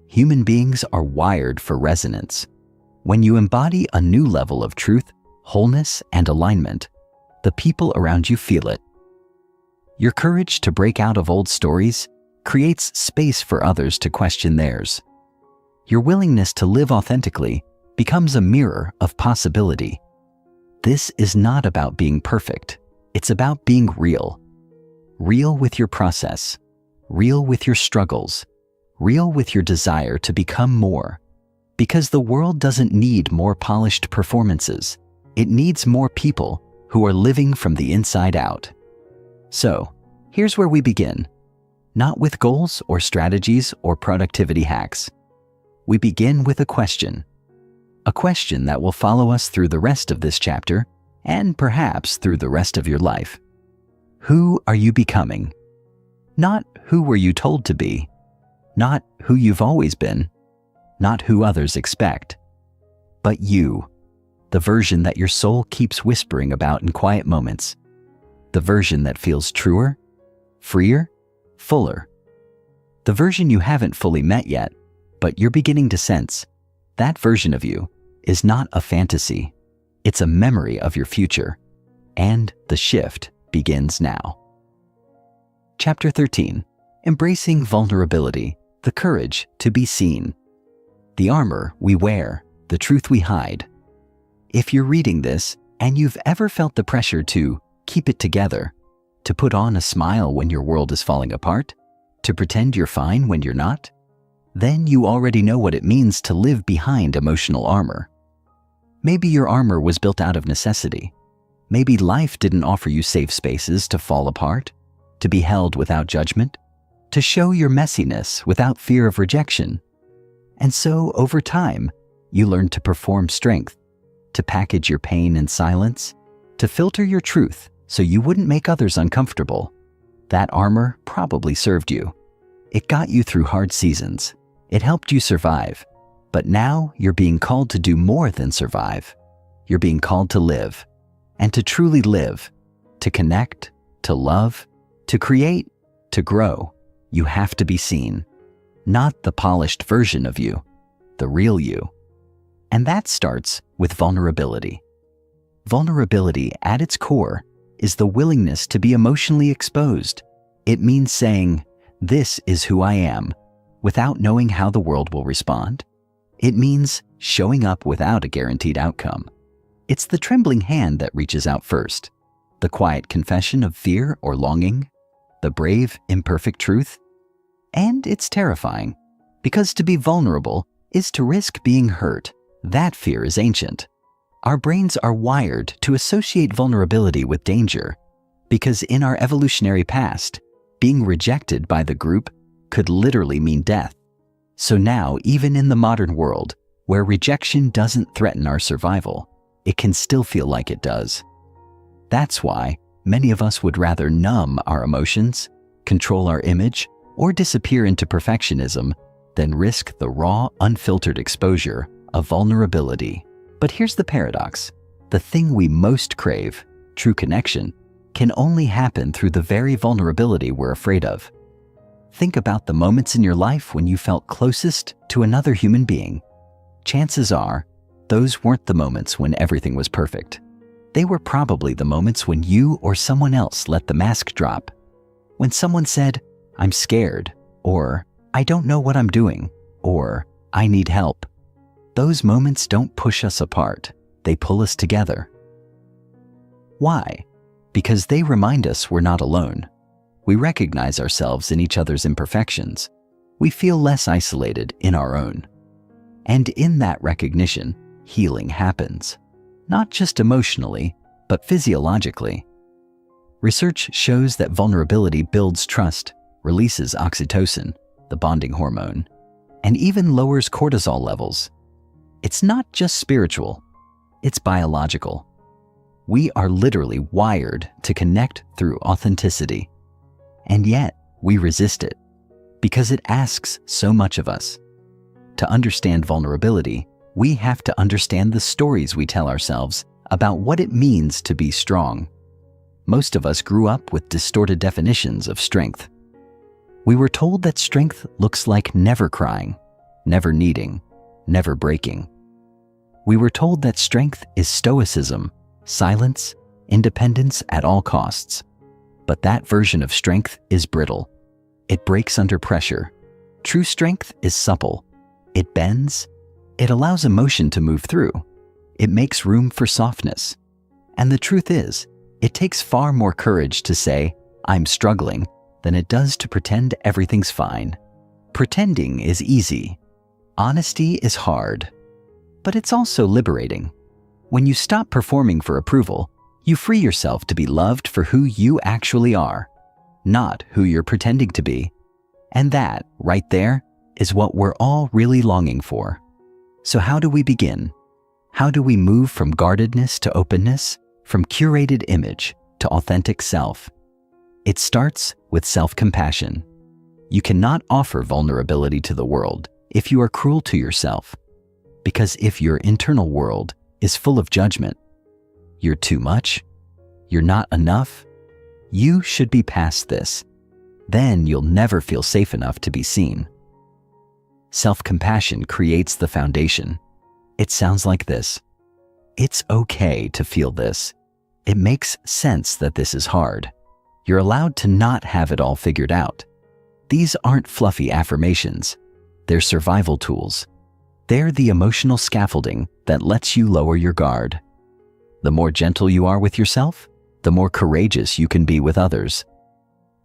Human beings are wired for resonance. When you embody a new level of truth, wholeness, and alignment, the people around you feel it. Your courage to break out of old stories creates space for others to question theirs. Your willingness to live authentically becomes a mirror of possibility. This is not about being perfect. It's about being real. Real with your process, real with your struggles, real with your desire to become more. Because the world doesn't need more polished performances. It needs more people who are living from the inside out. So, here's where we begin. Not with goals or strategies or productivity hacks. We begin with a question that will follow us through the rest of this chapter and perhaps through the rest of your life. Who are you becoming? Not who were you told to be, not who you've always been, not who others expect, but you, the version that your soul keeps whispering about in quiet moments, the version that feels truer, freer, fuller, the version you haven't fully met yet, but you're beginning to sense. That version of you is not a fantasy. It's a memory of your future, and the shift begins now. Chapter 13, Embracing Vulnerability, the Courage to be Seen. The armor we wear, the truth we hide. If you're reading this and you've ever felt the pressure to keep it together, to put on a smile when your world is falling apart, to pretend you're fine when you're not, then you already know what it means to live behind emotional armor. Maybe your armor was built out of necessity. Maybe life didn't offer you safe spaces to fall apart, to be held without judgment, to show your messiness without fear of rejection. And so, over time, you learned to perform strength, to package your pain in silence, to filter your truth so you wouldn't make others uncomfortable. That armor probably served you. It got you through hard seasons. It helped you survive. But now you're being called to do more than survive. You're being called to live. And to truly live, to connect, to love, to create, to grow, you have to be seen. Not the polished version of you, the real you. And that starts with vulnerability. Vulnerability at its core is the willingness to be emotionally exposed. It means saying, this is who I am, without knowing how the world will respond. It means showing up without a guaranteed outcome. It's the trembling hand that reaches out first, the quiet confession of fear or longing, the brave, imperfect truth. And it's terrifying, because to be vulnerable is to risk being hurt. That fear is ancient. Our brains are wired to associate vulnerability with danger, because in our evolutionary past, being rejected by the group could literally mean death. So now, even in the modern world, where rejection doesn't threaten our survival, it can still feel like it does. That's why many of us would rather numb our emotions, control our image, or disappear into perfectionism than risk the raw, unfiltered exposure of vulnerability. But here's the paradox. The thing we most crave, true connection, can only happen through the very vulnerability we're afraid of. Think about the moments in your life when you felt closest to another human being. Chances are, those weren't the moments when everything was perfect. They were probably the moments when you or someone else let the mask drop. When someone said, I'm scared, or I don't know what I'm doing, or I need help. Those moments don't push us apart, they pull us together. Why? Because they remind us we're not alone. We recognize ourselves in each other's imperfections. We feel less isolated in our own. And in that recognition, healing happens. Not just emotionally, but physiologically. Research shows that vulnerability builds trust, releases oxytocin, the bonding hormone, and even lowers cortisol levels. It's not just spiritual, it's biological. We are literally wired to connect through authenticity. And yet, we resist it because it asks so much of us. To understand vulnerability, we have to understand the stories we tell ourselves about what it means to be strong. Most of us grew up with distorted definitions of strength. We were told that strength looks like never crying, never needing, never breaking. We were told that strength is stoicism, silence, independence at all costs. But that version of strength is brittle. It breaks under pressure. True strength is supple. It bends. It allows emotion to move through. It makes room for softness. And the truth is, it takes far more courage to say, "I'm struggling," than it does to pretend everything's fine. Pretending is easy. Honesty is hard. But it's also liberating. When you stop performing for approval, you free yourself to be loved for who you actually are, not who you're pretending to be. And that, right there, is what we're all really longing for. So how do we begin? How do we move from guardedness to openness, from curated image to authentic self? It starts with self-compassion. You cannot offer vulnerability to the world if you are cruel to yourself. Because if your internal world is full of judgment, you're too much, you're not enough, you should be past this. Then you'll never feel safe enough to be seen. Self-compassion creates the foundation. It sounds like this. It's okay to feel this. It makes sense that this is hard. You're allowed to not have it all figured out. These aren't fluffy affirmations. They're survival tools. They're the emotional scaffolding that lets you lower your guard. The more gentle you are with yourself, the more courageous you can be with others.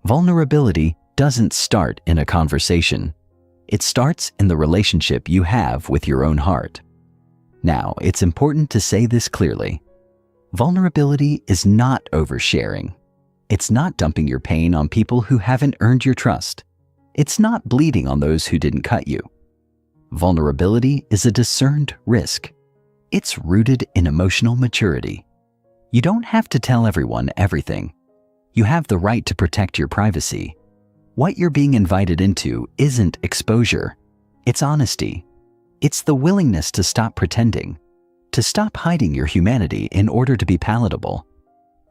Vulnerability doesn't start in a conversation. It starts in the relationship you have with your own heart. Now, it's important to say this clearly. Vulnerability is not oversharing. It's not dumping your pain on people who haven't earned your trust. It's not bleeding on those who didn't cut you. Vulnerability is a discerned risk. It's rooted in emotional maturity. You don't have to tell everyone everything. You have the right to protect your privacy. What you're being invited into isn't exposure. It's honesty. It's the willingness to stop pretending, to stop hiding your humanity in order to be palatable.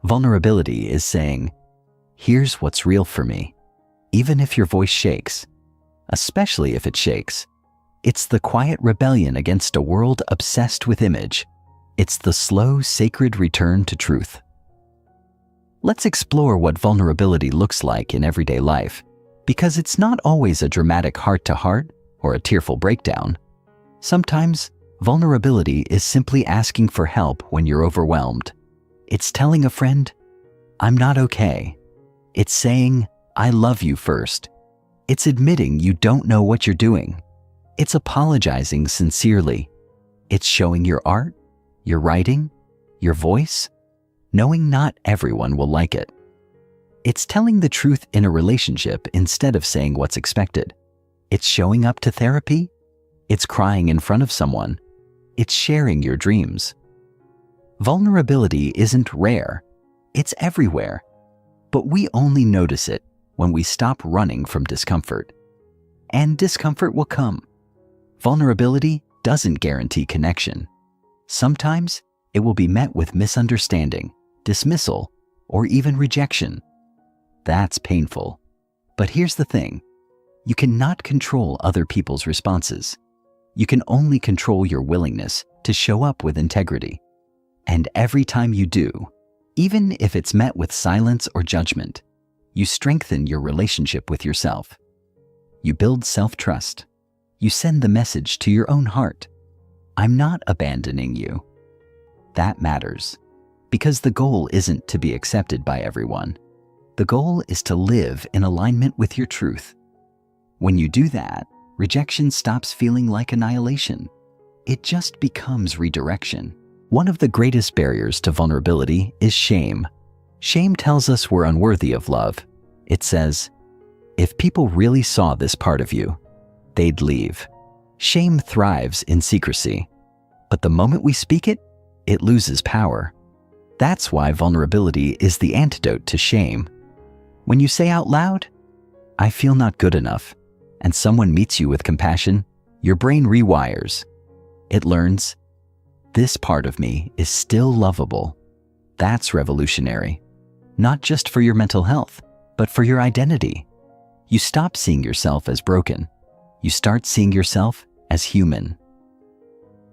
Vulnerability is saying, "Here's what's real for me," even if your voice shakes, especially if it shakes. It's the quiet rebellion against a world obsessed with image. It's the slow, sacred return to truth. Let's explore what vulnerability looks like in everyday life, because it's not always a dramatic heart-to-heart or a tearful breakdown. Sometimes, vulnerability is simply asking for help when you're overwhelmed. It's telling a friend, "I'm not okay." It's saying, "I love you" first. It's admitting you don't know what you're doing. It's apologizing sincerely. It's showing your art, your writing, your voice, knowing not everyone will like it. It's telling the truth in a relationship instead of saying what's expected. It's showing up to therapy. It's crying in front of someone. It's sharing your dreams. Vulnerability isn't rare. It's everywhere. But we only notice it when we stop running from discomfort. And discomfort will come. Vulnerability doesn't guarantee connection. Sometimes it will be met with misunderstanding, dismissal, or even rejection. That's painful. But here's the thing. You cannot control other people's responses. You can only control your willingness to show up with integrity. And every time you do, even if it's met with silence or judgment, you strengthen your relationship with yourself. You build self-trust. You send the message to your own heart. I'm not abandoning you. That matters, because the goal isn't to be accepted by everyone. The goal is to live in alignment with your truth. When you do that, rejection stops feeling like annihilation. it just becomes redirection. One of the greatest barriers to vulnerability is shame. Shame tells us we're unworthy of love. It says, if people really saw this part of you, they'd leave. Shame thrives in secrecy, but the moment we speak it, it loses power. That's why vulnerability is the antidote to shame. When you say out loud, I feel not good enough, and someone meets you with compassion, your brain rewires. It learns, this part of me is still lovable. That's revolutionary. Not just for your mental health, but for your identity. You stop seeing yourself as broken. You start seeing yourself as human.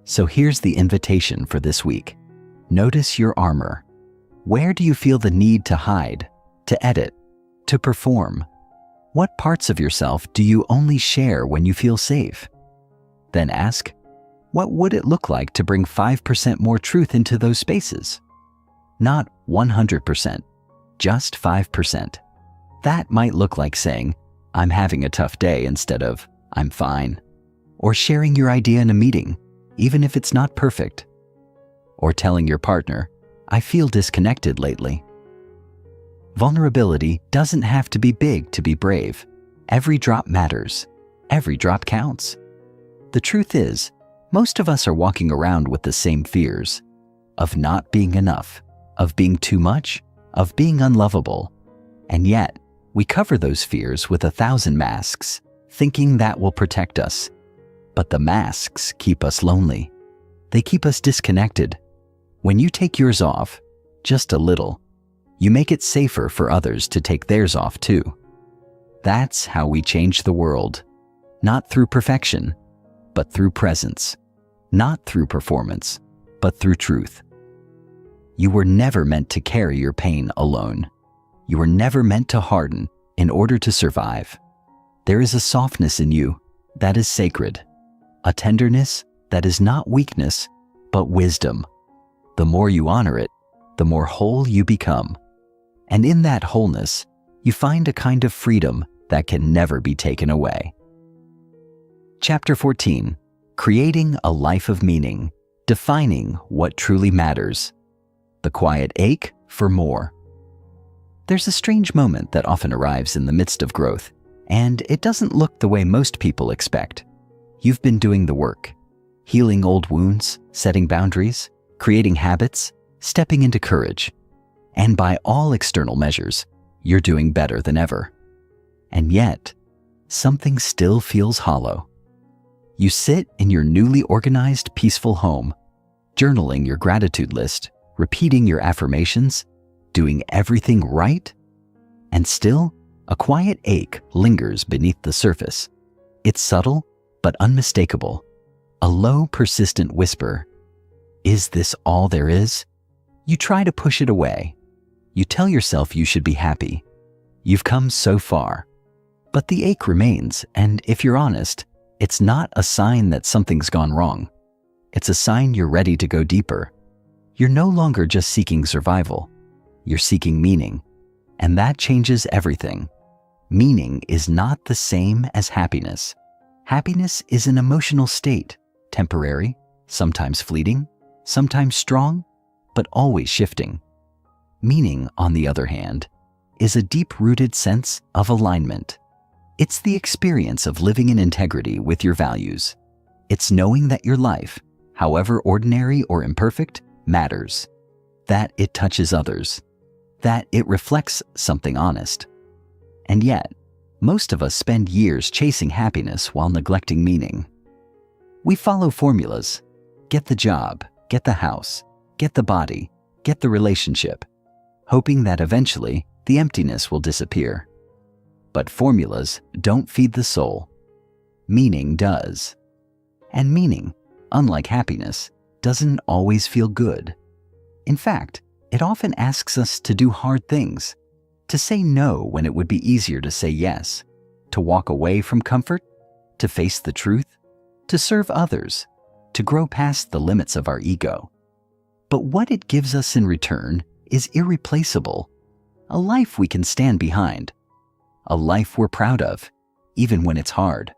So here's the invitation for this week. Notice your armor. Where do you feel the need to hide, to edit, to perform? What parts of yourself do you only share when you feel safe? Then ask, what would it look like to bring 5% more truth into those spaces? Not 100%, just 5%. That might look like saying, I'm having a tough day instead of, I'm fine. Or sharing your idea in a meeting, even if it's not perfect. Or telling your partner, I feel disconnected lately. Vulnerability doesn't have to be big to be brave. Every drop matters. Every drop counts. The truth is, most of us are walking around with the same fears of not being enough, of being too much, of being unlovable. And yet, we cover those fears with 1,000 masks, thinking that will protect us. But the masks keep us lonely. They keep us disconnected. When you take yours off, just a little, you make it safer for others to take theirs off too. That's how we change the world. Not through perfection, but through presence. Not through performance, but through truth. You were never meant to carry your pain alone. You were never meant to harden in order to survive. There is a softness in you that is sacred, a tenderness that is not weakness, but wisdom. The more you honor it, the more whole you become. And in that wholeness, you find a kind of freedom that can never be taken away. Chapter 14. Creating a life of meaning, defining what truly matters. The quiet ache for more. There's a strange moment that often arrives in the midst of growth, and it doesn't look the way most people expect. You've been doing the work, healing old wounds, setting boundaries, creating habits, stepping into courage. And by all external measures, you're doing better than ever. And yet, something still feels hollow. You sit in your newly organized, peaceful home, journaling your gratitude list, repeating your affirmations, doing everything right, and still, a quiet ache lingers beneath the surface. It's subtle, but unmistakable. A low, persistent whisper. Is this all there is? You try to push it away. You tell yourself you should be happy. You've come so far. But the ache remains, and if you're honest, it's not a sign that something's gone wrong. It's a sign you're ready to go deeper. You're no longer just seeking survival. You're seeking meaning. And that changes everything. Meaning is not the same as happiness. Happiness is an emotional state, temporary, sometimes fleeting, sometimes strong, but always shifting. Meaning, on the other hand, is a deep-rooted sense of alignment. It's the experience of living in integrity with your values. It's knowing that your life, however ordinary or imperfect, matters. That it touches others. That it reflects something honest. And yet, most of us spend years chasing happiness while neglecting meaning. We follow formulas. Get the job, get the house, get the body, get the relationship, hoping that eventually the emptiness will disappear. But formulas don't feed the soul. Meaning does. And meaning, unlike happiness, doesn't always feel good. In fact, it often asks us to do hard things, to say no when it would be easier to say yes, to walk away from comfort, to face the truth, to serve others, to grow past the limits of our ego. But what it gives us in return is irreplaceable. A life we can stand behind. A life we're proud of, even when it's hard.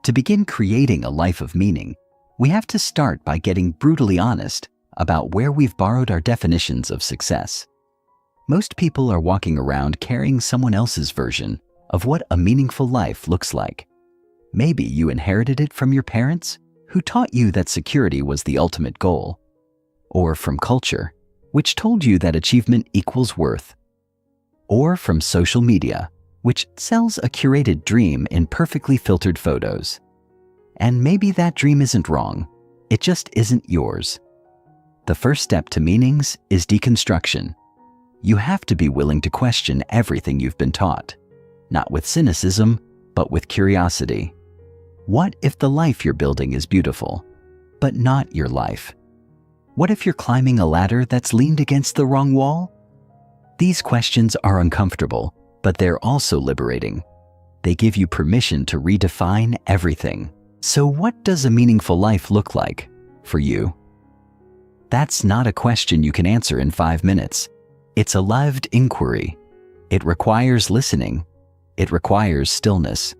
To begin creating a life of meaning, We have to start by getting brutally honest about where we've borrowed our definitions of success. Most people are walking around carrying someone else's version of what a meaningful life looks like. Maybe you inherited it from your parents, who taught you that security was the ultimate goal, or from culture, which told you that achievement equals worth, or from social media, which sells a curated dream in perfectly filtered photos. And maybe that dream isn't wrong, it just isn't yours. The first step to meanings is deconstruction. You have to be willing to question everything you've been taught, not with cynicism, but with curiosity. What if the life you're building is beautiful, but not your life? What if you're climbing a ladder that's leaned against the wrong wall? These questions are uncomfortable, but they're also liberating. They give you permission to redefine everything. So what does a meaningful life look like for you? That's not a question you can answer in 5 minutes. It's a lived inquiry. It requires listening. It requires stillness.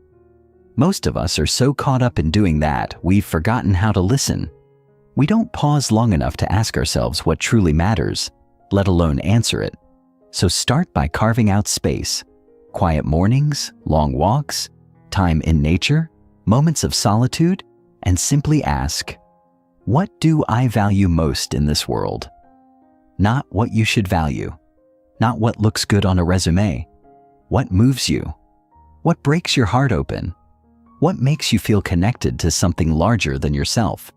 Most of us are so caught up in doing that, we've forgotten how to listen. We don't pause long enough to ask ourselves what truly matters, let alone answer it. So start by carving out space. Quiet mornings, long walks, time in nature, moments of solitude, and simply ask, what do I value most in this world? Not what you should value. Not what looks good on a resume. What moves you? What breaks your heart open? What makes you feel connected to something larger than yourself?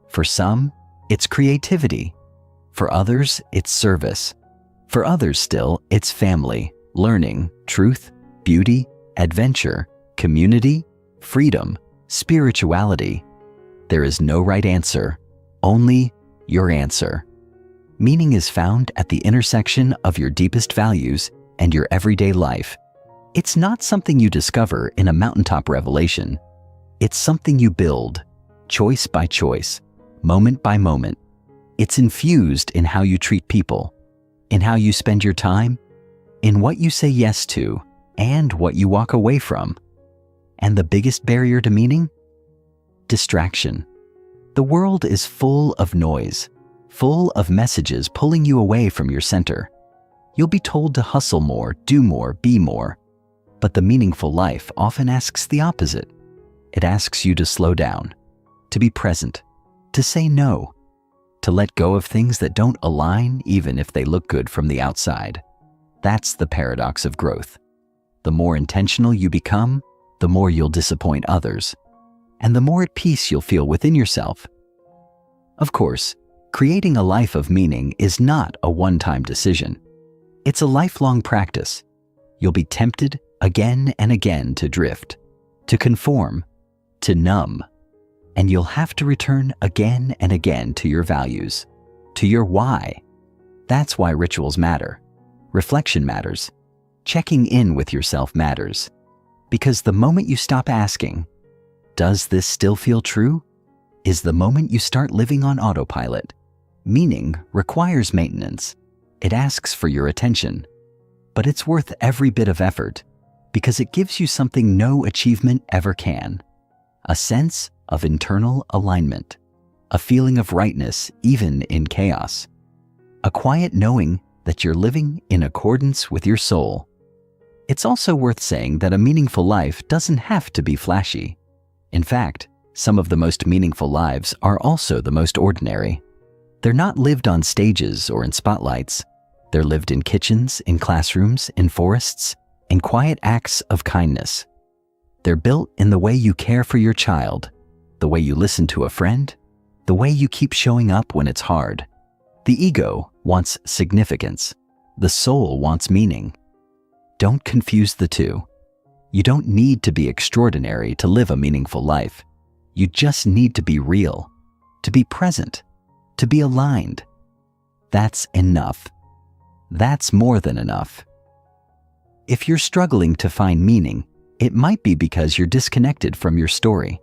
For some, it's creativity. For others, it's service. For others still, it's family, learning, truth, beauty, adventure, community, freedom, spirituality. There is no right answer, only your answer. Meaning is found at the intersection of your deepest values and your everyday life. It's not something you discover in a mountaintop revelation. It's something you build, choice by choice, moment by moment. It's infused in how you treat people, in how you spend your time, in what you say yes to, and what you walk away from. And the biggest barrier to meaning? Distraction. The world is full of noise, full of messages pulling you away from your center. You'll be told to hustle more, do more, be more. But the meaningful life often asks the opposite. It asks you to slow down, to be present, to say no, to let go of things that don't align even if they look good from the outside. That's the paradox of growth. The more intentional you become, the more you'll disappoint others, and the more at peace you'll feel within yourself. Of course, creating a life of meaning is not a one-time decision. It's a lifelong practice. You'll be tempted again and again to drift, to conform, to numb, and you'll have to return again and again to your values, to your why. That's why rituals matter. Reflection matters. Checking in with yourself matters. Because the moment you stop asking, does this still feel true? Is the moment you start living on autopilot. Meaning requires maintenance. It asks for your attention. But it's worth every bit of effort because it gives you something no achievement ever can. A sense of internal alignment. A feeling of rightness even in chaos. A quiet knowing that you're living in accordance with your soul. It's also worth saying that a meaningful life doesn't have to be flashy. In fact, some of the most meaningful lives are also the most ordinary. They're not lived on stages or in spotlights. They're lived in kitchens, in classrooms, in forests, in quiet acts of kindness. They're built in the way you care for your child, the way you listen to a friend, the way you keep showing up when it's hard. The ego wants significance. The soul wants meaning. Don't confuse the two. You don't need to be extraordinary to live a meaningful life. You just need to be real, to be present, to be aligned. That's enough. That's more than enough. If you're struggling to find meaning, it might be because you're disconnected from your story.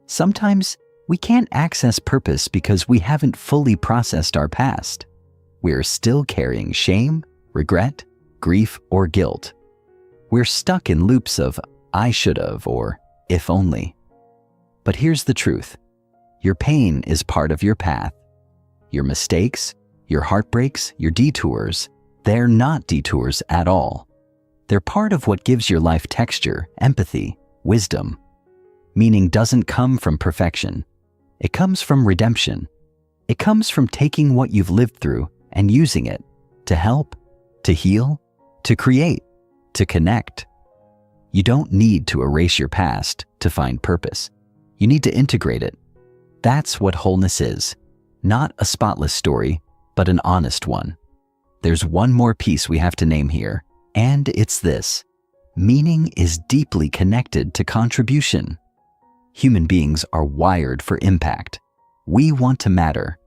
Sometimes we can't access purpose because we haven't fully processed our past. We're still carrying shame, regret, grief, or guilt. We're stuck in loops of I should have or if only. But here's the truth. Your pain is part of your path. Your mistakes, your heartbreaks, your detours, they're not detours at all. They're part of what gives your life texture, empathy, wisdom. Meaning doesn't come from perfection. It comes from redemption. It comes from taking what you've lived through and using it to help, to heal, to create, to connect. You don't need to erase your past to find purpose. You need to integrate it. That's what wholeness is. Not a spotless story, but an honest one. There's one more piece we have to name here, and it's this. Meaning is deeply connected to contribution. Human beings are wired for impact. We want to matter,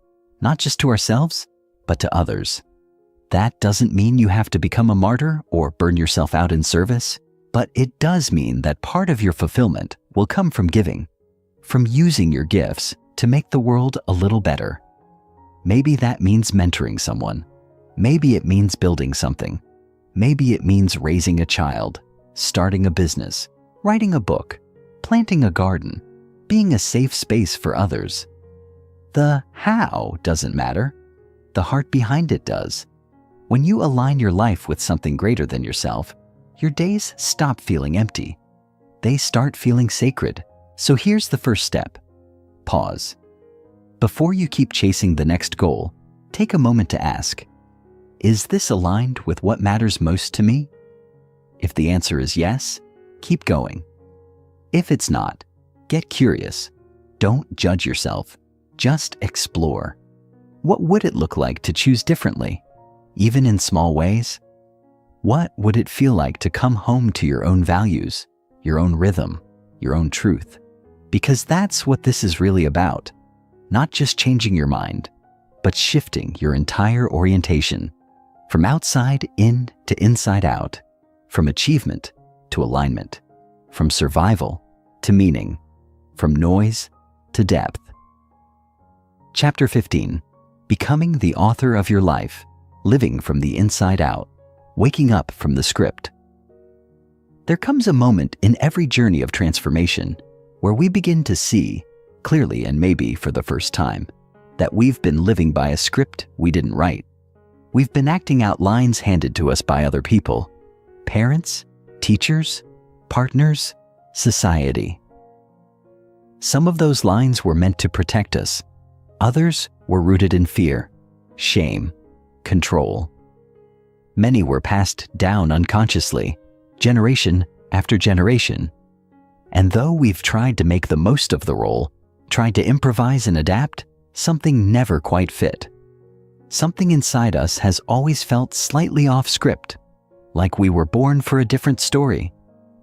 not just to ourselves, but to others. That doesn't mean you have to become a martyr or burn yourself out in service, but it does mean that part of your fulfillment will come from giving, from using your gifts to make the world a little better. Maybe that means mentoring someone. Maybe it means building something. Maybe it means raising a child, starting a business, writing a book, planting a garden, being a safe space for others. The how doesn't matter. The heart behind it does. When you align your life with something greater than yourself, your days stop feeling empty. They start feeling sacred. So here's the first step. Pause. Before you keep chasing the next goal, take a moment to ask, is this aligned with what matters most to me? If the answer is yes, keep going. If it's not, get curious. Don't judge yourself. Just explore. What would it look like to choose differently, even in small ways? What would it feel like to come home to your own values, your own rhythm, your own truth? Because that's what this is really about. Not just changing your mind, but shifting your entire orientation from outside in to inside out, from achievement to alignment, from survival to meaning, from noise to depth. Chapter 15, Becoming the Author of Your Life, Living from the Inside Out, Waking Up from the Script. There comes a moment in every journey of transformation where we begin to see, clearly and maybe for the first time, that we've been living by a script we didn't write. We've been acting out lines handed to us by other people, parents, teachers, partners, society. Some of those lines were meant to protect us. Others were rooted in fear, shame, control. Many were passed down unconsciously, generation after generation. And though we've tried to make the most of the role, tried to improvise and adapt, something never quite fit. Something inside us has always felt slightly off script, like we were born for a different story,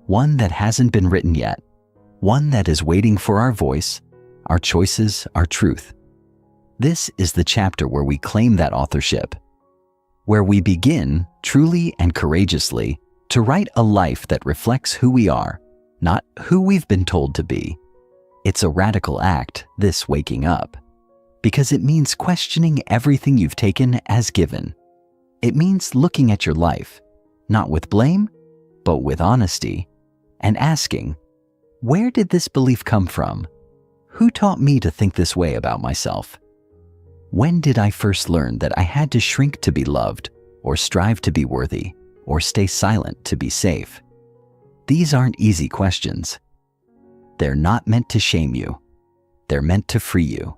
one that hasn't been written yet, one that is waiting for our voice, our choices, our truth. This is the chapter where we claim that authorship, where we begin, truly and courageously, to write a life that reflects who we are, not who we've been told to be. It's a radical act, this waking up, because it means questioning everything you've taken as given. It means looking at your life, not with blame, but with honesty, and asking, where did this belief come from? Who taught me to think this way about myself? When did I first learn that I had to shrink to be loved, or strive to be worthy, or stay silent to be safe? These aren't easy questions. They're not meant to shame you. They're meant to free you.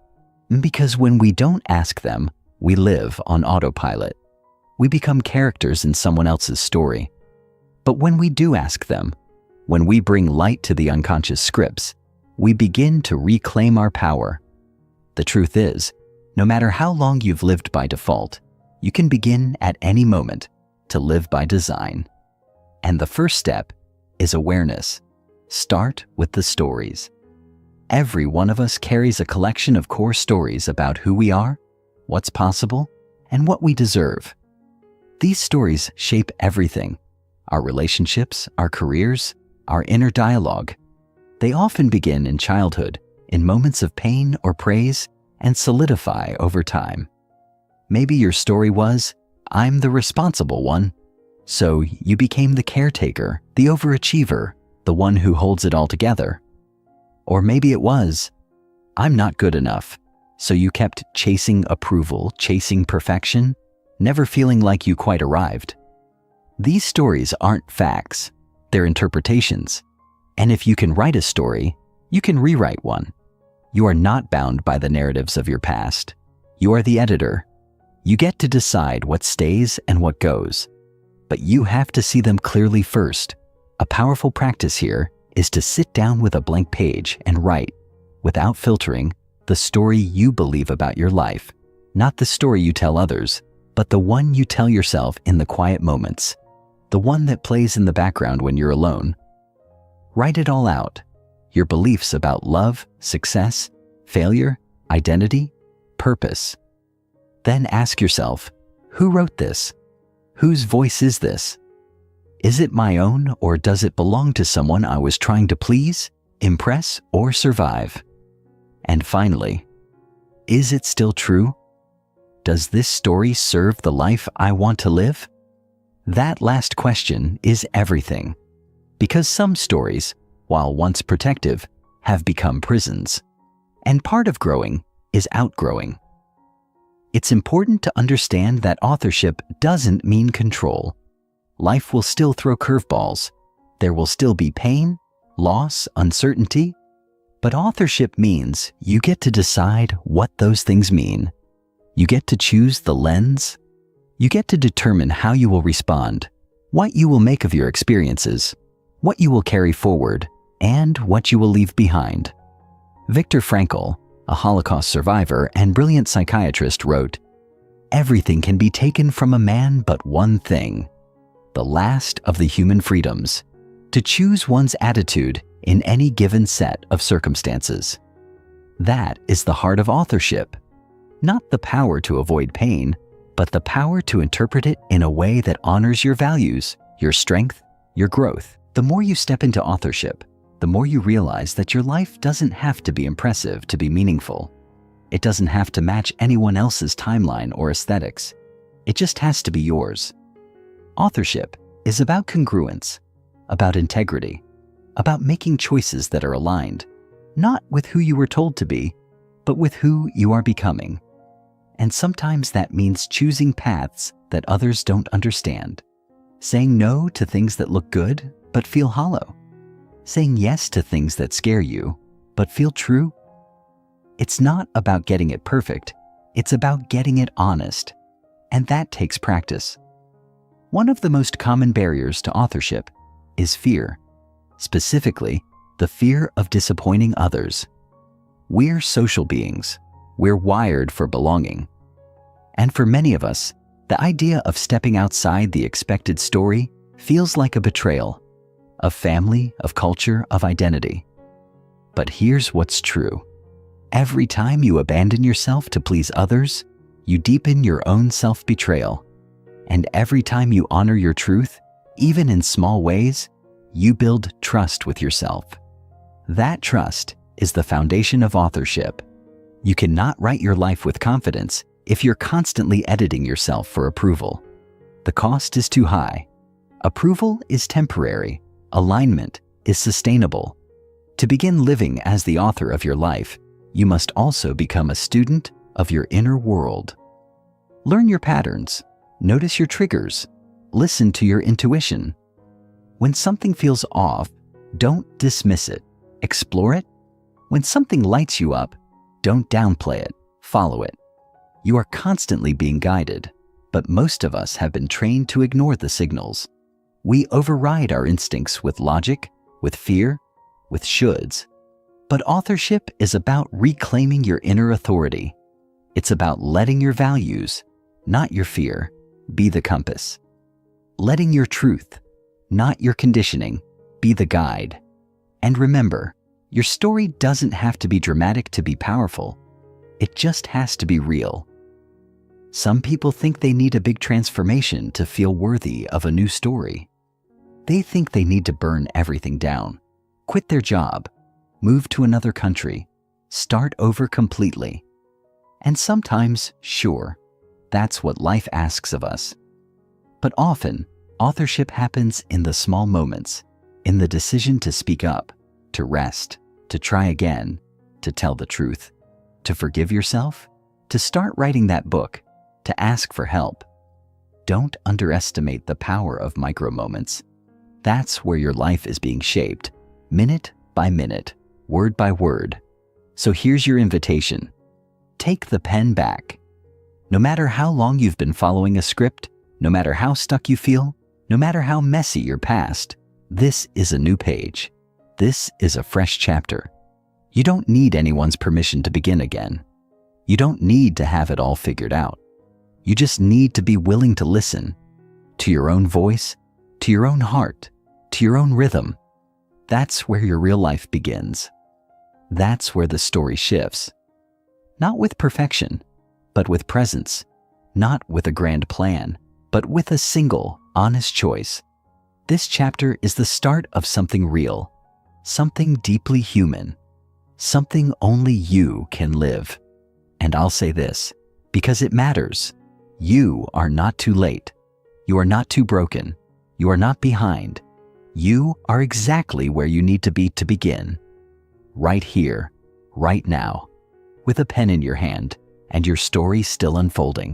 Because when we don't ask them, we live on autopilot. We become characters in someone else's story. But when we do ask them, when we bring light to the unconscious scripts, we begin to reclaim our power. The truth is, no matter how long you've lived by default, you can begin at any moment to live by design. And the first step is awareness. Start with the stories. Every one of us carries a collection of core stories about who we are, what's possible, and what we deserve. These stories shape everything: our relationships, our careers, our inner dialogue. They often begin in childhood, in moments of pain or praise, and solidify over time. Maybe your story was, I'm the responsible one. So you became the caretaker, the overachiever, the one who holds it all together. Or maybe it was, I'm not good enough. So you kept chasing approval, chasing perfection, never feeling like you quite arrived. These stories aren't facts, they're interpretations. And if you can write a story, you can rewrite one. You are not bound by the narratives of your past. You are the editor. You get to decide what stays and what goes. But you have to see them clearly first. A powerful practice here is to sit down with a blank page and write, without filtering, the story you believe about your life. Not the story you tell others, but the one you tell yourself in the quiet moments. The one that plays in the background when you're alone. Write it all out. Your beliefs about love, success, failure, identity, purpose. Then ask yourself, who wrote this? Whose voice is this? Is it my own, or does it belong to someone I was trying to please, impress, or survive? And finally, is it still true? Does this story serve the life I want to live? That last question is everything. Because some stories, while once protective, have become prisons. And part of growing is outgrowing. It's important to understand that authorship doesn't mean control. Life will still throw curveballs. There will still be pain, loss, uncertainty. But authorship means you get to decide what those things mean. You get to choose the lens. You get to determine how you will respond, what you will make of your experiences, what you will carry forward, and what you will leave behind. Viktor Frankl, a Holocaust survivor and brilliant psychiatrist, wrote, "Everything can be taken from a man but one thing, the last of the human freedoms, to choose one's attitude in any given set of circumstances." That is the heart of authorship. Not the power to avoid pain, but the power to interpret it in a way that honors your values, your strength, your growth. The more you step into authorship, the more you realize that your life doesn't have to be impressive to be meaningful. It doesn't have to match anyone else's timeline or aesthetics. It just has to be yours. Authorship is about congruence, about integrity, about making choices that are aligned, not with who you were told to be, but with who you are becoming. And sometimes that means choosing paths that others don't understand, saying no to things that look good but feel hollow, saying yes to things that scare you but feel true. It's not about getting it perfect, it's about getting it honest, and that takes practice. One of the most common barriers to authorship is fear, specifically the fear of disappointing others. We're social beings. We're wired for belonging. And for many of us, the idea of stepping outside the expected story feels like a betrayal of family, of culture, of identity. But here's what's true. Every time you abandon yourself to please others, you deepen your own self-betrayal. And every time you honor your truth, even in small ways, you build trust with yourself. That trust is the foundation of authorship. You cannot write your life with confidence if you're constantly editing yourself for approval. The cost is too high. Approval is temporary. Alignment is sustainable. To begin living as the author of your life, you must also become a student of your inner world. Learn your patterns. Notice your triggers. Listen to your intuition. When something feels off, don't dismiss it. Explore it. When something lights you up, don't downplay it. Follow it. You are constantly being guided, but most of us have been trained to ignore the signals. We override our instincts with logic, with fear, with shoulds. But authorship is about reclaiming your inner authority. It's about letting your values, not your fear, be the compass. Letting your truth, not your conditioning, be the guide. And remember, your story doesn't have to be dramatic to be powerful. It just has to be real. Some people think they need a big transformation to feel worthy of a new story. They think they need to burn everything down, quit their job, move to another country, start over completely. And sometimes, sure, that's what life asks of us. But often, authorship happens in the small moments, in the decision to speak up, to rest, to try again, to tell the truth, to forgive yourself, to start writing that book, to ask for help. Don't underestimate the power of micro moments. That's where your life is being shaped, minute by minute, word by word. So here's your invitation. Take the pen back. No matter how long you've been following a script, no matter how stuck you feel, no matter how messy your past, this is a new page. This is a fresh chapter. You don't need anyone's permission to begin again. You don't need to have it all figured out. You just need to be willing to listen to your own voice, to your own heart, to your own rhythm. That's where your real life begins. That's where the story shifts. Not with perfection, but with presence. Not with a grand plan, but with a single, honest choice. This chapter is the start of something real, something deeply human, something only you can live. And I'll say this, because it matters. You are not too late. You are not too broken. You are not behind. You are exactly where you need to be to begin. Right here, right now, with a pen in your hand and your story still unfolding.